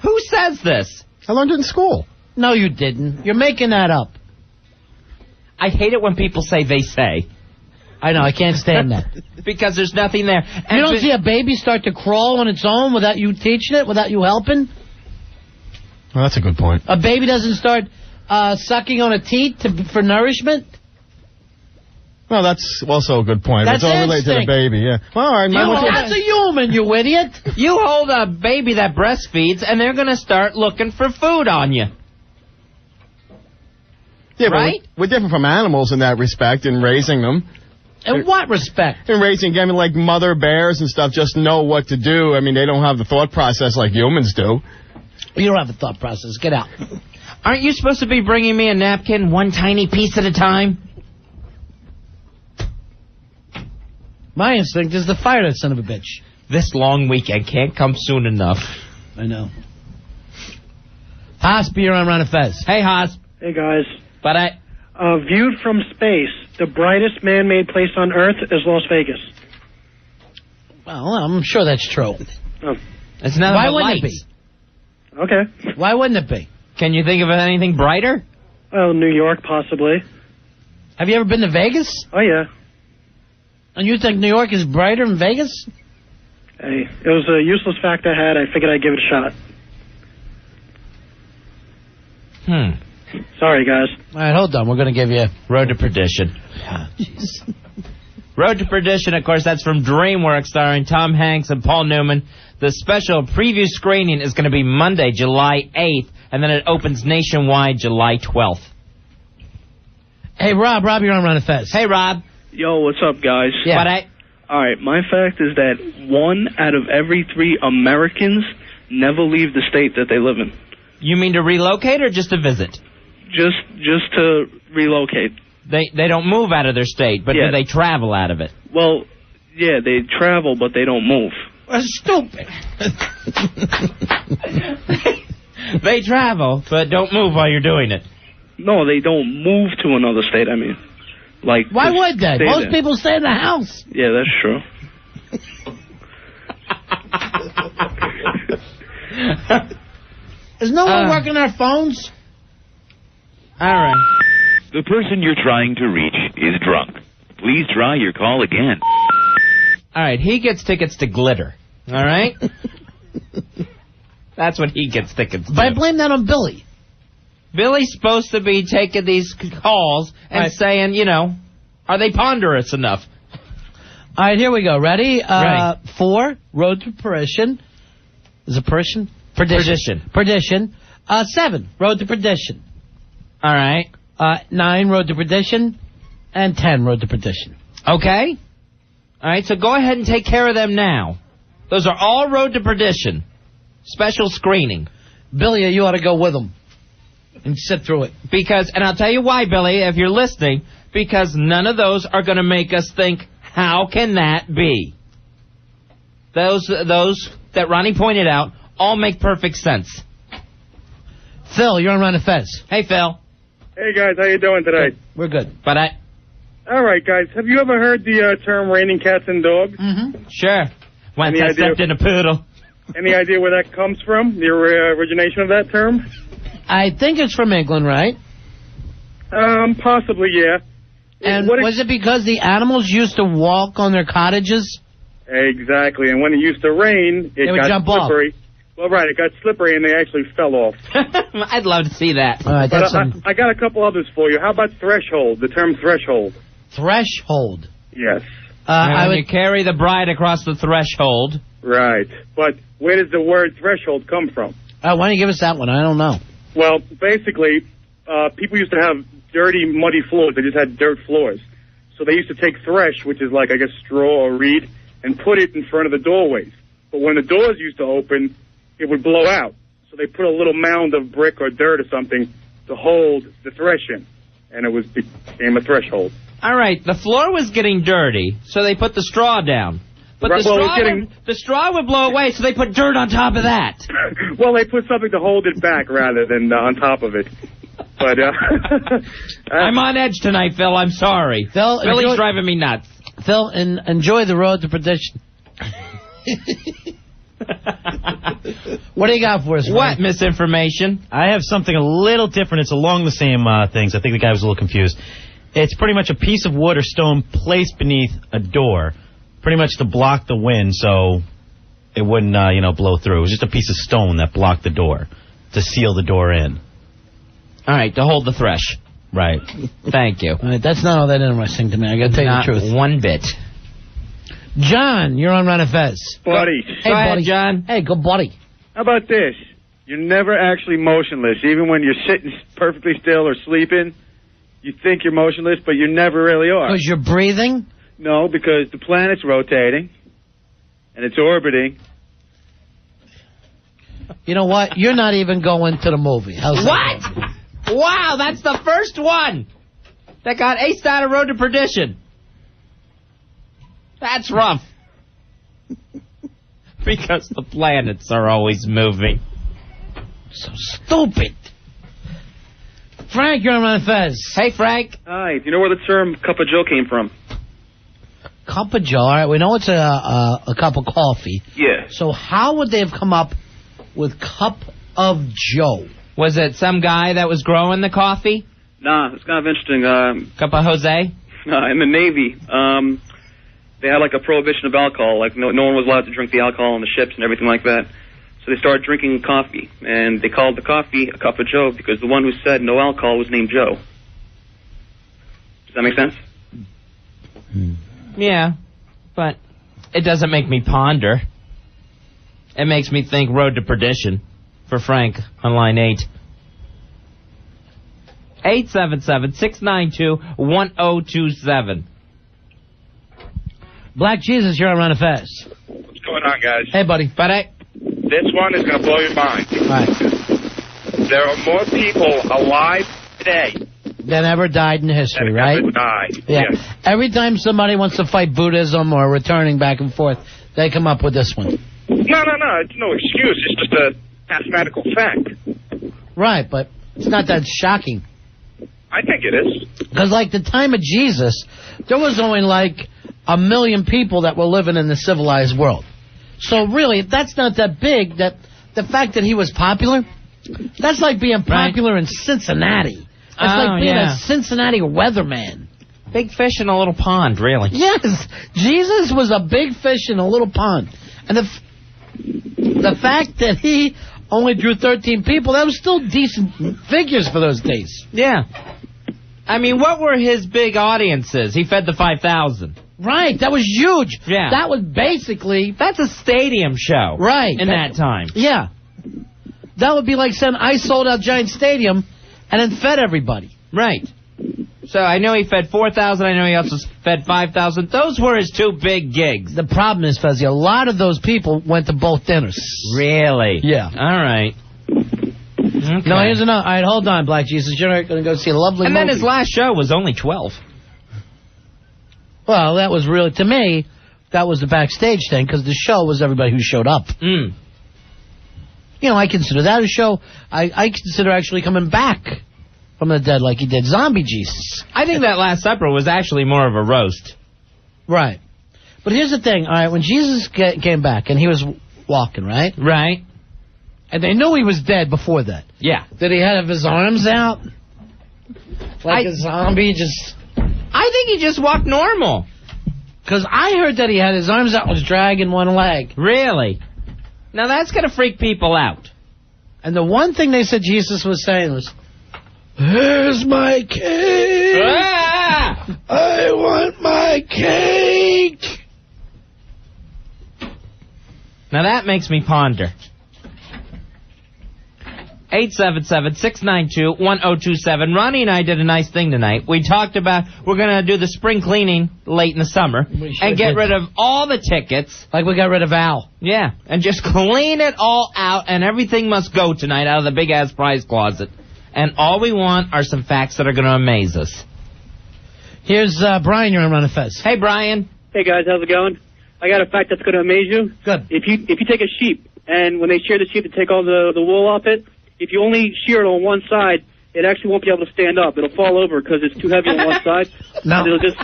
Who says this? I learned it in school. No, you didn't. You're making that up. I hate it when people say they say. I know, I can't stand that. Because there's nothing there. You don't see a baby start to crawl on its own without you teaching it, without you helping? Well, that's a good point. A baby doesn't start sucking on a teat for nourishment? Well, that's also a good point. That's it's all related to the baby, yeah. Well, all right, that's a human, you idiot. You hold a baby that breastfeeds, and they're going to start looking for food on you. Yeah, right? But we're different from animals in that respect, in raising them. In what respect? In raising, I mean, like mother bears and stuff just know what to do. I mean, they don't have the thought process like humans do. You don't have a thought process. Get out. Aren't you supposed to be bringing me a napkin one tiny piece at a time? My instinct is to fire that son of a bitch. This long weekend can't come soon enough. I know. Hosp, you're on Ron and Fez. Hey, Hosp. Hey, guys. But viewed from space, the brightest man-made place on Earth is Las Vegas. Well, I'm sure that's true. Oh. It's not. Why wouldn't it be? Okay. Why wouldn't it be? Can you think of anything brighter? Well, New York, possibly. Have you ever been to Vegas? Oh, yeah. And you think New York is brighter than Vegas? Hey, it was a useless fact I had. I figured I'd give it a shot. Sorry, guys. All right, hold on. We're going to give you Road to Perdition. Road to Perdition, of course, that's from DreamWorks, starring Tom Hanks and Paul Newman. The special preview screening is going to be Monday, July 8th, and then it opens nationwide July 12th. Hey, Rob, you're on Ron and Fez. Hey, Rob. Yo, what's up, guys? Yeah. All right, my fact is that 1 out of every 3 Americans never leave the state that they live in. You mean to relocate or just to visit? Just to relocate. They don't move out of their state, but do they travel out of it? Well, yeah, they travel, but they don't move. That's stupid. They travel, but don't move while you're doing it. No, they don't move to another state, I mean. Like, why would they? Most people stay in the house. Yeah, that's true. Is no one working their phones? All right. The person you're trying to reach is drunk. Please try your call again. All right, he gets tickets to Glitter. All right? That's what he gets tickets to. But I blame that on Billy. Billy's supposed to be taking these calls and saying, are they ponderous enough? All right, here we go. Ready? Ready. 4, Road to Perdition. Is it Perdition? Perdition. 7, Road to Perdition. All right. 9, Road to Perdition. And 10, Road to Perdition. Okay. All right, so go ahead and take care of them now. Those are all Road to Perdition. Special screening. Billy, you ought to go with them and sit through it. And I'll tell you why, Billy, if you're listening, because none of those are going to make us think, how can that be? Those that Ronnie pointed out all make perfect sense. Phil, you're on Ron and Fez. Hey, Phil. Hey, guys, how you doing today? We're good. But all right, guys, have you ever heard the term raining cats and dogs? Mm-hmm. Sure. Once I stepped in a poodle. Any idea where that comes from, the origination of that term? I think it's from England, right? Possibly, yeah. And was it because the animals used to walk on their cottages? Exactly, and when it used to rain, it would got jump slippery. off. Well, right, it got slippery and they actually fell off. I'd love to see that. All right, But that's I got a couple others for you. How about threshold, the term threshold? Threshold. Yes. I would you carry the bride across the threshold. Right. But where does the word threshold come from? why don't you give us that one? I don't know. Well, basically, people used to have dirty, muddy floors. They just had dirt floors. So they used to take thresh, which is like, I guess, straw or reed, and put it in front of the doorways. But when the doors used to open, it would blow out. So they put a little mound of brick or dirt or something to hold the thresh in. And it became a threshold. All right, the floor was getting dirty, so they put the straw down. But Right, the straw would blow away, so they put dirt on top of that. Well, they put something to hold it back rather than on top of it. But I'm on edge tonight, Phil. I'm sorry. Billy's driving me nuts. Phil, enjoy the road to perdition. What do you got for us, Frank? What misinformation? I have something a little different. It's along the same things. I think the guy was a little confused. It's pretty much a piece of wood or stone placed beneath a door, pretty much to block the wind so it wouldn't, blow through. It was just a piece of stone that blocked the door to seal the door in. All right, to hold the thresh. Right. Thank you. All right, that's not all that interesting to me. I got to tell you the truth. Not one bit. John, you're on Run of Fez. Buddy. Hey, Go ahead, buddy. John. Hey, good buddy. How about this? You're never actually motionless. Even when you're sitting perfectly still or sleeping, you think you're motionless, but you never really are. Because you're breathing? No, because the planet's rotating, and it's orbiting. You know what? You're not even going to the movie. How's What? that? Wow, that's the first one that got aced out of Road to Perdition. That's rough. Because the planets are always moving. So stupid. Frank, you're on Run of Fez. Hey, Frank. Hi. Do you know where the term cup of Joe came from? Cup of Joe. All right, we know it's a cup of coffee. Yeah. So how would they have come up with Cup of Joe? Was it some guy that was growing the coffee? Nah, it's kind of interesting. Cup of Jose? In the Navy, they had like a prohibition of alcohol. Like no one was allowed to drink the alcohol on the ships and everything like that. So they started drinking coffee, and they called the coffee a cup of Joe because the one who said no alcohol was named Joe. Does that make sense? Yeah, but it doesn't make me ponder. It makes me think Road to Perdition for Frank on line 8. 877-692-1027. Black Jesus, you're on Run of Fez. What's going on, guys? Hey, buddy. This one is going to blow your mind. All right. There are more people alive today Than ever died in history, than right? ever died. Yeah. Yes. Every time somebody wants to fight Buddhism or returning back and forth, they come up with this one. No. It's no excuse. It's just a mathematical fact. Right, but it's not that shocking. I think it is. Because, like, the time of Jesus, there was only, like, 1 million people that were living in the civilized world. So, really, that's not that big. That the fact that he was popular, that's like being popular in Cincinnati. It's like being a Cincinnati weatherman. Big fish in a little pond, really. Yes, Jesus was a big fish in a little pond. And the fact that he only drew 13 people, that was still decent figures for those days. Yeah. I mean, what were his big audiences? He fed the 5,000. Right, that was huge. Yeah. That was basically... That's a stadium show. Right. In that time. Yeah. That would be like saying I sold out Giant Stadium and then fed everybody. Right. So I know he fed 4,000. I know he also fed 5,000. Those were his two big gigs. The problem is, Fezzy, a lot of those people went to both dinners. Really? Yeah. All right. Okay. No, here's another. All right, hold on, Black Jesus. You're going to go see a lovely And movie. then his last show was only 12. Well, that was really, to me, that was the backstage thing, because the show was everybody who showed up. Mm. You know, I consider that a show. I consider actually coming back from the dead like he did Zombie Jesus. I think that Last Supper was actually more of a roast. Right. But here's the thing. All right, when Jesus came back and he was walking, right? Right. And they knew he was dead before that. Yeah. Did he have his arms out? Like a zombie just... I think he just walked normal. Because I heard that he had his arms out and was dragging one leg. Really? Now that's going to freak people out. And the one thing they said Jesus was saying was, "Here's my cake. Ah! I want my cake." Now that makes me ponder. 877-692-1027. Ronnie and I did a nice thing tonight. We talked about we're going to do the spring cleaning late in the summer and get rid of all the tickets. Like we got rid of Al. Yeah, and just clean it all out, and everything must go tonight out of the big-ass prize closet. And all we want are some facts that are going to amaze us. Here's Brian, you're on Run of Fez. Hey, Brian. Hey, guys, how's it going? I got a fact that's going to amaze you. Good. If you take a sheep, and when they shear the sheep to take all the wool off it, if you only shear it on one side, it actually won't be able to stand up. It'll fall over because it's too heavy on one side. No. It'll just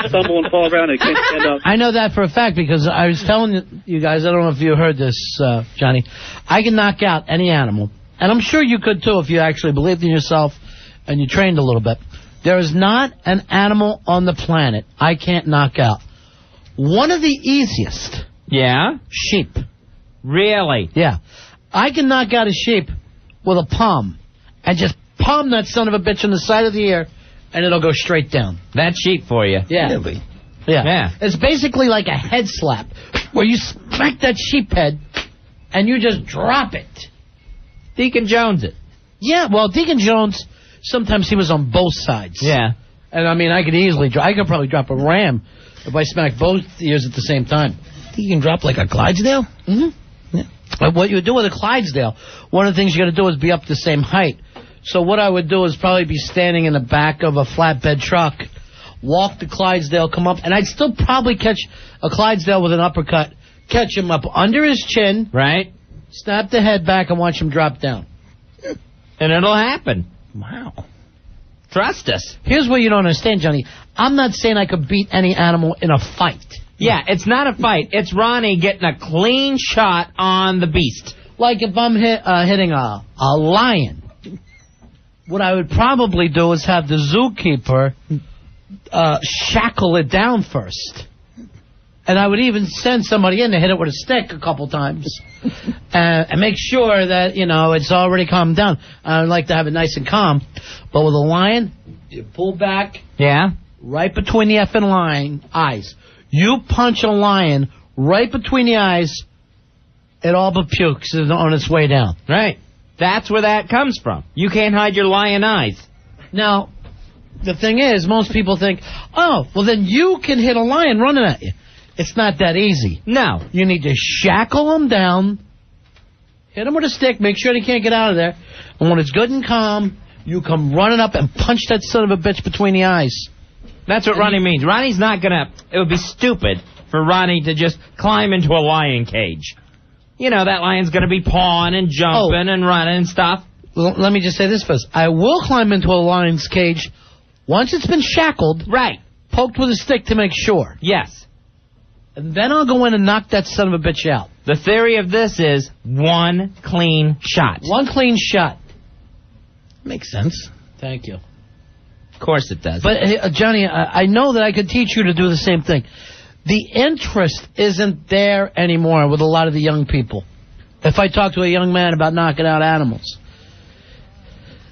stumble and fall around. It can't stand up. I know that for a fact because I was telling you guys, I don't know if you heard this, Johnny. I can knock out any animal. And I'm sure you could, too, if you actually believed in yourself and you trained a little bit. There is not an animal on the planet I can't knock out. One of the easiest. Yeah? Sheep. Really? Yeah. I can knock out a sheep with a palm and just palm that son of a bitch on the side of the ear, and it'll go straight down. That's sheep for you. Yeah. Really? Yeah. It's basically like a head slap where you smack that sheep head and you just drop it. Deacon Jones it. Yeah, well, Deacon Jones, sometimes he was on both sides. Yeah. And, I mean, I could probably drop a ram if I smack both ears at the same time. You can drop like a Clydesdale? Mm-hmm. Yeah. But what you would do with a Clydesdale, one of the things you got to do is be up the same height. So what I would do is probably be standing in the back of a flatbed truck, walk the Clydesdale, come up, and I'd still probably catch a Clydesdale with an uppercut, catch him up under his chin. Right. Snap the head back and watch him drop down. And it'll happen. Wow. Trust us. Here's what you don't understand, Johnny. I'm not saying I could beat any animal in a fight. Yeah, it's not a fight. It's Ronnie getting a clean shot on the beast. Like if I'm hitting a lion, what I would probably do is have the zookeeper shackle it down first. And I would even send somebody in to hit it with a stick a couple times and make sure that, it's already calmed down. I would like to have it nice and calm. But with a lion, you pull back. Yeah. Right between the effing eyes. You punch a lion right between the eyes, it all but pukes on its way down. Right. That's where that comes from. You can't hide your lion eyes. Now, the thing is, most people think, oh, well then you can hit a lion running at you. It's not that easy. No. You need to shackle him down, hit him with a stick, make sure he can't get out of there, and when it's good and calm, you come running up and punch that son of a bitch between the eyes. That's what Ronnie means. Ronnie's not going to... It would be stupid for Ronnie to just climb into a lion cage. That lion's going to be pawing and jumping and running and stuff. Well, let me just say this first. I will climb into a lion's cage once it's been shackled. Right. Poked with a stick to make sure. Yes. And then I'll go in and knock that son of a bitch out. The theory of this is one clean shot. One clean shot. Makes sense. Thank you. Of course it does. But, Johnny, I know that I could teach you to do the same thing. The interest isn't there anymore with a lot of the young people. If I talk to a young man about knocking out animals,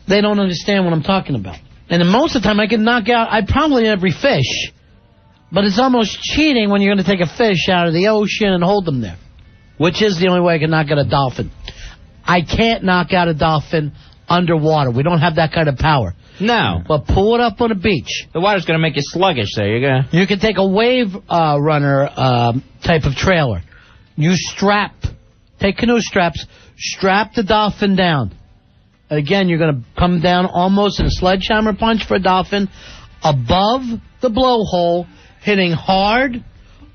they don't understand what I'm talking about. And most of the time I can knock out, probably every fish, but it's almost cheating when you're going to take a fish out of the ocean and hold them there, which is the only way I can knock out a dolphin. I can't knock out a dolphin underwater. We don't have that kind of power. No. But pull it up on a beach. The water's going to make you sluggish there. You can take a wave runner type of trailer. You take canoe straps, strap the dolphin down. Again, you're going to come down almost in a sledgehammer punch for a dolphin above the blowhole, hitting hard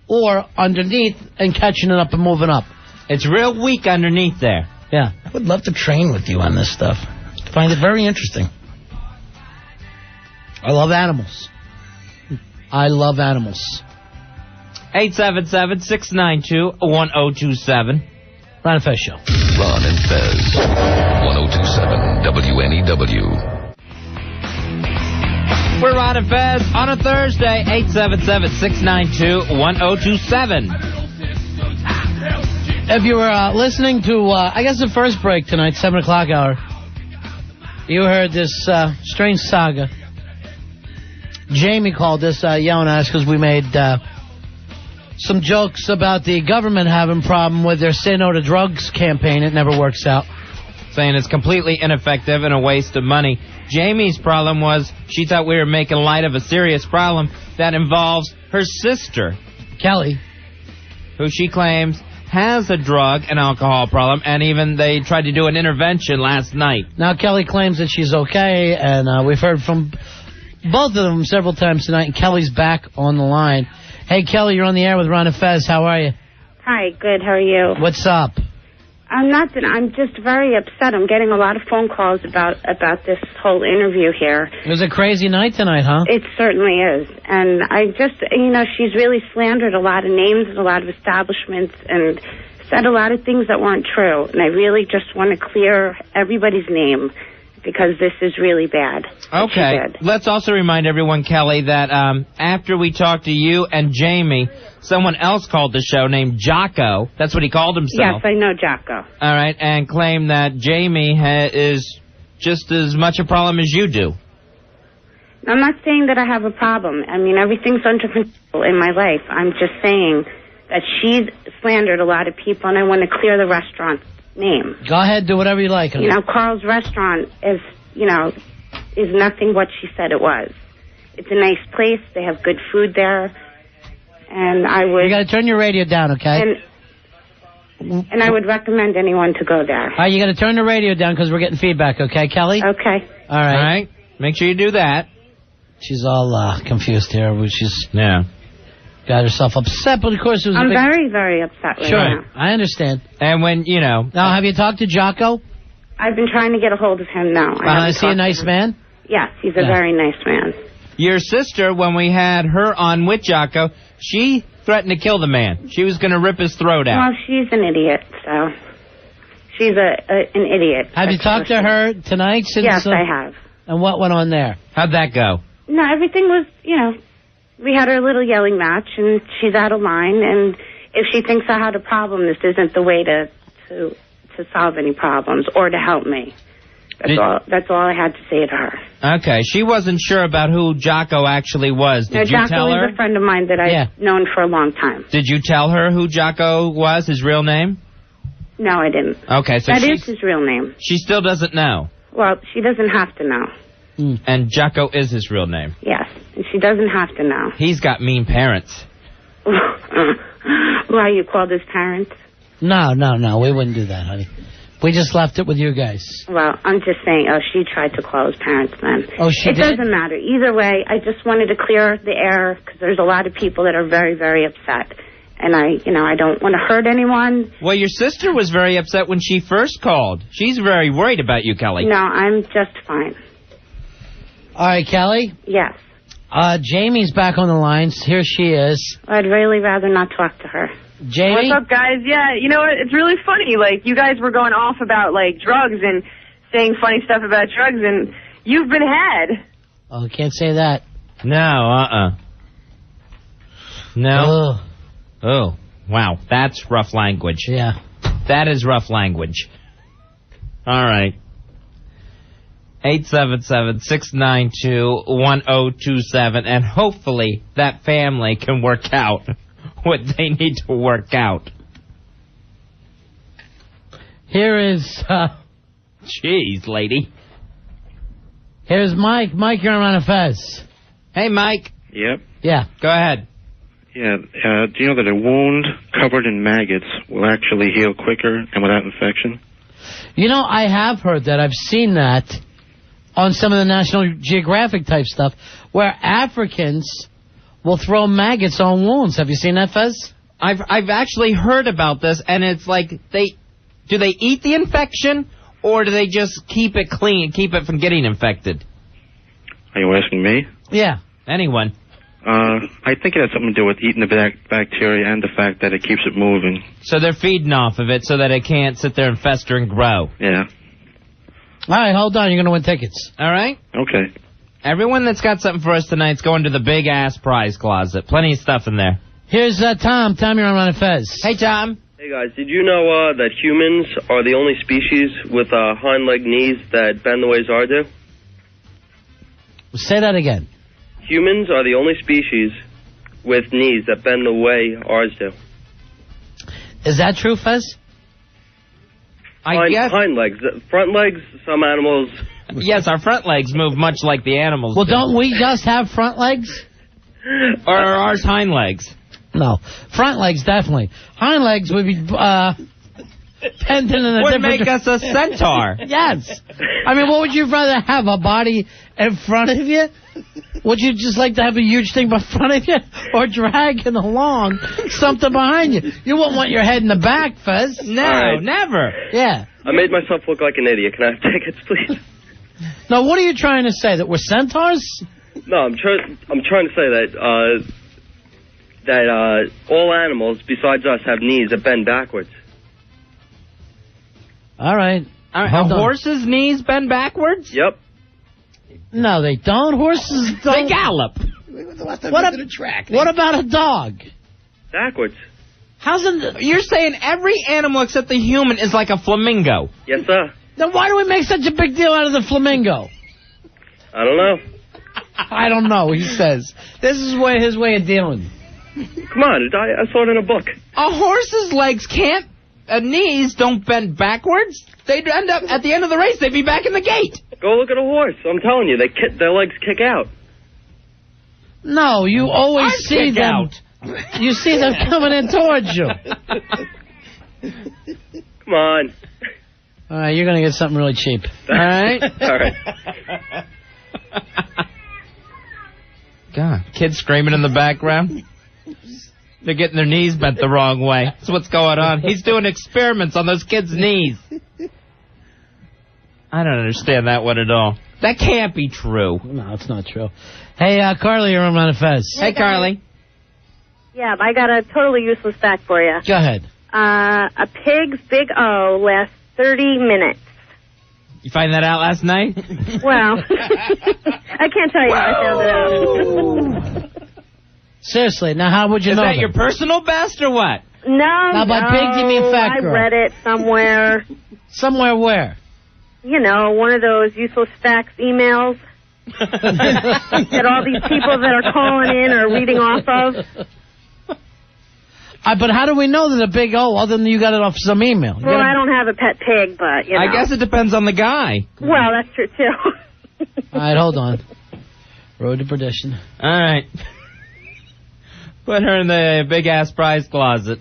or underneath and catching it up and moving up. It's real weak underneath there. Yeah. I would love to train with you on this stuff. I find it very interesting. I love animals. 877-692-1027. Ron and Fez Show. Ron and Fez. 1027 WNEW. We're Ron and Fez on a Thursday. 877-692-1027. If you were listening to, I guess the first break tonight, 7 o'clock hour, you heard this strange saga. Jamie called us, yelling at us because we made some jokes about the government having a problem with their Say No to Drugs campaign. It never works out. Saying it's completely ineffective and a waste of money. Jamie's problem was she thought we were making light of a serious problem that involves her sister, Kelly, who she claims has a drug and alcohol problem, and even they tried to do an intervention last night. Now, Kelly claims that she's okay, and we've heard from both of them several times tonight, and Kelly's back on the line. Hey, Kelly, you're on the air with Ron and Fez. How are you? Hi, good. How are you? What's up? I'm just very upset. I'm getting a lot of phone calls about this whole interview here. It was a crazy night tonight, huh? It certainly is. And I just, she's really slandered a lot of names and a lot of establishments and said a lot of things that weren't true. And I really just want to clear everybody's name because this is really bad. Okay. Let's also remind everyone, Kelly, that after we talked to you and Jamie, someone else called the show named Jocko. That's what he called himself. Yes, I know Jocko. All right, and claimed that Jamie is just as much a problem as you do. I'm not saying that I have a problem. I mean, everything's under control in my life. I'm just saying that she's slandered a lot of people, and I want to clear the restaurant's name. Go ahead, do whatever you like. Carl's Restaurant is nothing what she said it was. It's a nice place. They have good food there. And I would... You got to turn your radio down, okay? And I would recommend anyone to go there. All right, you got to turn the radio down because we're getting feedback, okay, Kelly? Okay. All right. Make sure you do that. She's all confused here. She's got herself upset, but of course it was I'm very, very upset right now. I understand. And when, Now, have you talked to Jocko? I've been trying to get a hold of him now. Is he a nice man? Yes, he's a very nice man. Your sister, when we had her on with Jocko, she threatened to kill the man. She was going to rip his throat out. Well, she's an idiot, so... She's an idiot. Have you talked to her tonight? Yes, I have. And what went on there? How'd that go? No, everything was, we had our little yelling match, and she's out of line, and if she thinks I had a problem, this isn't the way to solve any problems or to help me. That's all I had to say to her. Okay, she wasn't sure about who Jocko actually was. Did you tell her? Jocko is a friend of mine that I've known for a long time. Did you tell her who Jocko was, his real name? No, I didn't. Okay, so that is his real name. She still doesn't know. Well, she doesn't have to know. And Jocko is his real name. Yes, and she doesn't have to know. He's got mean parents. Why, you called his parents? No, we wouldn't do that, honey. We just left it with you guys. Well, I'm just saying, she tried to call his parents then. Oh, she did? It doesn't matter. Either way, I just wanted to clear the air because there's a lot of people that are very, very upset. And I don't want to hurt anyone. Well, your sister was very upset when she first called. She's very worried about you, Kelly. No, I'm just fine. All right, Kelly? Yes. Jamie's back on the lines. Here she is. I'd really rather not talk to her. Jamie? What's up, guys? Yeah, you know what? It's really funny. Like, you guys were going off about, drugs and saying funny stuff about drugs, and you've been had. Oh, can't say that. No, No. Oh, wow. That's rough language. Yeah. That is rough language. All right. 877-692-1027, and hopefully that family can work out what they need to work out. Here is... Jeez, lady. Here's Mike. Mike, you're on a Fez. Hey, Mike. Yep. Yeah. Go ahead. Yeah, do you know that a wound covered in maggots will actually heal quicker and without infection? I have heard that. I've seen that on some of the National Geographic type stuff, where Africans will throw maggots on wounds. Have you seen that, Fez? I've actually heard about this, and it's like do they eat the infection, or do they just keep it clean, keep it from getting infected? Are you asking me? Yeah. Anyone. I think it has something to do with eating the bacteria and the fact that it keeps it moving. So they're feeding off of it so that it can't sit there and fester and grow. Yeah. All right, hold on. You're going to win tickets. All right? Okay. Everyone that's got something for us tonight's going to the big-ass prize closet. Plenty of stuff in there. Here's Tom. Tom, you're on Ron and Fez. Hey, Tom. Hey, Hey guys, did you know that humans are the only species with hind leg knees that bend the way ours do? Say that again. Humans are the only species with knees that bend the way ours do. Is that true, Fez? Hind legs. Front legs, some animals... Yes, our front legs move much like the animals. Well, don't we just have front legs? Or are ours hind legs? No. Front legs, definitely. Hind legs would be pendant in a would different... make us a centaur. Yes. I mean, what would you rather have, a body in front of you? Would you just like to have a huge thing in front of you? Or dragging along something behind you? You wouldn't want your head in the back, Fez. No, never. Yeah. I made myself look like an idiot. Can I have tickets, please? Now, what are you trying to say? That we're centaurs? No, I'm trying to say that all animals besides us have knees that bend backwards. All right. Are horses' knees bend backwards? Yep. No, they don't. Horses don't. They gallop. What about a dog? Backwards. You're saying every animal except the human is like a flamingo? Yes, sir. Then why do we make such a big deal out of the flamingo? I don't know. I don't know, he says. This is his way of dealing. Come on, I saw it in a book. A horse's legs knees don't bend backwards. They'd end up, at the end of the race, they'd be back in the gate. Go look at a horse. I'm telling you, their legs kick out. No, you always see them. Out. You see them coming in towards you. Come on. All right, you're going to get something really cheap. All right? All right. God, kids screaming in the background. They're getting their knees bent the wrong way. That's what's going on. He's doing experiments on those kids' knees. I don't understand that one at all. That can't be true. No, it's not true. Hey, Carly, you're on Ron Fez. Hey, Carly. Yeah, I got a totally useless fact for you. Go ahead. A pig's big O lasts 30 minutes. You find that out last night? Well, I can't tell you how I found it out. Seriously, now how would you know that? Is that your personal best or what? No, Now, by pig, you mean fat girl? I read it somewhere. Somewhere where? You know, one of those useless facts emails that all these people that are calling in are reading off of. But how do we know that a big O, other than you got it off some email? Well, I don't have a pet pig, but, you know. I guess it depends on the guy. Well, that's true, too. All right, hold on. Road to perdition. All right. Put her in the big-ass prize closet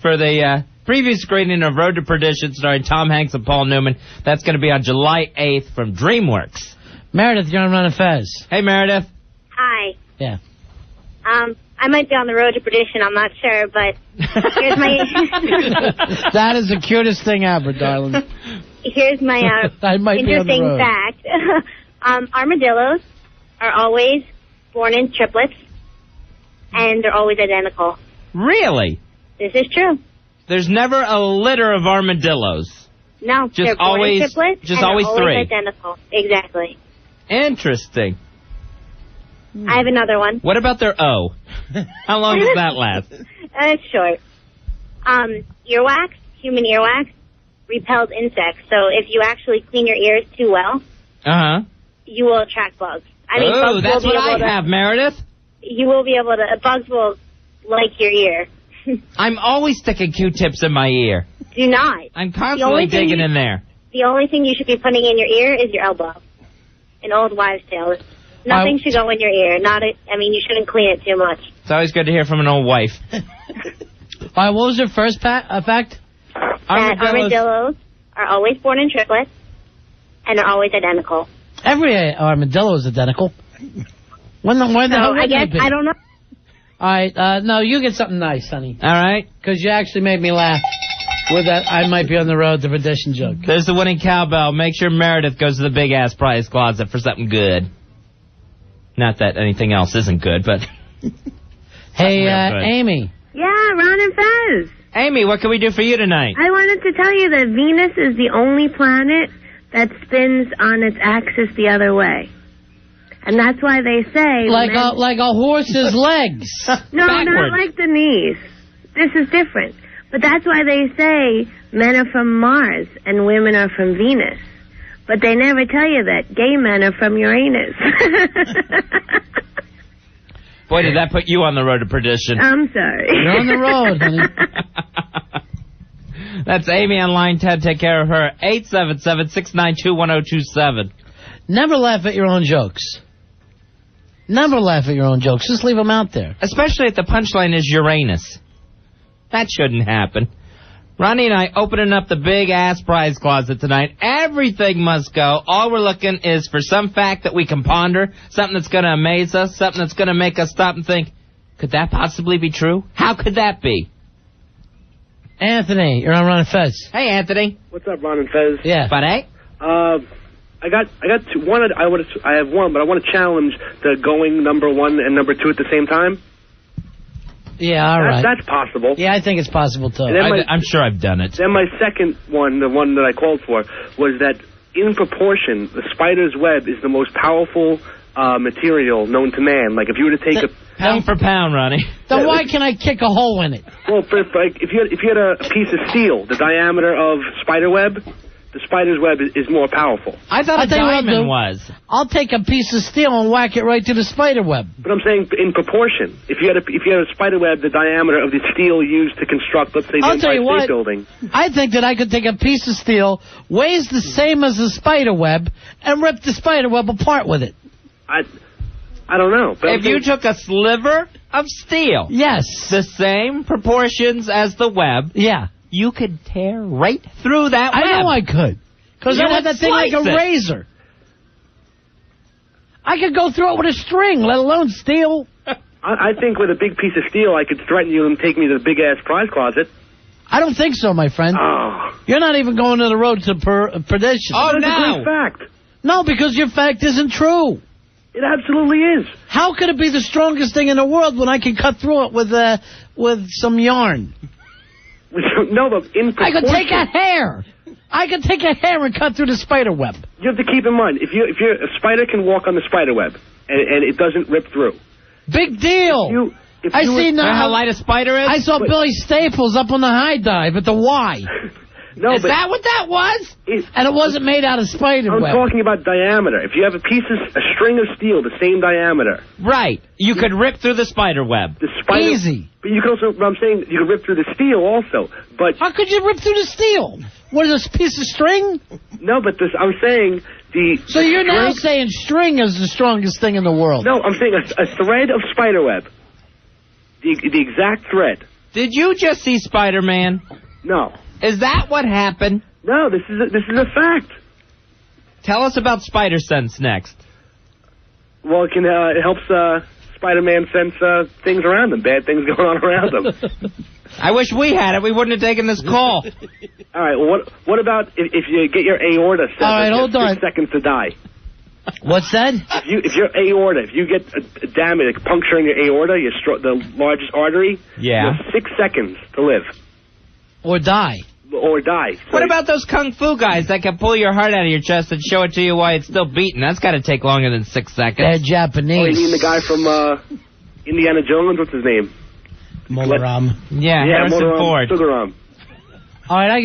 for the preview screening of Road to Perdition starring Tom Hanks and Paul Newman. That's going to be on July 8th from DreamWorks. Meredith, you're on Ron and Fez. Hey, Meredith. Hi. Yeah. I might be on the road to perdition, I'm not sure, but here's my... That is the cutest thing ever, darling. Here's my interesting fact. Armadillos are always born in triplets, and they're always identical. Really? This is true. There's never a litter of armadillos. No, just they're born in triplets, just and always they're three. Identical. Exactly. Interesting. I have another one. What about their O? How long does that last? It's short. Earwax, human earwax, repels insects. So if you actually clean your ears too well, you will attract bugs. I mean, bugs that's will be what I have, Meredith. You will be able to. Bugs will like your ear. I'm always sticking Q-tips in my ear. Do not. I'm constantly digging in there. The only thing you should be putting in your ear is your elbow. An old wives' tale. Nothing should go in your ear. You shouldn't clean it too much. It's always good to hear from an old wife. All right, what was your first fact? Armadillos are always born in triplets and are always identical. Every armadillo is identical. When the hell I guess, I don't know. All right, no, you get something nice, honey. All right. Because you actually made me laugh with that I might be on the road to perdition joke. There's the winning cowbell. Make sure Meredith goes to the big-ass prize closet for something good. Not that anything else isn't good, but... Hey, Amy. Yeah, Ron and Fez. Amy, what can we do for you tonight? I wanted to tell you that Venus is the only planet that spins on its axis the other way. And that's why they say... Like a horse's legs. No, not like the knees. This is different. But that's why they say men are from Mars and women are from Venus. But they never tell you that gay men are from Uranus. Boy, did that put you on the road to perdition. I'm sorry. You're on the road, honey. That's Amy on line 10. Take care of her. 877-692-1027. Never laugh at your own jokes. Never laugh at your own jokes. Just leave them out there. Especially if the punchline is Uranus. That shouldn't happen. Ronnie and I opening up the big-ass prize closet tonight. Everything must go. All we're looking is for some fact that we can ponder, something that's going to amaze us, something that's going to make us stop and think, could that possibly be true? How could that be? Anthony, you're on Ron and Fez. Hey, Anthony. What's up, Ron and Fez? Yeah. Buddy? I got two. I have one, but I want to challenge the going number 1 and number 2 at the same time. Yeah, all right. That's possible. Yeah, I think it's possible, too. I'm sure I've done it. Then my second one, the one that I called for, was that in proportion, the spider's web is the most powerful material known to man. Like, if you were to take a... Pound for pound, Ronnie. Then why can I kick a hole in it? Well, if you had a piece of steel, the diameter of spider web... The spider's web is more powerful. I thought a diamond was. I'll take a piece of steel and whack it right through the spider web. But I'm saying in proportion. If you had a spider web, the diameter of the steel used to construct, let's say, the Empire State Building. I think that I could take a piece of steel, weighs the same as the spider web, and rip the spider web apart with it. I don't know. But if you took a sliver of steel, yes, the same proportions as the web, yeah, you could tear right through that web. I know I could. Because I had that thing like a razor. I could go through it with a string, let alone steel. I think with a big piece of steel, I could threaten you and take me to the big-ass prize closet. I don't think so, my friend. Oh. You're not even going to the road to perdition. Oh, no. That's a great fact. No, because your fact isn't true. It absolutely is. How could it be the strongest thing in the world when I can cut through it with some yarn? No, but in proportion. I could take a hair. I could take a hair and cut through the spider web. You have to keep in mind, if a spider can walk on the spider web and it doesn't rip through. Big deal. I see now how light a spider is. I saw Billy Staples up on the high dive at the Y. No, is that what that was? And it wasn't made out of spider web. I'm talking about diameter. If you have a string of steel, the same diameter. Right. You could rip through the spider web. Easy. But you can also, I'm saying, you could rip through the steel also. But how could you rip through the steel? What is this piece of string? No, but I'm saying So you're now saying string is the strongest thing in the world? No, I'm saying a thread of spider web. The exact thread. Did you just see Spider-Man? No. Is that what happened? No, this is a fact. Tell us about spider sense next. Well, it helps Spider-Man sense things around him, bad things going on around him. I wish we had it. We wouldn't have taken this call. All right. Well, what about if you get your aorta set? All right, hold on. 6 seconds to die. What's that? If your aorta, if you get a damage, a puncture in your aorta, the largest artery, you have 6 seconds to live. Or die. Or die. So what about those kung fu guys that can pull your heart out of your chest and show it to you while it's still beating? That's got to take longer than 6 seconds. They're Japanese. Oh, you mean the guy from Indiana Jones? What's his name? Molaram. Yeah, Harrison Ford. Sugaram. All right, I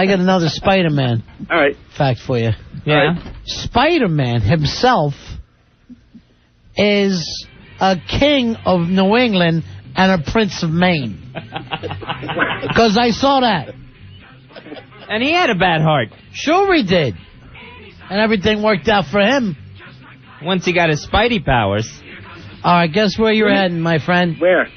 got another Spider-Man. All right. Fact for you. Yeah. Right. Spider-Man himself is a king of New England and a prince of Maine. Because I saw that. And he had a bad heart. Sure he did. And everything worked out for him. Once he got his Spidey powers. All right, guess where you're heading, my friend? Where?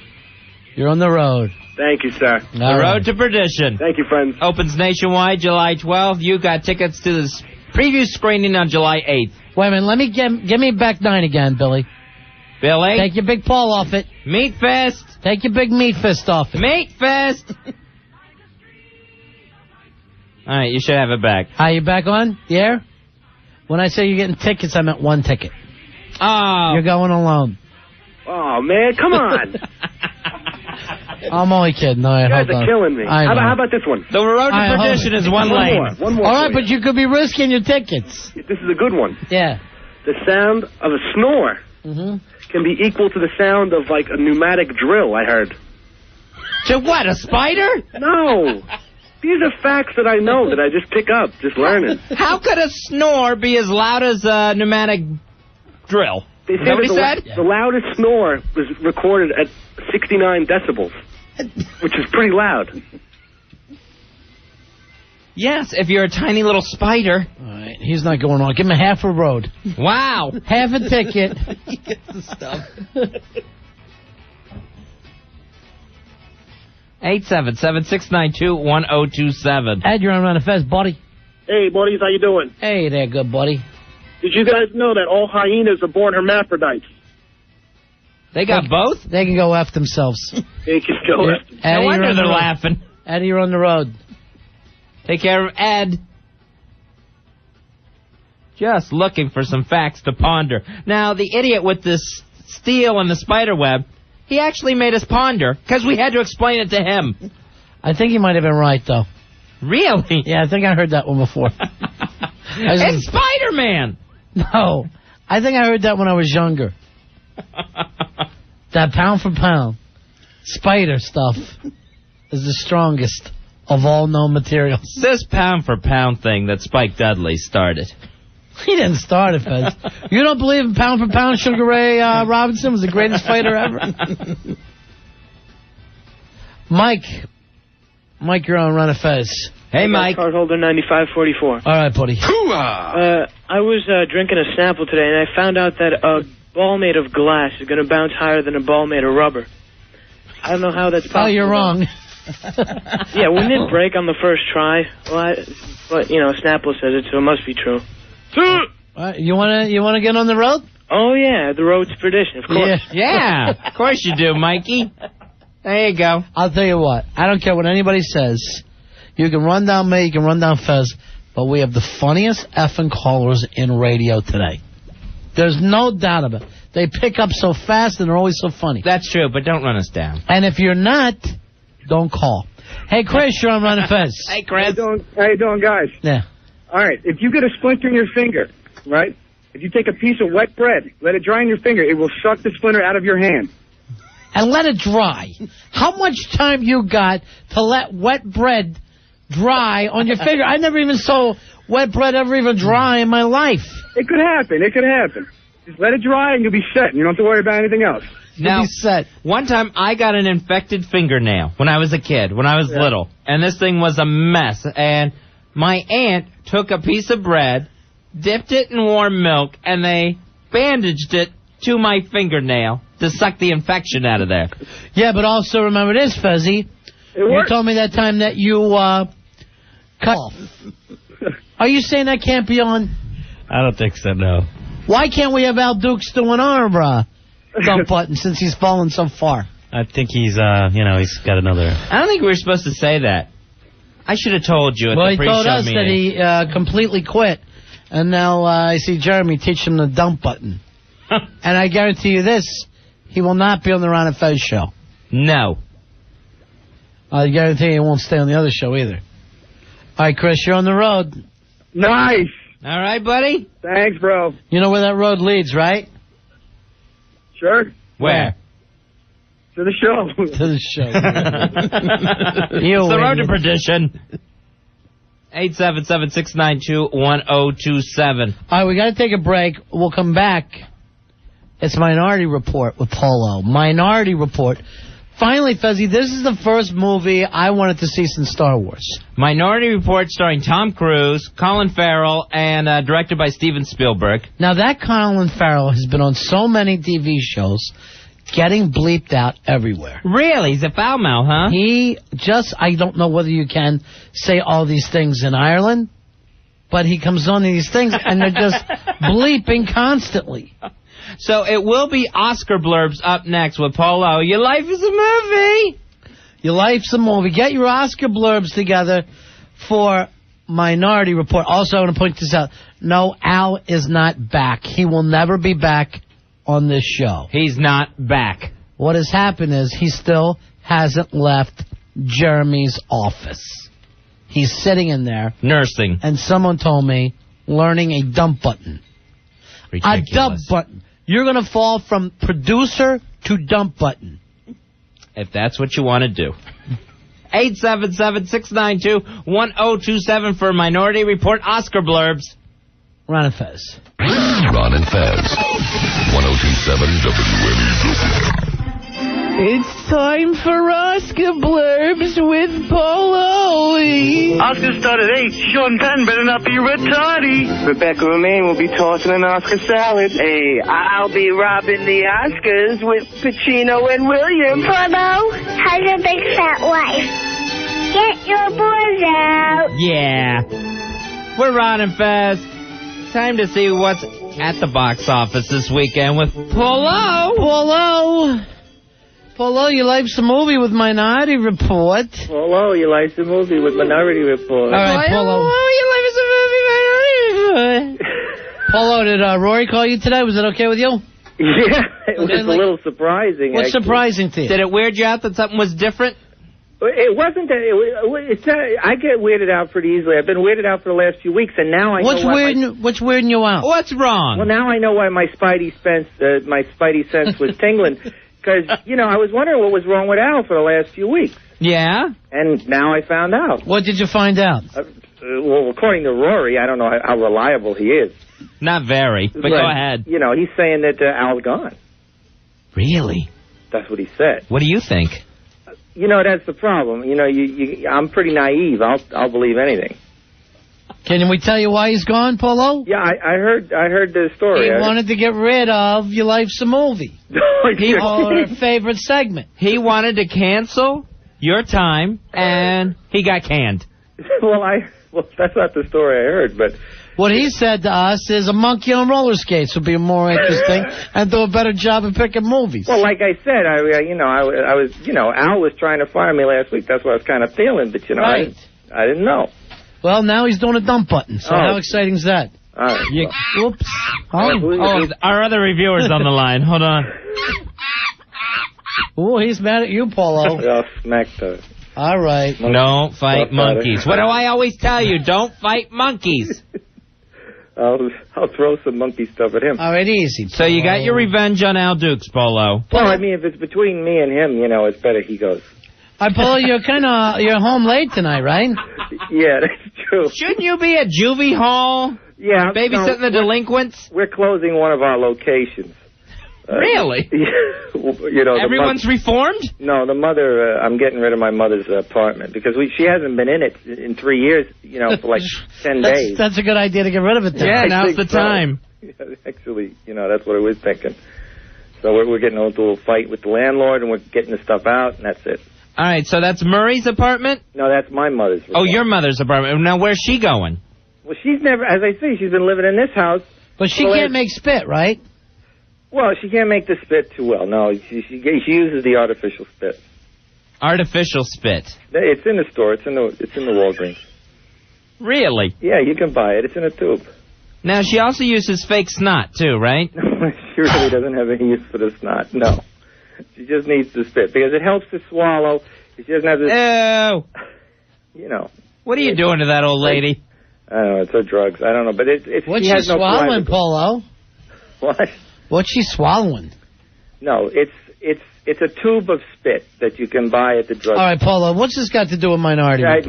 You're on the road. Thank you, sir. The road to perdition. Thank you, friends. Opens nationwide July 12th. You got tickets to the preview screening on July 8th. Wait a minute. Let me give me back 9 again, Billy. Billy? Take your big paw off it. Meat fist. Take your big meat fist off it. Meat fist. All right, you should have it back. Are you back on? Yeah? When I say you're getting tickets, I meant 1 ticket. Oh. You're going alone. Oh, man, come on. I'm only kidding. No, you guys are killing me. How about this one? The road to perdition is one lane. One more. All right, but you could be risking your tickets. This is a good one. Yeah. The sound of a snore can be equal to the sound of, like, a pneumatic drill, I heard. To what, a spider? No. These are facts that I know that I just pick up, just learning. How could a snore be as loud as a pneumatic drill? They Is that what he said? The loudest snore was recorded at 69 decibels, which is pretty loud. Yes, if you're a tiny little spider. All right, he's not going on. Give him a half a road. Wow. Half a ticket. He gets the stuff. 877-692-1027. Ed, you're on Run of Fez, buddy. Hey, buddies, how you doing? Hey there, good buddy. Did you guys know that all hyenas are born hermaphrodites? They got both? They can go F themselves. They can go F themselves. No wonder they're laughing. Eddie, you're on the road. Take care of Ed. Just looking for some facts to ponder. Now, the idiot with this steel and the spider web, he actually made us ponder because we had to explain it to him. I think he might have been right, though. Really? Yeah, I think I heard that one before. It's Spider-Man! No, I think I heard that when I was younger. That pound for pound spider stuff is the strongest of all known materials. This pound for pound thing that Spike Dudley started. He didn't start it, Fez. You don't believe in pound for pound Sugar Ray Robinson was the greatest fighter ever? Mike, you're on Run of Fez. Hey, Mike. Card holder 9544. All right, buddy. I was drinking a Snapple today, and I found out that a ball made of glass is going to bounce higher than a ball made of rubber. I don't know how that's possible. Oh, you're wrong. Yeah, wouldn't it break on the first try? Well, but, Snapple says it, so it must be true. You wanna get on the road? Oh, yeah, the road's perdition, of course. Yeah, of course you do, Mikey. There you go. I'll tell you what. I don't care what anybody says. You can run down me, you can run down Fez, but we have the funniest effing callers in radio today. There's no doubt about it. They pick up so fast and they're always so funny. That's true, but don't run us down. And if you're not, don't call. Hey, Chris, you're on Run of Fez. Hey, Chris. How you doing, guys? Yeah. All right, if you get a splinter in your finger, right, if you take a piece of wet bread, let it dry in your finger, it will suck the splinter out of your hand. And let it dry. How much time you got to let wet bread dry on your finger? I never even saw wet bread ever even dry in my life. It could happen. Just let it dry and you'll be set. You don't have to worry about anything else. Now, one time I got an infected fingernail when I was a kid, when I was little, and this thing was a mess. And my aunt took a piece of bread, dipped it in warm milk, and they bandaged it to my fingernail to suck the infection out of there. Yeah, but also remember this, Fezzy. You told me that time that you cut off. Are you saying that can't be on? I don't think so, no. Why can't we have Al Dukes doing our dump button since he's fallen so far? I think he's, he's got another. I don't think we were supposed to say that. I should have told you at the pre-show meeting. Well, he told us meeting. that he completely quit, and now I see Jeremy teach him the dump button. And I guarantee you this, he will not be on the Ron and Fez show. No. I guarantee he won't stay on the other show either. All right, Chris, you're on the road. Nice. All right, buddy. Thanks, bro. You know where that road leads, right? Sure. Where? To the show. To the show. It's the road to perdition. 877-692-1027. All right, we got to take a break. We'll come back. It's Minority Report with Polo. Minority Report. Finally, Fezzy, this is the first movie I wanted to see since Star Wars. Minority Report starring Tom Cruise, Colin Farrell, and directed by Steven Spielberg. Now, that Colin Farrell has been on so many TV shows, getting bleeped out everywhere. Really? He's a foul mouth, huh? I don't know whether you can say all these things in Ireland, but he comes on these things and they're just bleeping constantly. So it will be Oscar blurbs up next with Polo. Your life is a movie. Your life's a movie. Get your Oscar blurbs together for Minority Report. Also, I want to point this out. No, Al is not back. He will never be back on this show. He's not back. What has happened is he still hasn't left Jeremy's office. He's sitting in there. Nursing. And someone told me, learning a dump button. Ridiculous. A dump button. You're going to fall from producer to dump button. if that's what you want to do. 877-692-1027 for Minority Report Oscar blurbs. Ron and Fez. Ron and Fez. 1027 WNEW. It's time for Oscar blurbs with Polo. Oscars start at 8. Sean Penn better not be retarded. Rebecca Romaine will be tossing an Oscar salad. Hey, I'll be robbing the Oscars with Pacino and Williams. Polo has a big fat wife. Get your boys out. Yeah. We're Ron and Fez. Time to see what's at the box office this weekend with Polo. Polo, you like the movie with Minority Report. Polo, you like the movie with Minority Report. All right, Polo. You like the movie Minority Report. Polo, did Rory call you today? Was it okay with you? Yeah, it was a little surprising. What's surprising to you? Did it weird you out that something was different? It wasn't that. I get weirded out pretty easily. I've been weirded out for the last few weeks, and now I know what's weirding you out? What's wrong? Well, now I know why my spidey sense was tingling. Because, I was wondering what was wrong with Al for the last few weeks. Yeah? And now I found out. What did you find out? Well, according to Rory, I don't know how reliable he is. Not very, but go ahead. He's saying that Al's gone. Really? That's what he said. What do you think? That's the problem. I'm pretty naive. I'll believe anything. Can we tell you why he's gone, Polo? Yeah, I heard the story. He wanted to get rid of Your Life's a Movie. Our favorite segment. He wanted to cancel your time, and he got canned. Well, that's not the story I heard, but... What he said to us is a monkey on roller skates would be more interesting and do a better job of picking movies. Well, like I said, I was, Al was trying to fire me last week. That's what I was kind of feeling, but, right. I didn't know. Well, now he's doing a dump button, so how exciting is that? All right. Whoops. Our other reviewer's on the line. Hold on. Oh, he's mad at you, Polo. I'll smack the... All right. Don't fight monkeys. What do I always tell you? Don't fight monkeys. I'll throw some monkey stuff at him. All right, easy. So you got your revenge on Al Dukes, Polo. Well, I mean, if it's between me and him, it's better he goes. All right, Polo, you're home late tonight, right? Yeah, that's true. Shouldn't you be at juvie hall? Yeah. Babysitting the delinquents? We're closing one of our locations. Really? Everyone's reformed? No, the mother, I'm getting rid of my mother's apartment because she hasn't been in it in 3 years, for like 10 days. That's a good idea to get rid of it then. Yeah, now's the time. Yeah, actually, that's what I was thinking. So we're getting into a little fight with the landlord and we're getting the stuff out and that's it. All right, so that's Murray's apartment? No, that's my mother's apartment. Oh, your mother's apartment. Now, where's she going? Well, she's never, as I say, she's been living in this house. But she can't make spit, right? Well, she can't make the spit too well. No, she uses the artificial spit. Artificial spit? It's in the store. It's in the Walgreens. Really? Yeah, you can buy it. It's in a tube. Now, she also uses fake snot, too, right? No, she really doesn't have any use for the snot. No. She just needs the spit because it helps to swallow. She doesn't have this... Ew. What are you doing to that old lady? I don't know. It's her drugs. I don't know. But What's she swallowing, Polo? What? What's she swallowing? No, it's a tube of spit that you can buy at the drug. All right, Polo, what's this got to do with Minority Report?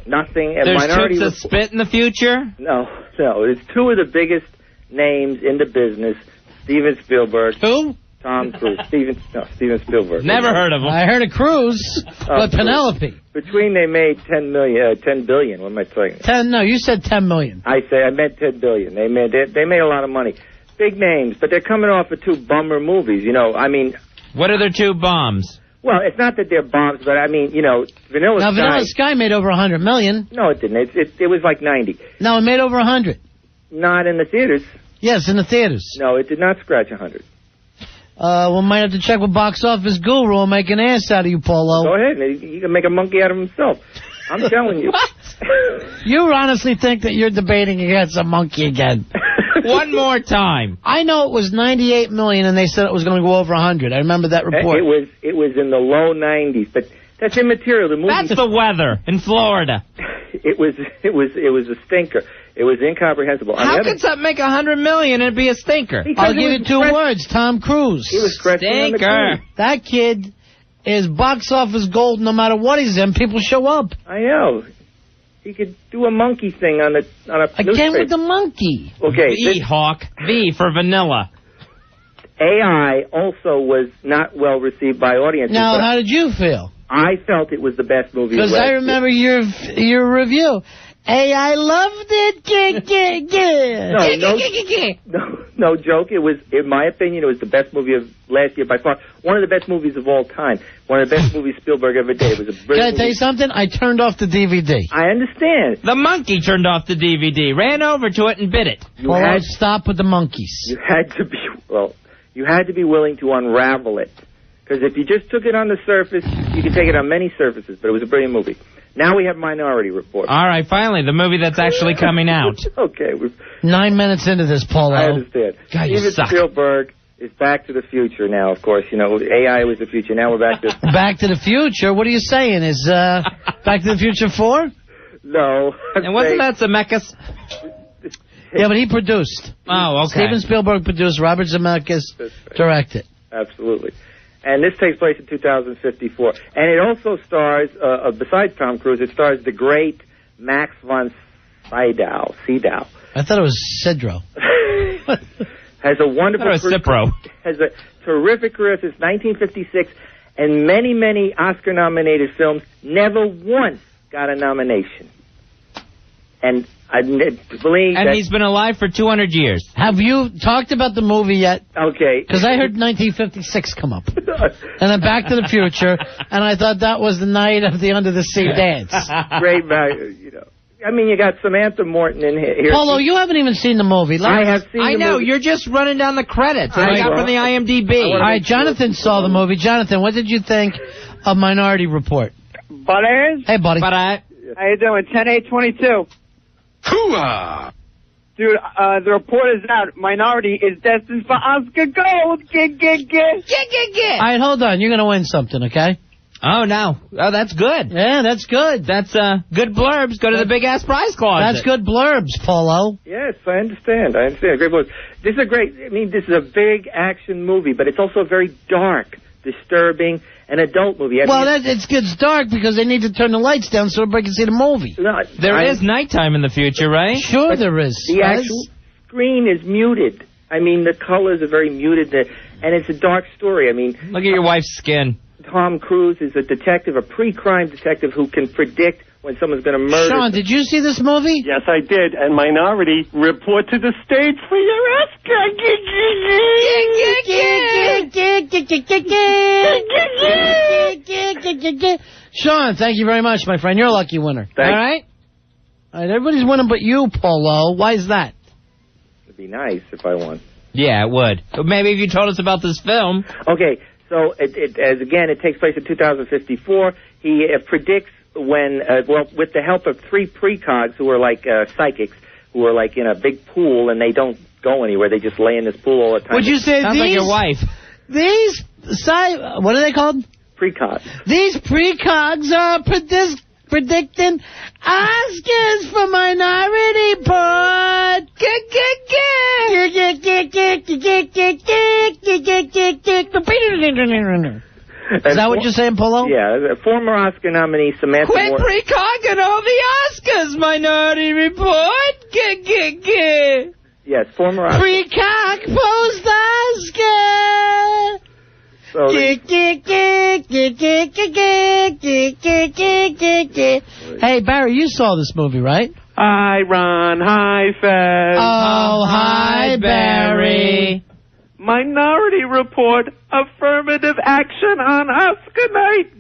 Nothing. There's tubes of spit in the future? No. It's two of the biggest names in the business. Steven Spielberg. Who? Tom Cruise. Steven Spielberg. Never heard of him. I heard of Cruise, but Penelope. Between they made $10 billion. What am I saying? No, you said $10 million. I meant $10 billion. They made a lot of money. Big names, but they're coming off of two bummer movies. What are their two bombs? Well, it's not that they're bombs, but Vanilla Sky made over $100 million. No, it didn't. It was like 90. No, it made over 100. Not in the theaters. Yes, in the theaters. No, it did not scratch 100. We might have to check with Box Office Guru and make an ass out of you, Polo. Go ahead. He can make a monkey out of himself. I'm telling you. You honestly think that you're debating against a monkey again? One more time. I know it was 98 million, and they said it was going to go over 100. I remember that report. It was in the low 90s, but that's immaterial. The movie. That's the weather in Florida. It was a stinker. It was incomprehensible. How could something make $100 million and be a stinker? I'll give it two words: Tom Cruise. He was scratching on the That kid is box office gold. No matter what he's in, people show up. I know. He could do a monkey thing on a Again with the monkey. Okay. V, Hawk. V for vanilla. AI also was not well received by audiences. Now, how did you feel? I felt it was the best movie. Because I remember your review. Hey, I loved it. No joke. It was, in my opinion, it was the best movie of last year by far. One of the best movies of all time. One of the best movies Spielberg ever did. It was a brilliant Can I tell you something? I turned off the DVD. I understand. The monkey turned off the DVD, ran over to it, and bit it. You had stop with the monkeys. You had to be willing to unravel it. Because if you just took it on the surface, you could take it on many surfaces. But it was a brilliant movie. Now we have Minority Report. All right, finally, the movie that's actually coming out. Okay. 9 minutes into this, Paulo. I understand. God, you Steven suck. Spielberg is Back to the Future now, of course. You know, AI was the future. Now we're back to... Back to the Future? What are you saying? Is Back to the Future 4? No. And wasn't that Zemeckis? Yeah, but he produced. Oh, okay. Steven Spielberg produced, Robert Zemeckis directed. Absolutely. And this takes place in 2054. And it also stars, besides Tom Cruise, it stars the great Max von Sydow. I thought it was Cedro. Has a wonderful... I thought it was Cipro. Has a terrific career since 1956, and many, many Oscar-nominated films. Never once got a nomination. And I believe And he's been alive for 200 years. Have you talked about the movie yet? Okay. Because I heard 1956 come up. And then Back to the Future, and I thought that was the night of the Under the Sea dance. Great, you know. I mean, you got Samantha Morton in here. Paulo, you haven't even seen the movie. I have seen I the know, movie. you're just running down the credits. I got from the IMDb. All right, Jonathan saw the movie. Jonathan, what did you think of Minority Report? Butters? Hey, buddy. How you doing? 10-8-22. Hooah! Dude, the report is out. Minority is destined for Oscar gold. Get. All right, hold on. You're going to win something, okay? Oh, no. Oh, that's good. Yeah, that's good. That's good blurbs. Go to the big-ass prize closet. That's good blurbs, Paulo. Yes, I understand. Great movie. This is a great... I mean, this is a big action movie, but it's also a very dark, disturbing, an adult movie. It gets dark because they need to turn the lights down so everybody can see the movie. There is nighttime in the future, right? Sure there is. The actual screen is muted. I mean, the colors are very muted, and it's a dark story. I mean... Look at your wife's skin. Tom Cruise is a detective, a pre-crime detective who can predict when someone's going to murder. Sean, did you see this movie? Yes, I did. And Minority, report to the States for your Oscar. Sean, thank you very much, my friend. You're a lucky winner. Thanks. All right? All right, everybody's winning but you, Paulo. Why is that? It'd be nice if I won. Yeah, it would. Maybe if you told us about this film. Okay, so it takes place in 2054. He predicts when, with the help of three precogs who are like psychics, who are like in a big pool and they don't go anywhere. They just lay in this pool all the time. Would you say Sounds like your wife. These, what are they called? Precogs. These precogs are predicting Oscars for Minority Report. Is that what you're saying, Paulo? Yeah, former Oscar nominee Samantha Quit Morton. precogging all the Oscars, Minority Report. Yes, former Oscar. Precock post Oscar. So Hey, Barry, you saw this movie, right? Hi, Ron. Hi, Fez. Oh, hi, Barry. Minority Report, affirmative action on Oscar night.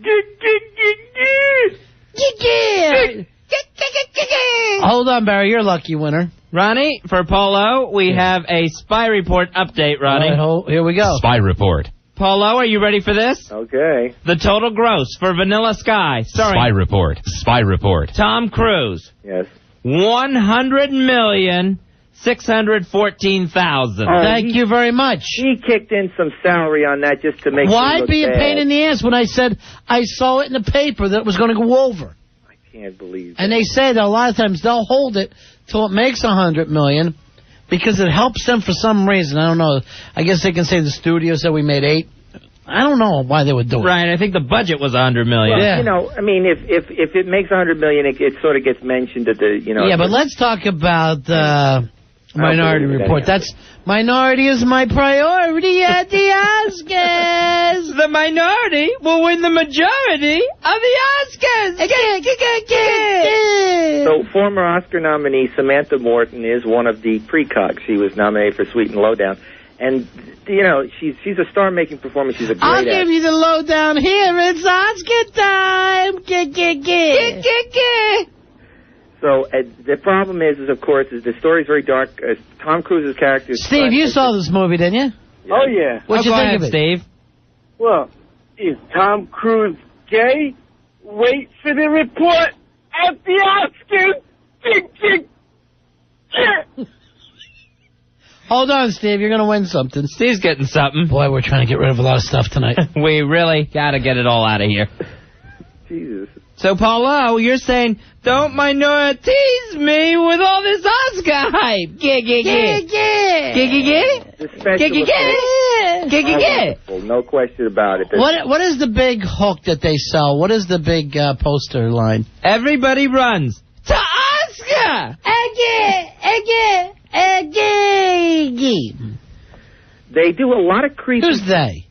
Hold on, Barry. You're a lucky winner. Ronnie, for Polo, we have a spy report update, Ronnie. All right, here we go. Spy report. Polo, are you ready for this? Okay. The total gross for Vanilla Sky. Sorry. Spy report. Spy report. Tom Cruise. Yes. 100,614,000. Thank you very much. He kicked in some salary on that just to make Why it look be a bad. pain in the ass when I said I saw it in the paper that it was going to go over? I can't believe And they say that a lot of times they'll hold it till it makes $100 million because it helps them for some reason. I don't know. I guess they can say the studio said we made $8. I don't know why they would do it. Right, I think the budget was $100 million. Well, you know, I mean, if it makes $100 million, it sort of gets mentioned at the, you know. Yeah, but let's talk about Minority Report. That's Minority is my priority at the Oscars. The minority will win the majority of the Oscars. So former Oscar nominee Samantha Morton is one of the precogs. She was nominated for Sweet and Lowdown. And, you know, she's a star-making performer. She's a great I'll give you the lowdown here. It's Oscar time. So the problem is of course, the story's very dark. Tom Cruise's character is... Steve, you saw this movie, didn't you? Yeah. Oh, yeah. What'd you think of it? Steve? Well, is Tom Cruise gay? Wait for the report at the Oscars. Hold on, Steve. You're going to win something. Steve's getting something. Boy, we're trying to get rid of a lot of stuff tonight. We really got to get it all out of here. Jesus. So, Paulo, you're saying, don't minorities me with all this Oscar hype. No question about it. What is the big hook that they sell? What is the big poster line? Everybody runs to Oscar. They do a lot of creepy... Who's they?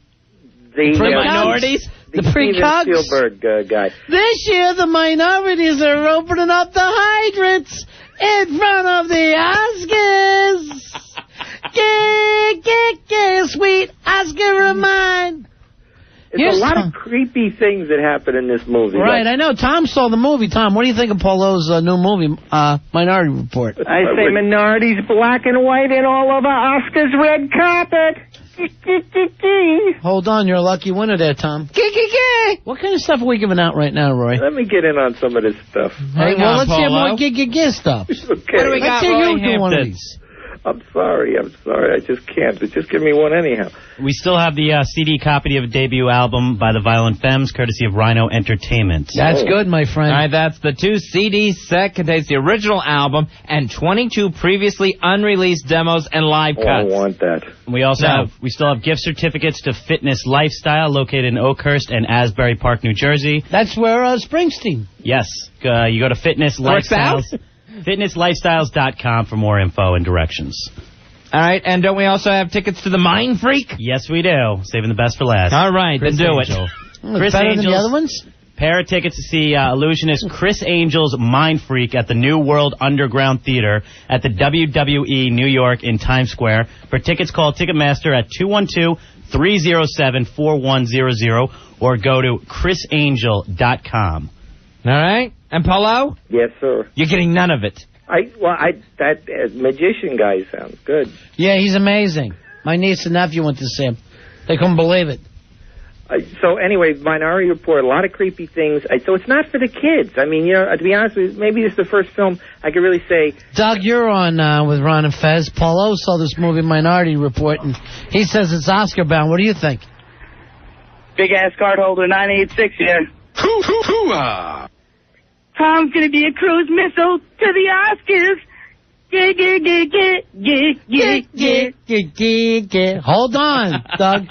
The minorities? The Steven precogs? Spielberg guy. This year, the minorities are opening up the hydrants in front of the Oscars. Sweet Oscar of mine. There's a lot of creepy things that happen in this movie. Right, I know. Tom saw the movie. Tom, what do you think of Paulo's new movie, Minority Report? I say minorities black and white and all over Oscar's red carpet. Hold on, you're a lucky winner there, Tom. What kind of stuff are we giving out right now, Roy? Let me get in on some of this stuff. Hey, well, let's hear more stuff. Okay. What do we got, Let's hear Roy you do one of Hampton? these. I'm sorry. I just can't. Just give me one anyhow. We still have the CD copy of a debut album by the Violent Femmes, courtesy of Rhino Entertainment. That's good, my friend. All right, that's the 2 CD set. Contains the original album and 22 previously unreleased demos and live cuts. I want that. We still have gift certificates to Fitness Lifestyle, located in Oakhurst and Asbury Park, New Jersey. That's where Springsteen. Yes. You go to Fitness Lifestyles. FitnessLifestyles.com for more info and directions. All right, and don't we also have tickets to the Mind Freak? Yes, we do. Saving the best for last. All right, Chris then do Angel. it. Chris better Angel's than the other ones? Pair of tickets to see illusionist Chris Angel's Mind Freak at the New World Underground Theater at the WWE New York in Times Square. For tickets, call Ticketmaster at 212-307-4100 or go to chrisangel.com. All right. And Paulo? Yes, sir. You're getting none of it. That magician guy sounds good. Yeah, he's amazing. My niece and nephew went to see him. They couldn't believe it. So anyway, Minority Report, a lot of creepy things. So it's not for the kids. I mean, you know, to be honest with you, maybe this is the first film I could really say. Doug, you're on with Ron and Fez. Paulo saw this movie, Minority Report, and he says it's Oscar bound. What do you think? Big ass card holder 986 here. Hoo-hoo-hoo-ah! Tom's gonna be a cruise missile to the Oscars. Hold on, Doug.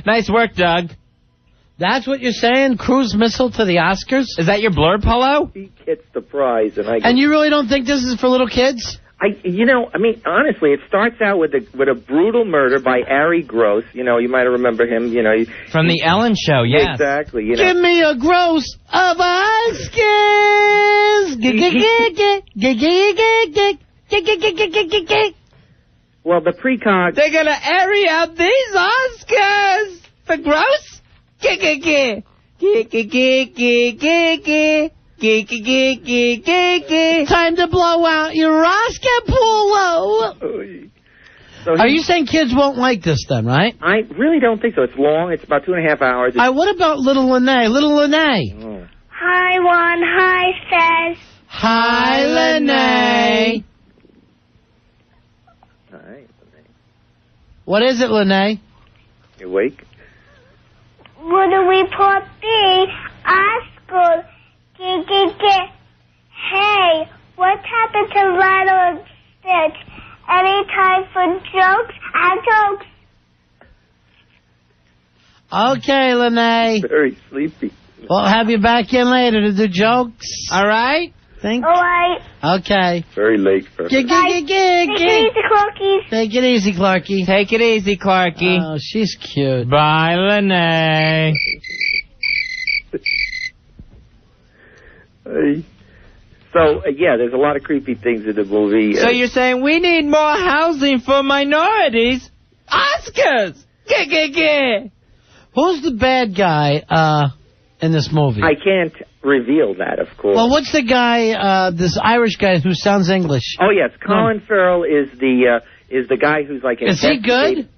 Nice work, Doug. That's what you're saying? Cruise missile to the Oscars? Is that your blurb, Paulo? He gets the prize, and you really don't think this is for little kids? Honestly, it starts out with a brutal murder by Ari Gross. You know, you might remember him. You know, from the Ellen Show. Yes, exactly. You know. Give me a gross of Oscars. Well, the precog. They're gonna airy out these Oscars for gross. Time to blow out your Oscar, Paulo. Are you saying kids won't like this then, right? I really don't think so. It's long. It's about 2.5 hours. What about Little Lene? Little Lene. Hi, Juan. Hi, Fez. Hi, Lene. Hi, what is it, Lene? You awake? Would the report be Oscar? Hey, what happened to Lilo and Stitch? Any time for jokes? And jokes. Okay, Lene. Very sleepy. We'll have you back in later to do jokes. All right? Think? All right. Okay. Very late for her. Take it easy, Clarky. Take it easy, Clarky. Take it easy, Clarky. Oh, she's cute. Bye, Lene. So, yeah, there's a lot of creepy things in the movie. So you're saying we need more housing for minorities? Oscars! Who's the bad guy in this movie? I can't reveal that, of course. Well, what's the guy, this Irish guy who sounds English? Oh, yes, Colin Farrell is the guy who's like... Is he good?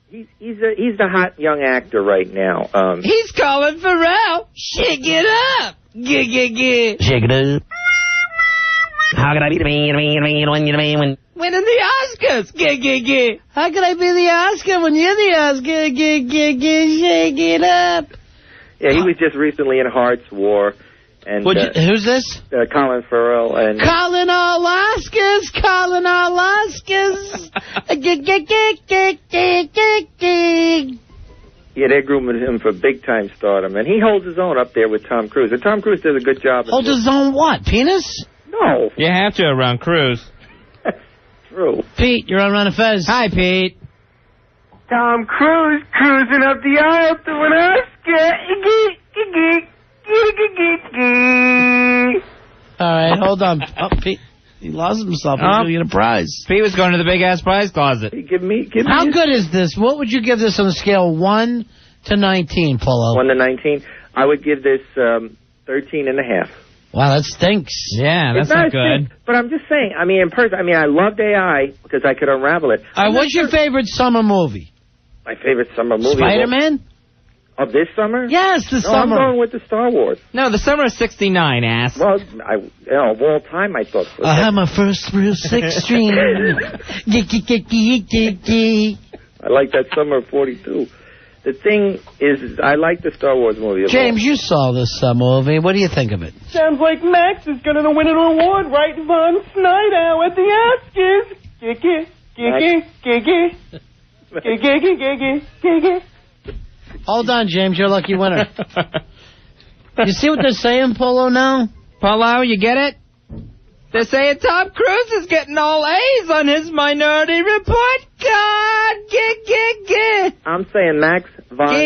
He's the hot young actor right now. He's Colin Farrell. Shake it up. Shake it up. How could I be the man? Winning the Oscars. How could I be the Oscar when you're the Oscar? Shake it up. Yeah, he was just recently in Hearts War. And who's this? Colin Farrell. And calling all Oscars. Calling all Oscars. Yeah, they're grooming him for big-time stardom. And he holds his own up there with Tom Cruise. And Tom Cruise does a good job. Holds his own what? Penis? No. You have to around Cruise. True. Pete, you're on Ron and Fez. Hi, Pete. Tom Cruise cruising up the aisle to an Oscar. All right, hold on. Oh, Pete, he lost himself. He's going to get a prize. Pete was going to the big-ass prize closet. Give me. How good is this? What would you give this on a scale of 1 to 19, Polo? 1 to 19? I would give this 13 and a half. Wow, that stinks. Yeah, that's not good. But I'm just saying, I mean, in person, I loved AI because I could unravel it. All right, what's your favorite summer movie? My favorite summer movie? Spider-Man? Of this summer? Yes, the summer. I'm going with the Star Wars. No, the summer of '69, ass. Well, of all time, I thought. I had my first real sex dream. I like that summer of '42. The thing is, I like the Star Wars movie. James, you saw this movie. What do you think of it? Sounds like Max is going to win an award right Von Snyder at the Oscars. Hold on, James. You're a lucky winner. You see what they're saying, Polo, now? Polo, you get it? They're saying Tom Cruise is getting all A's on his Minority Report card. I'm saying Max Von... I'm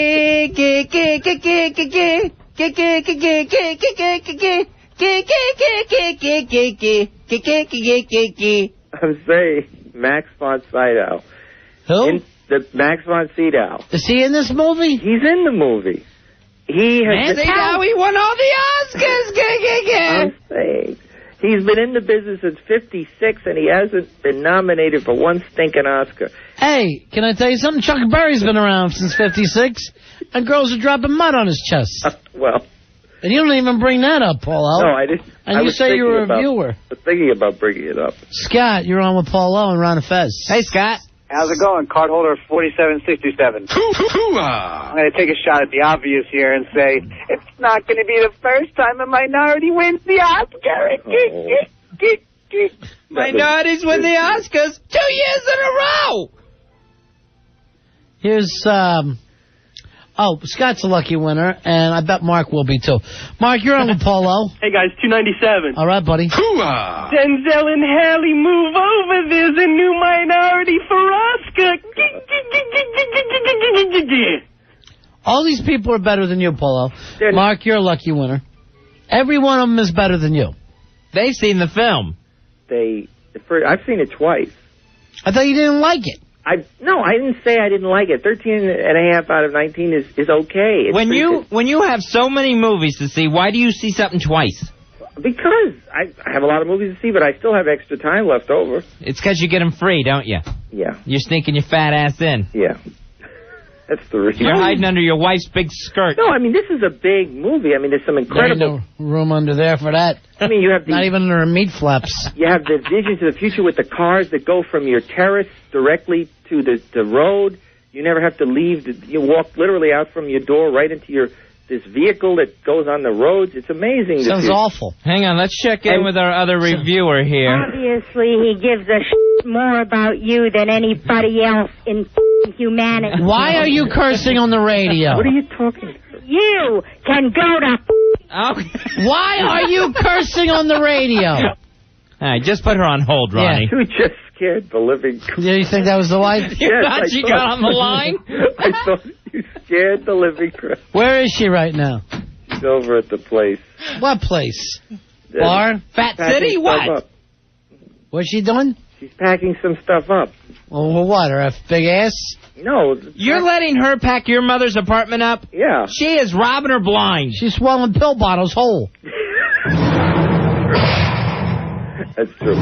saying Max von Sydow. Who? Max von Sydow. Is he in this movie? He's in the movie. He has... he won all the Oscars. I'm saying... He's been in the business since '56, and he hasn't been nominated for one stinking Oscar. Hey, can I tell you something? Chuck Berry's been around since '56, and girls are dropping mud on his chest. Well... And you don't even bring that up, Paulo. No, I didn't. And you say you're a reviewer. I was thinking about bringing it up. Scott, you're on with Paulo and Ron and Fez. Hey, Scott. How's it going? Cardholder 4767. I'm going to take a shot at the obvious here and say, it's not going to be the first time a minority wins the Oscar. Minorities win the Oscars 2 years in a row. Here's, Scott's a lucky winner, and I bet Mark will be, too. Mark, you're on with Polo. Hey, guys, 297. All right, buddy. Denzel and Hallie move over. There's a new minority for Oscar. All these people are better than you, Polo. Mark, you're a lucky winner. Every one of them is better than you. They've seen the film. I've seen it twice. I thought you didn't like it. No, I didn't say I didn't like it. 13 and a half out of 19 is okay. It's when you have so many movies to see, why do you see something twice? Because I have a lot of movies to see, but I still have extra time left over. It's because you get them free, don't you? Yeah. You're sneaking your fat ass in. Yeah. That's the reason. You're hiding under your wife's big skirt. No, I mean, this is a big movie. I mean, there's some incredible... There's no room under there for that. I mean, you have not even under her meat flaps. You have the visions of the future with the cars that go from your terrace directly to the road. You never have to leave. You walk literally out from your door right into this vehicle that goes on the roads. It's amazing. Sounds awful. Hang on, let's check in with our other reviewer here. Obviously, he gives a more about you than anybody else in humanity. Why are you cursing on the radio? What are you talking about? You can go to... Why are you cursing on the radio? All right, just put her on hold, Ronnie. You just scared the living... Yeah, you think that was the wife? You thought she got on the line? I thought you scared the living crap. Where is she right now? She's over at the place. What place? Bar? Fat City? What? What's she doing? She's packing some stuff up. Well, what? Her big ass? No. You're letting her pack your mother's apartment up? Yeah. She is robbing her blind. She's swallowing pill bottles whole. That's true.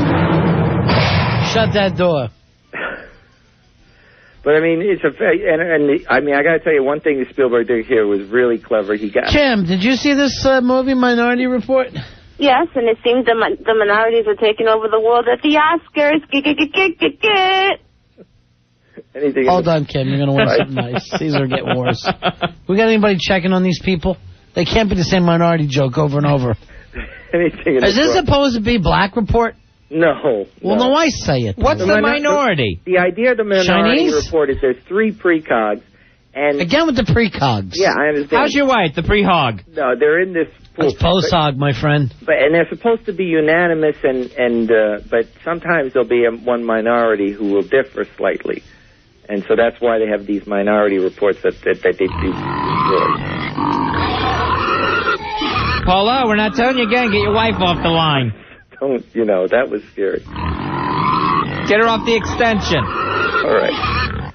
Shut that door. But I mean, it's a I mean, I got to tell you one thing that Spielberg did here was really clever. He got Kim, did you see this movie, Minority Report? Yes, and it seems the minorities are taking over the world at the Oscars. Anything? Hold on, Kim. You're going to win something nice. These are getting worse. We got anybody checking on these people? They can't be the same minority joke over and over. Anything? Is this supposed to be Black Report? No. Well, no, I say it. What's the minority? The idea of the Minority Chinese? Report is there's 3 precogs. And again with the precogs. Yeah, I understand. How's your wife, the pre-hog? No, they're in this pool. That's post-hog, my friend. And they're supposed to be unanimous, but sometimes there'll be one minority who will differ slightly. And so that's why they have these minority reports that they do. Paula, we're not telling you again. Get your wife off the line. Don't, that was scary. Get her off the extension. All right.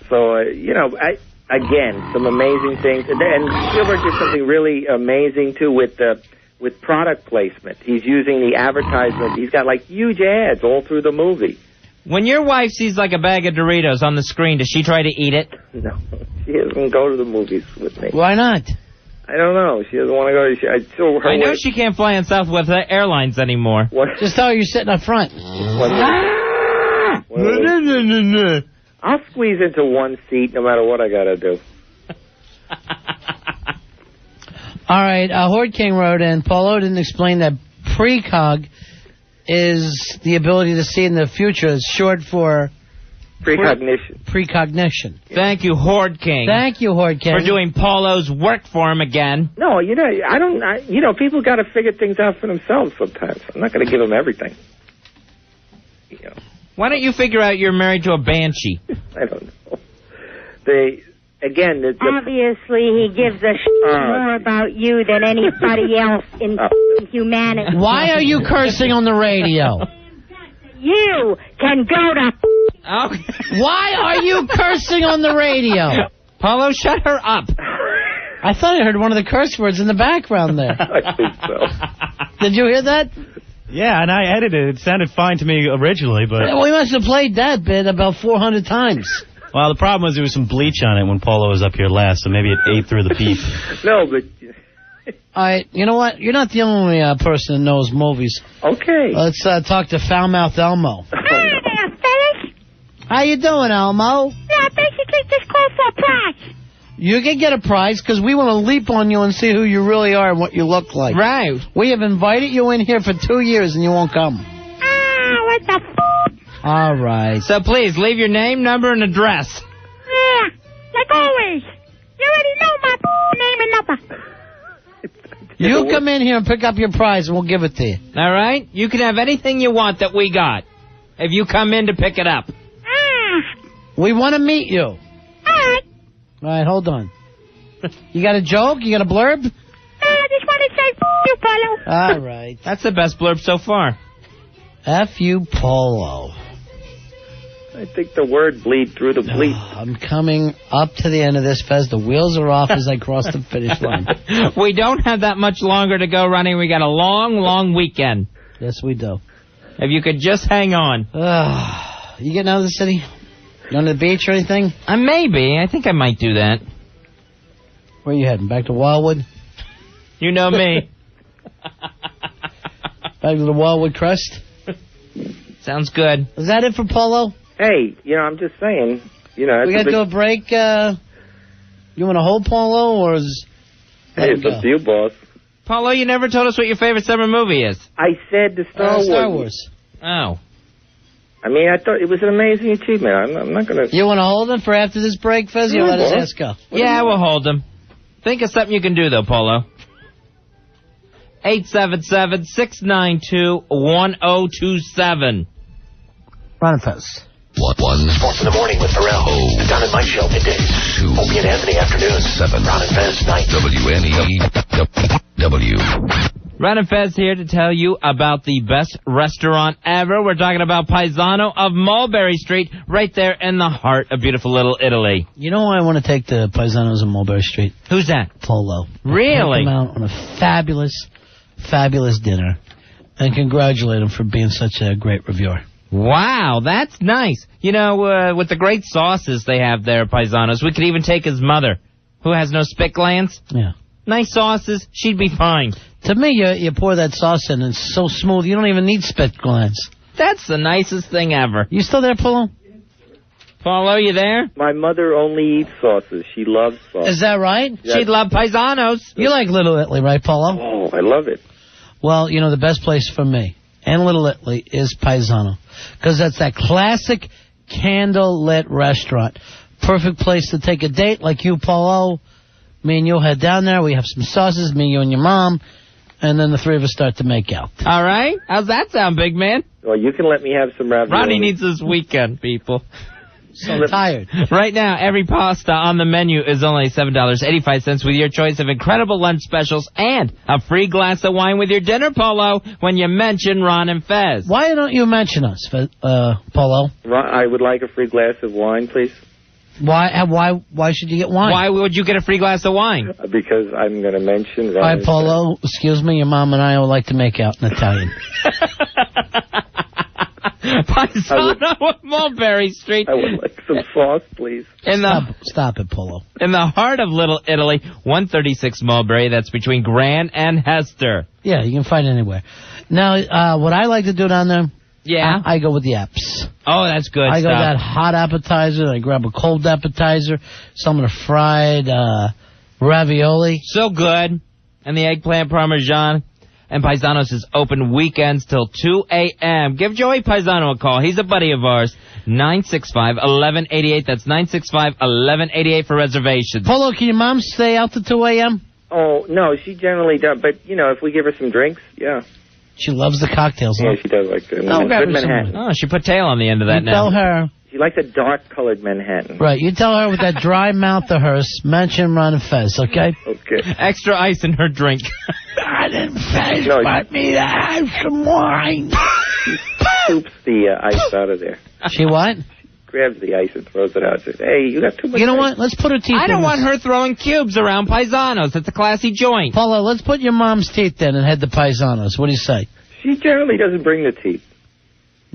So, again, some amazing things. And Spielberg did something really amazing, too, with product placement. He's using the advertisement. He's got, huge ads all through the movie. When your wife sees, a bag of Doritos on the screen, does she try to eat it? No. She doesn't go to the movies with me. Why not? I don't know. She doesn't want to go. I know she can't fly on Southwest Airlines anymore. What? Just tell her you're sitting up front. I'll squeeze into one seat no matter what I got to do. All right. Horde King wrote in, Paulo didn't explain that precog is the ability to see in the future. It's short for... Precognition. Precognition. Thank you, Horde King. Thank you, Horde King. For doing Paulo's work for him again. No, people got to figure things out for themselves sometimes. I'm not going to give them everything. Why don't you figure out you're married to a banshee? I don't know. Obviously, he gives a more about you than anybody else in humanity. Why are you cursing on the radio? You can go to... Why are you cursing on the radio? Paulo, shut her up. I thought I heard one of the curse words in the background there. I think so. Did you hear that? Yeah, and I edited it. It sounded fine to me originally, but... We must have played that bit about 400 times. Well, the problem was there was some bleach on it when Paulo was up here last, so maybe it ate through the beef. No, but... All right, you know what? You're not the only person that knows movies. Okay. Let's talk to Foulmouth Elmo. Hi there, fellas. How you doing, Elmo? Yeah, basically just call for a prize. You can get a prize because we want to leap on you and see who you really are and what you look like. Right. We have invited you in here for 2 years and you won't come. What the f***? All right. So please, leave your name, number, and address. Yeah, like always. You already know my name and number. You come in here and pick up your prize and we'll give it to you. All right? You can have anything you want that we got if you come in to pick it up. We want to meet you. All right, hold on. You got a joke? You got a blurb? I just want to say f*** you, Polo. All right. That's the best blurb so far. F you, Polo. I think the word bleed through the bleep. I'm coming up to the end of this, Fez. The wheels are off as I cross the finish line. We don't have that much longer to go, Ronnie. We got a long, long weekend. Yes, we do. If you could just hang on. You getting out of the city? You going to the beach or anything? Maybe. I think I might do that. Where are you heading? Back to Wildwood? You know me. Back to the Wildwood Crest? Sounds good. Is that it for Polo? Hey, I'm just saying, we got to do a break. You want to hold Polo, or is... Hey, it's up to you, boss. Paulo, you never told us what your favorite summer movie is. I said the Star Wars. Oh. I mean, I thought it was an amazing achievement. I'm not going to... You want to hold him for after this break, Fez? You let his ass go. Yeah, we'll hold him. Think of something you can do, though, Polo. 877-692-1027. Ron and Fez. 1. Sports in the morning with Pharrell. Don and Mike show middays. 2. Opie and Anthony afternoons. 7. Ron and Fez night. WNEW. Ron and Fez here to tell you about the best restaurant ever. We're talking about Paisano of Mulberry Street, right there in the heart of beautiful little Italy. You know why I want to take the Paisanos of Mulberry Street? Who's that? Polo. Really? Take him out on a fabulous dinner and congratulate him for being such a great reviewer. Wow, that's nice. You know, with the great sauces they have there at Paisanos, we could even take his mother, who has no spit glands. Yeah. Nice sauces, she'd be fine. To me, you pour that sauce in, and it's so smooth, you don't even need spit glands. That's the nicest thing ever. You still there, Polo? Polo, you there? My mother only eats sauces. She loves sauces. Is that right? Yes. She'd love Paisanos. You like Little Italy, right, Polo? Oh, I love it. Well, you know, the best place for me and Little Italy is Paisano, because that's that classic candle-lit restaurant. Perfect place to take a date like you, Polo. Me and you'll head down there. We have some sauces, me, you, and your mom, and then the three of us start to make out. All right. How's that sound, big man? Well, you can let me have some ravioli. Ronnie needs this weekend, people. So tired. Right now, every pasta on the menu is only $7.85 with your choice of incredible lunch specials and a free glass of wine with your dinner, Polo, when you mention Ron and Fez. Why don't you mention us, Polo? I would like a free glass of wine, please. Why should you get wine? Why would you get a free glass of wine? Because I'm going to mention Ron. All right, Polo, excuse me, your mom and I would like to make out in Italian. Paisano of Mulberry Street. I would like some sauce, please. Stop it, Polo. In the heart of Little Italy, 136 Mulberry, that's between Grand and Hester. Yeah, you can find it anywhere. Now, what I like to do down there, yeah, I go with the apps. Oh, that's good I stuff. go that hot appetizer, I grab a cold appetizer, some of the fried ravioli. So good. And the eggplant parmesan. And Paisanos is open weekends till 2 a.m. Give Joey Paisano a call. He's a buddy of ours. 965-1188. That's 965-1188 for reservations. Polo, can your mom stay out to 2 a.m.? Oh, no, she generally does. But, you know, if we give her some drinks, yeah. She loves the cocktails. Yeah, huh? she does like that. Oh, Good Manhattan. Oh, she put tail on the end of that you now. Tell her. She likes a dark-colored Manhattan. Right, you tell her with that dry mouth of hers, mention Ron and Fez, okay? Okay. Extra ice in her drink. Ron and Fez, want me to have some wine. She scoops the ice out of there. She what? Grabs the ice and throws it out. Says, "Hey, you got too much." You know ice. what? Let's put her teeth in. I don't this. want her throwing cubes around Paisanos. It's a classy joint. Paula, let's put your mom's teeth in and head to Paisanos. What do you say? She generally doesn't bring the teeth.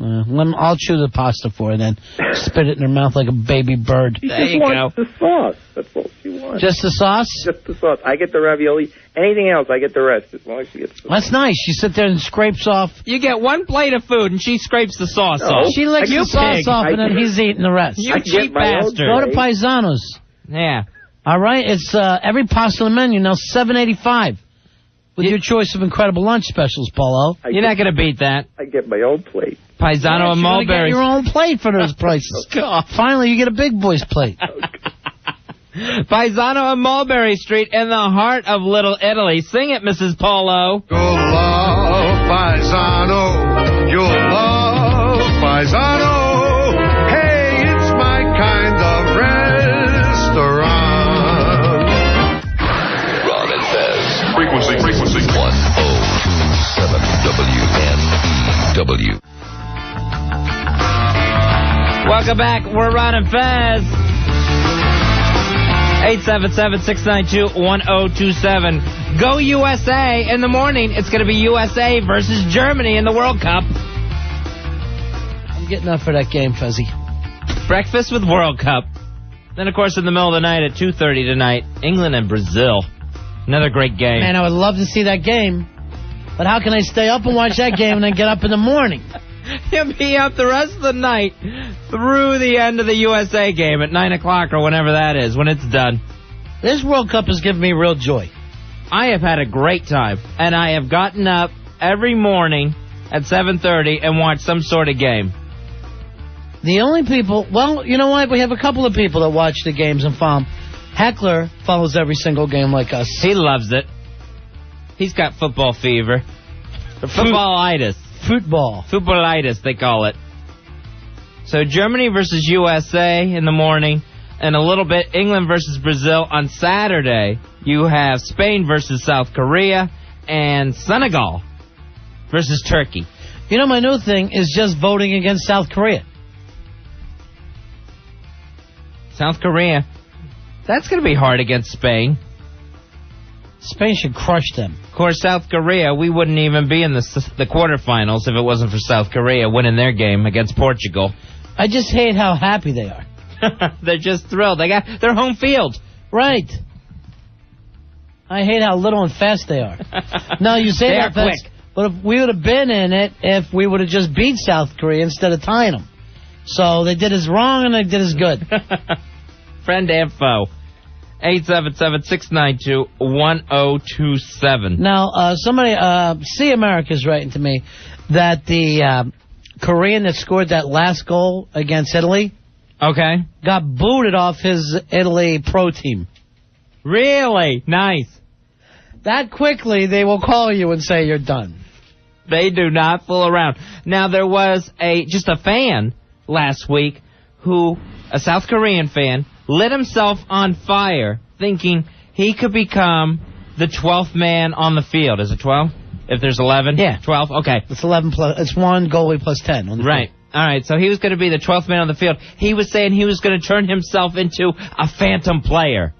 I'll chew the pasta for her and then spit it in her mouth like a baby bird. She just wants the sauce. That's all she wants. Just the sauce? Just the sauce. I get the ravioli. Anything else, I get the rest. As long as she gets the That's nice. She sits there and scrapes off. You get one plate of food and she scrapes the sauce off. She licks the sauce off and then he's eating the rest. You cheap bastard. Go to Paisanos. Yeah. All right. It's every pasta on the menu now $7.85 with your choice of incredible lunch specials, Paulo. You're not going to beat that. I get my own plate. Paisano and Mulberry. Get your own plate for those prices. Finally, you get a big boy's plate. Paisano and Mulberry Street in the heart of Little Italy. Sing it, Mrs. Polo. You'll love Paisano. You'll love Paisano. Hey, it's my kind of restaurant. Ron and Fez. Frequency. 1027 WNEW. Welcome back. We're Ron and Fez. 877-692-1027. Go USA in the morning. It's going to be USA versus Germany in the World Cup. I'm getting up for that game, Fezzy. Breakfast with World Cup. Then, of course, in the middle of the night at 2:30 tonight, England and Brazil. Another great game. Man, I would love to see that game. But how can I stay up and watch that game and then get up in the morning? You'll be up the rest of the night through the end of the USA game at 9 o'clock or whenever that is, when it's done. This World Cup has given me real joy. I have had a great time, and I have gotten up every morning at 7:30 and watched some sort of game. The only people... Well, you know what? We have a couple of people that watch the games and follow. Heckler follows every single game like us. He loves it. He's got football fever. Footballitis. Football. Footballitis, they call it. So Germany versus USA in the morning, and a little bit England versus Brazil on Saturday. You have Spain versus South Korea, and Senegal versus Turkey. You know, my new thing is just voting against South Korea. South Korea. That's going to be hard against Spain. Spain should crush them. Of course, South Korea, we wouldn't even be in the quarterfinals if it wasn't for South Korea winning their game against Portugal. I just hate how happy they are. They're just thrilled. They got their home field. Right. I hate how little and fast they are. Now, you say that, quick. But if we would have been in it if we would have just beat South Korea instead of tying them. So they did us wrong and they did us good. Friend and foe. 877-692-1027. Now, somebody, See America's writing to me that the Korean that scored that last goal against Italy got booted off his Italy pro team. Really? Nice. That quickly, they will call you and say you're done. They do not fool around. Now, there was just a fan last week a South Korean fan, lit himself on fire thinking he could become the 12th man on the field. Is it 12? If there's 11? Yeah. 12? Okay. It's 11 plus, it's one goalie plus 10 on the right. field. All right, so he was going to be the 12th man on the field. He was saying he was going to turn himself into a phantom player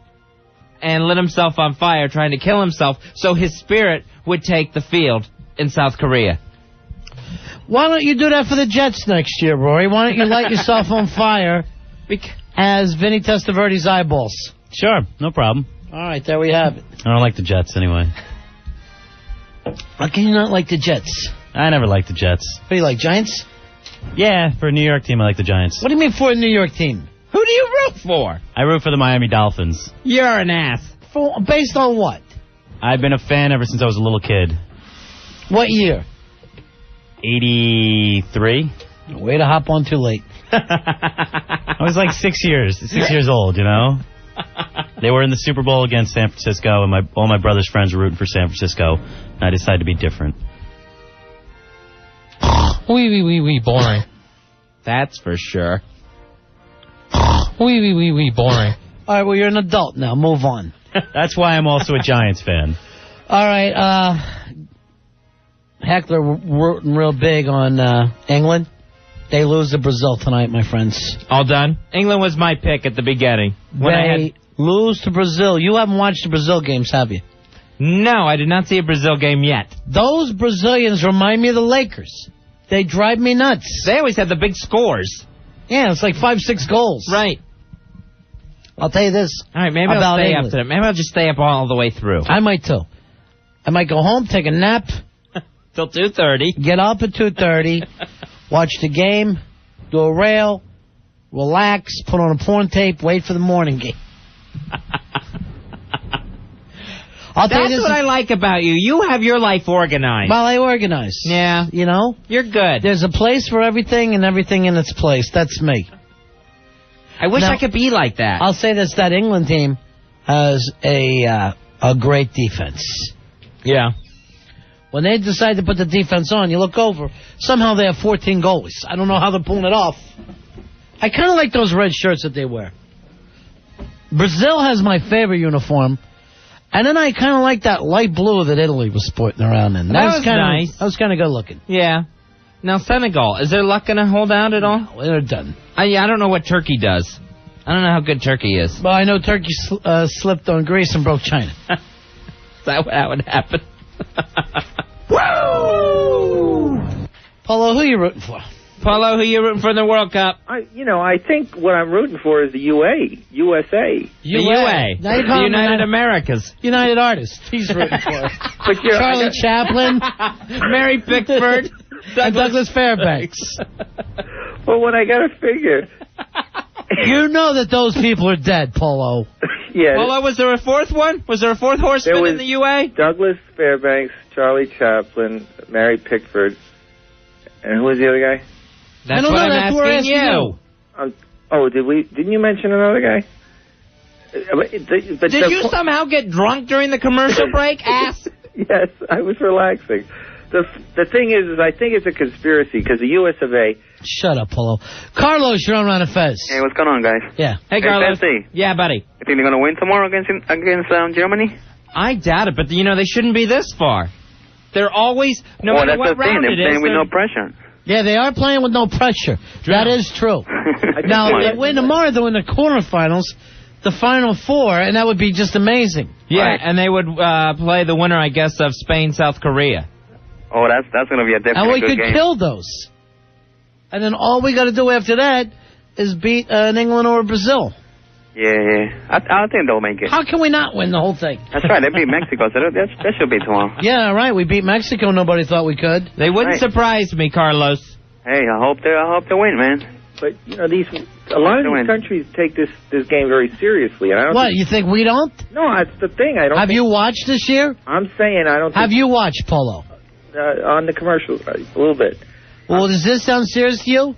and lit himself on fire trying to kill himself so his spirit would take the field in South Korea. Why don't you do that for the Jets next year, Rory? Why don't you light yourself on fire as Vinny Testaverde's eyeballs? Sure, no problem. All right, there we have it. I don't like the Jets anyway. How can you not like the Jets? I never liked the Jets. What do you like, Giants? Yeah, for a New York team, I like the Giants. What do you mean for a New York team? Who do you root for? I root for the Miami Dolphins. You're an ass. Based on what? I've been a fan ever since I was a little kid. What year? 83. Way to hop on too late. I was like 6 years old, you know? They were in the Super Bowl against San Francisco, and all my brother's friends were rooting for San Francisco, and I decided to be different. Wee, boring. That's for sure. Wee, boring. All right, well, you're an adult now. Move on. That's why I'm also a Giants fan. All right, Heckler rooting real big on England. They lose to Brazil tonight, my friends. All done? England was my pick at the beginning. They lose to Brazil. You haven't watched the Brazil games, have you? No, I did not see a Brazil game yet. Those Brazilians remind me of the Lakers. They drive me nuts. They always have the big scores. Yeah, it's like 5-6 goals. Right. I'll tell you this. All right, maybe I'll stay up to that. Maybe I'll just stay up all the way through. I might too. I might go home, take a nap. Till 2:30. Get up at 2:30. Watch the game. Do a rail. Relax. Put on a porn tape. Wait for the morning game. That's what I like about you. You have your life organized. Well, I organize. Yeah. You know? You're good. There's a place for everything and everything in its place. That's me. I wish I could be like that. I'll say this, that England team has a great defense. Yeah. When they decide to put the defense on, you look over, somehow they have 14 goalies. I don't know how they're pulling it off. I kind of like those red shirts that they wear. Brazil has my favorite uniform. And then I kind of like that light blue that Italy was sporting around in. That was nice. That was kind of good looking. Yeah. Now, Senegal, is their luck going to hold out at all? No, they're done. I don't know what Turkey does. I don't know how good Turkey is. Well, I know Turkey slipped on Greece and broke China. Is that what would happen? Woo! Polo, who you rooting for? Polo, who you rooting for in the World Cup? I think what I'm rooting for is the USA. The UA. Now you the call United Americas. United Artists. He's rooting for. But Charlie Chaplin. Mary Pickford. and Douglas Fairbanks. Well, what I got to figure. You know that those people are dead, Polo. Yeah. Polo, was there a fourth one? Was there a fourth horseman in the UA? Douglas Fairbanks, Charlie Chaplin, Mary Pickford, and who was the other guy? That's what I'm asking you. Didn't you mention another guy? Did you somehow get drunk during the commercial break, ass? Yes, I was relaxing. The thing is I think it's a conspiracy because the U.S. of A. Shut up, Polo. Carlos, you're on Ron and Fez. Hey, what's going on, guys? Yeah. Hey, Carlos. Fez. Yeah, buddy. You think they're going to win tomorrow against Germany? I doubt it, but, they shouldn't be this far. They're always, no matter what round it is. They're playing with no pressure. Yeah, they are playing with no pressure. That is true. Now, if they win tomorrow, they're in the quarterfinals, the Final Four, and that would be just amazing. Yeah, right. And they would play the winner, I guess, of Spain-South Korea. Oh, that's going to be a definitely good game. And we could kill those. And then all we got to do after that is beat England or Brazil. Yeah. I think they'll make it. How can we not win the whole thing? That's right. They beat Mexico, so that should be tomorrow. Yeah, right. We beat Mexico. Nobody thought we could. They wouldn't surprise me, Carlos. Hey, I hope they win, man. But a lot of these countries take this game very seriously, and I don't. What, you think we don't? No, that's the thing. I don't. Have you watched this year? I'm saying I don't. Have you watched Polo? On the commercials, a little bit. Well, does this sound serious to you?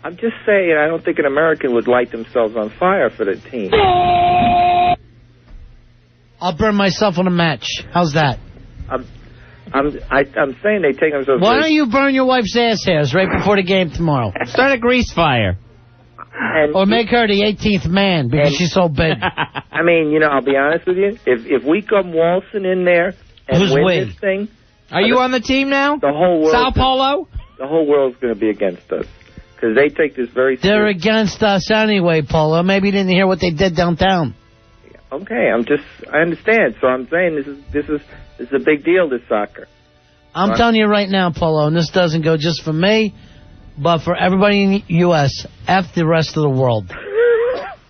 I'm just saying I don't think an American would light themselves on fire for the team. I'll burn myself on a match. How's that? I'm saying they take themselves. Why don't you burn your wife's ass hairs right before the game tomorrow? Start a grease fire. Or make her the 18th man because she's so big. I mean, I'll be honest with you. If we come waltzing in there and win this thing. Are you on the team now? The whole world. Sao Paulo? The whole world's going to be against us. Because they take this very seriously. They're against us anyway, Polo. Maybe you didn't hear what they did downtown. Okay, I understand. So I'm saying this is a big deal, this soccer. I'm telling you right now, Polo, and this doesn't go just for me, but for everybody in the U.S., F the rest of the world.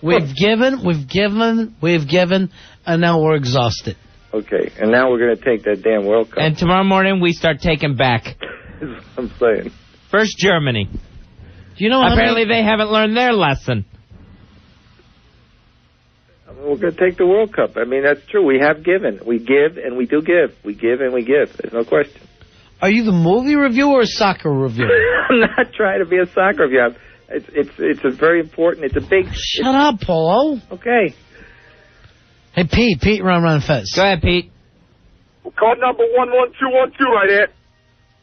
We've given, and now we're exhausted. Okay, and now we're going to take that damn World Cup. And tomorrow morning we start taking back. That's what I'm saying. First Germany. Do you know apparently they haven't learned their lesson. We're going to take the World Cup. I mean, that's true. We have given. We give, and we do give. We give, and we give. There's no question. Are you the movie reviewer or soccer reviewer? I'm not trying to be a soccer reviewer. It's a very important. It's a big. Shut up, Polo. Okay. Hey, Pete, Ron Fez. Go ahead, Pete. Card number 11212 right here.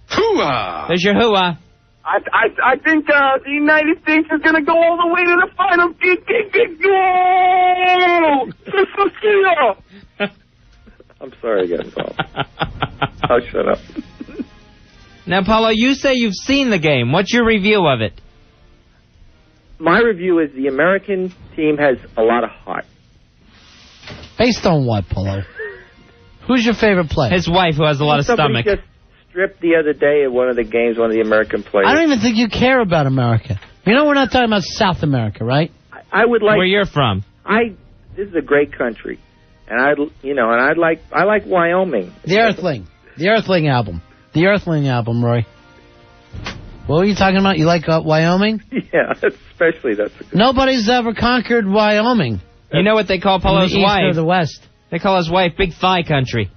Hooah! There's your hooah. I think the United States is going to go all the way to the final. I'm sorry again, Paul. I'll shut up. Now, Paulo, you say you've seen the game. What's your review of it? My review is the American team has a lot of heart. Based on what, Polo? Who's your favorite player? His wife, who has a lot of stomach. Just stripped the other day at one of the games, one of the American players. I don't even think you care about America. We're not talking about South America, right? I would like. Where you're from? This is a great country, and I like Wyoming. The Earthling album, Roy. What were you talking about? You like Wyoming? Yeah, especially that's. Nobody's ever conquered Wyoming. You know what they call Polo's wife? East or the West? They call his wife Big Thigh Country.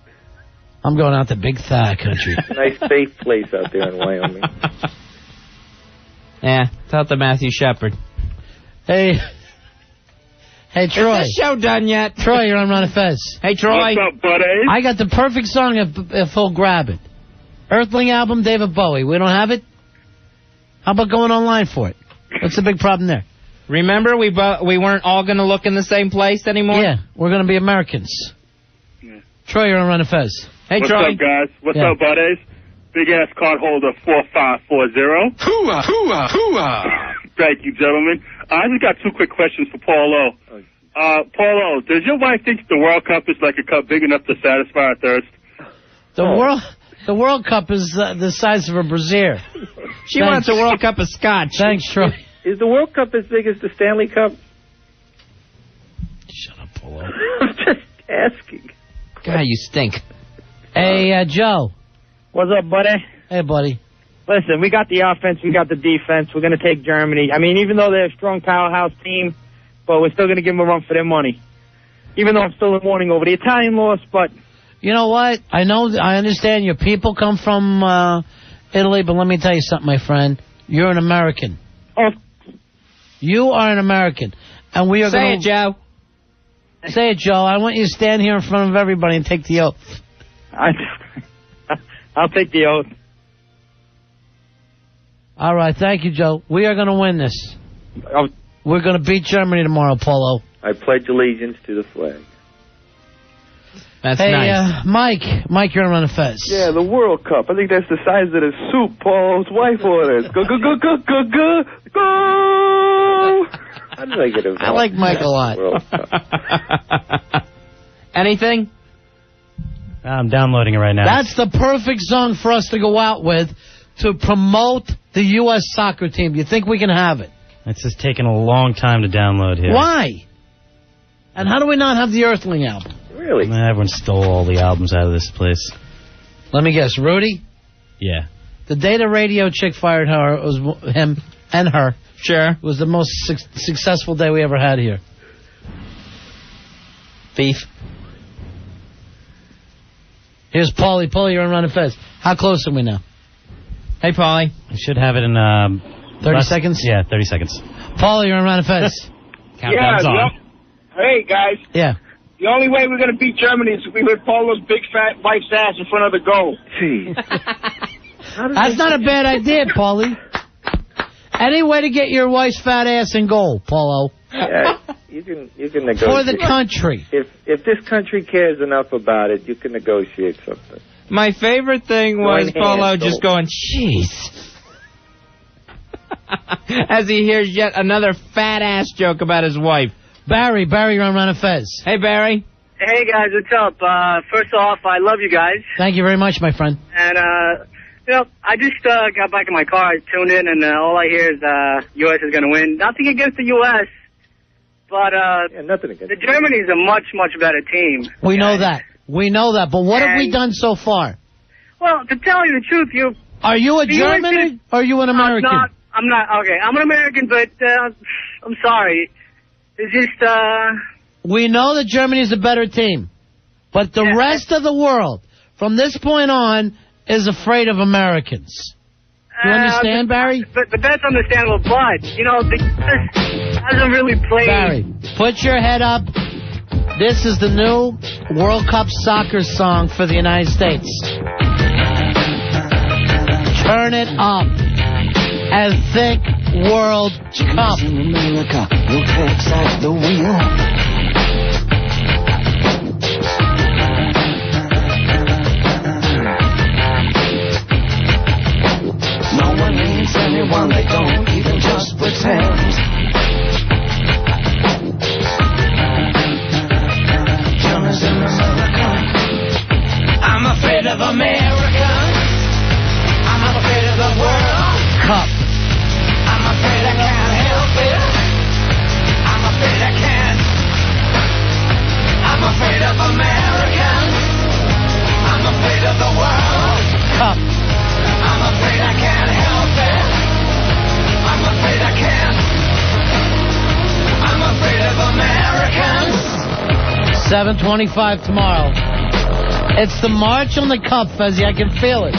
I'm going out to Big Thigh Country. Nice safe place out there in Wyoming. Yeah, tell the Matthew Shepard. Hey, Troy. Is this show done yet? Troy, you're on Ron and Fez. Hey, Troy. What's up, buddy? I got the perfect song if he'll grab it. Earthling album, David Bowie. We don't have it? How about going online for it? What's the big problem there? Remember, we weren't all going to look in the same place anymore? Yeah, we're going to be Americans. Yeah. Troy, you're on Ron and Fez. Hey, What's Troy. up, guys? What's up, buddies? Big-ass card holder 4540. Hooah, hooah, hooah. Thank you, gentlemen. I just got two quick questions for Paulo. Paulo, does your wife think the World Cup is like a cup big enough to satisfy her thirst? The World Cup is the size of a brassiere. She wants a World Cup of scotch. Thanks, Troy. Is the World Cup as big as the Stanley Cup? Shut up, Paulo. I'm just asking. God, you stink. Hey, Joe. What's up, buddy? Hey, buddy. Listen, we got the offense, we got the defense. We're going to take Germany. I mean, even though they're a strong powerhouse team, but we're still going to give them a run for their money. even though I'm still in mourning over the Italian loss, but... You know what? I understand your people come from Italy, but let me tell you something, my friend. You're an American. Oh. You are an American. And we are going to... Say it, Joe. Say it, Joe. I want you to stand here in front of everybody and take the oath. I'll take the oath. All right. Thank you, Joe. We are going to win this. We're going to beat Germany tomorrow, Polo. I pledge allegiance to the flag. That's hey, nice. Mike, you're on Run of Fez. Yeah, the World Cup. I think that's the size of the soup Paul's wife orders. Go, go, go, go, go, go, go! How did I get involved? I like Mike a lot. Anything? I'm downloading it right now. That's the perfect song for us to go out with to promote the U.S. soccer team. Do you think we can have it? It's just taking a long time to download here. Why? And how do we not have the Earthling album? Really? Everyone stole all the albums out of this place. Let me guess. Rudy? Yeah. The day the radio chick fired her, it was him and her. Sure. It was the most successful day we ever had here. Beef. Here's Paulie. Paulie, you're on Run of Fez. How close are we now? Hey, Paulie. I should have it in 30 seconds? Yeah, 30 seconds. Paulie, you're on Run of Fez. Countdown's on. Hey, guys. Yeah. The only way we're going to beat Germany is if we whip Polo's big fat wife's ass in front of the goal. That's not a bad idea, Paulie. Any way to get your wife's fat ass in goal, Polo. Yeah, you can negotiate. For the country. If this country cares enough about it, you can negotiate something. My favorite thing was Polo just going, jeez. As he hears yet another fat-ass joke about his wife. Barry, you're on Run of Fez. Hey, Barry. Hey, guys, what's up? First off, I love you guys. Thank you very much, my friend. And, I just got back in my car, I tuned in, and all I hear is U.S. is going to win. Nothing against the U.S., but nothing against the Germany's a much, much better team. We know that. We know that. But what have we done so far? Well, to tell you the truth, Are you a German or are you an American? I'm not. Okay, I'm an American, but I'm sorry. It's just... We know that Germany is a better team. But the rest of the world, from this point on, is afraid of Americans. You understand, Barry? But that's understandable. But, the U.S. hasn't really played... Barry, put your head up. This is the new World Cup soccer song for the United States. Turn it up and think World Cup. America will capsize the wheel. No one needs anyone, they don't even just pretend. Jonas in America. I'm afraid of America. I'm afraid of the World Cup. I'm afraid I can't help it. I'm afraid I can't. I'm afraid of Americans. I'm afraid of the World Cup. I'm afraid I can't help it. I'm afraid I can't. I'm afraid of Americans. 7:25 tomorrow. It's the March on the Cup, Fezzy. I can feel it.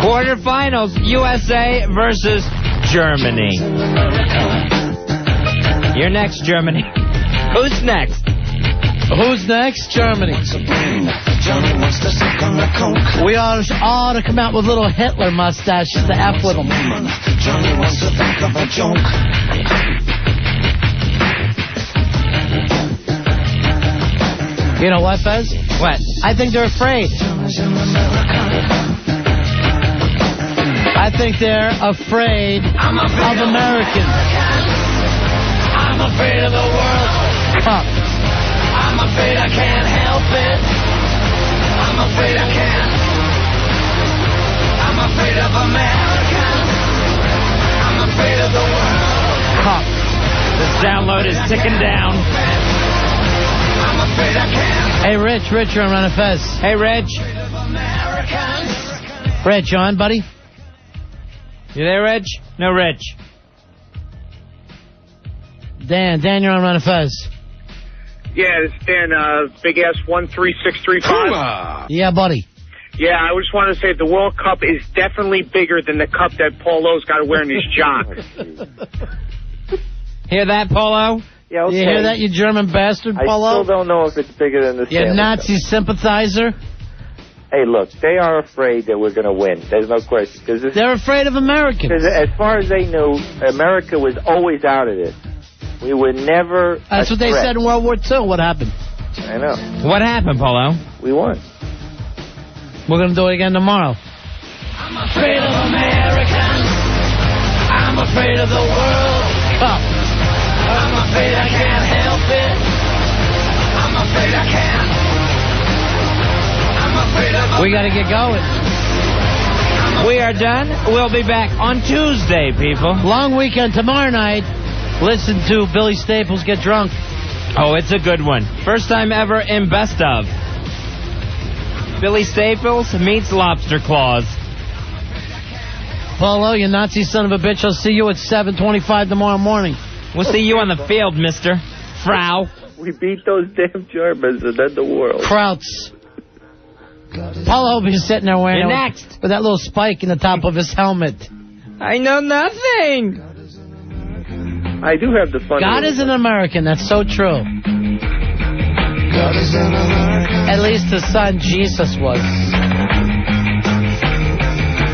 Quarterfinals, USA versus Germany. You're next, Germany. Who's next? Who's next? Germany. We ought to come out with little Hitler mustaches to F with them. Johnny wants to think of a joke. You know what, Fez? What? I think they're afraid. I think they're afraid of Americans. I'm afraid of the World Cup. I'm afraid I can't help it. I'm afraid I can't. I'm afraid of Americans. I'm afraid of the World Cup. This download is ticking down. I'm afraid I can't. Hey, Rich, you're on Run of Fez. Hey, Rich. Rich, you on, buddy? You there, Reg? No, Reg. Dan, you're on Run of Fez. Yeah, it's Dan, Big Ass 13635. Yeah, buddy. Yeah, I just want to say the World Cup is definitely bigger than the cup that Paulo's got to wear in his jock. Hear that, Paulo? Yeah, okay. You hear that, you German bastard, Paulo? I still don't know if it's bigger than the You Stanley Nazi Cup. sympathizer? Hey, look, they are afraid that we're going to win. There's no question. They're afraid of Americans. Because as far as they knew, America was always out of this. We were never That's what they said in World War II. What happened? I know. What happened, Paulo? We won. We're going to do it again tomorrow. I'm afraid of Americans. I'm afraid of the World Cup. I'm afraid I can't help it. I'm afraid I can't. I'm afraid of We got to get going. We are done. We'll be back on Tuesday, people. Long weekend tomorrow night. Listen to Billy Staples get drunk. Oh, it's a good one. First time ever in Best Of. Billy Staples meets Lobster Claws. Paulo, you Nazi son of a bitch. I'll see you at 7:25 tomorrow morning. We'll see you on the field, mister. Frau. We beat those damn Germans and then the world. Krauts. Paulo will be sitting there wearing You're next. with that little spike in the top of his helmet. I know nothing. I do have the fun. God is an American. That's so true. God is an American. At least his son Jesus was.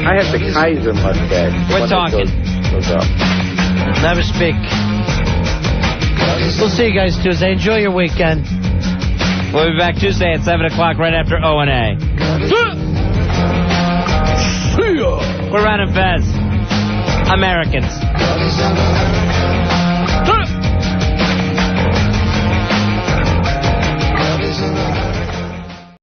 I have the Kaiser mustache. We're talking. Goes up. Never speak. We'll see you guys Tuesday. Enjoy your weekend. We'll be back Tuesday at 7 o'clock right after O&A. We're running Fez. Americans.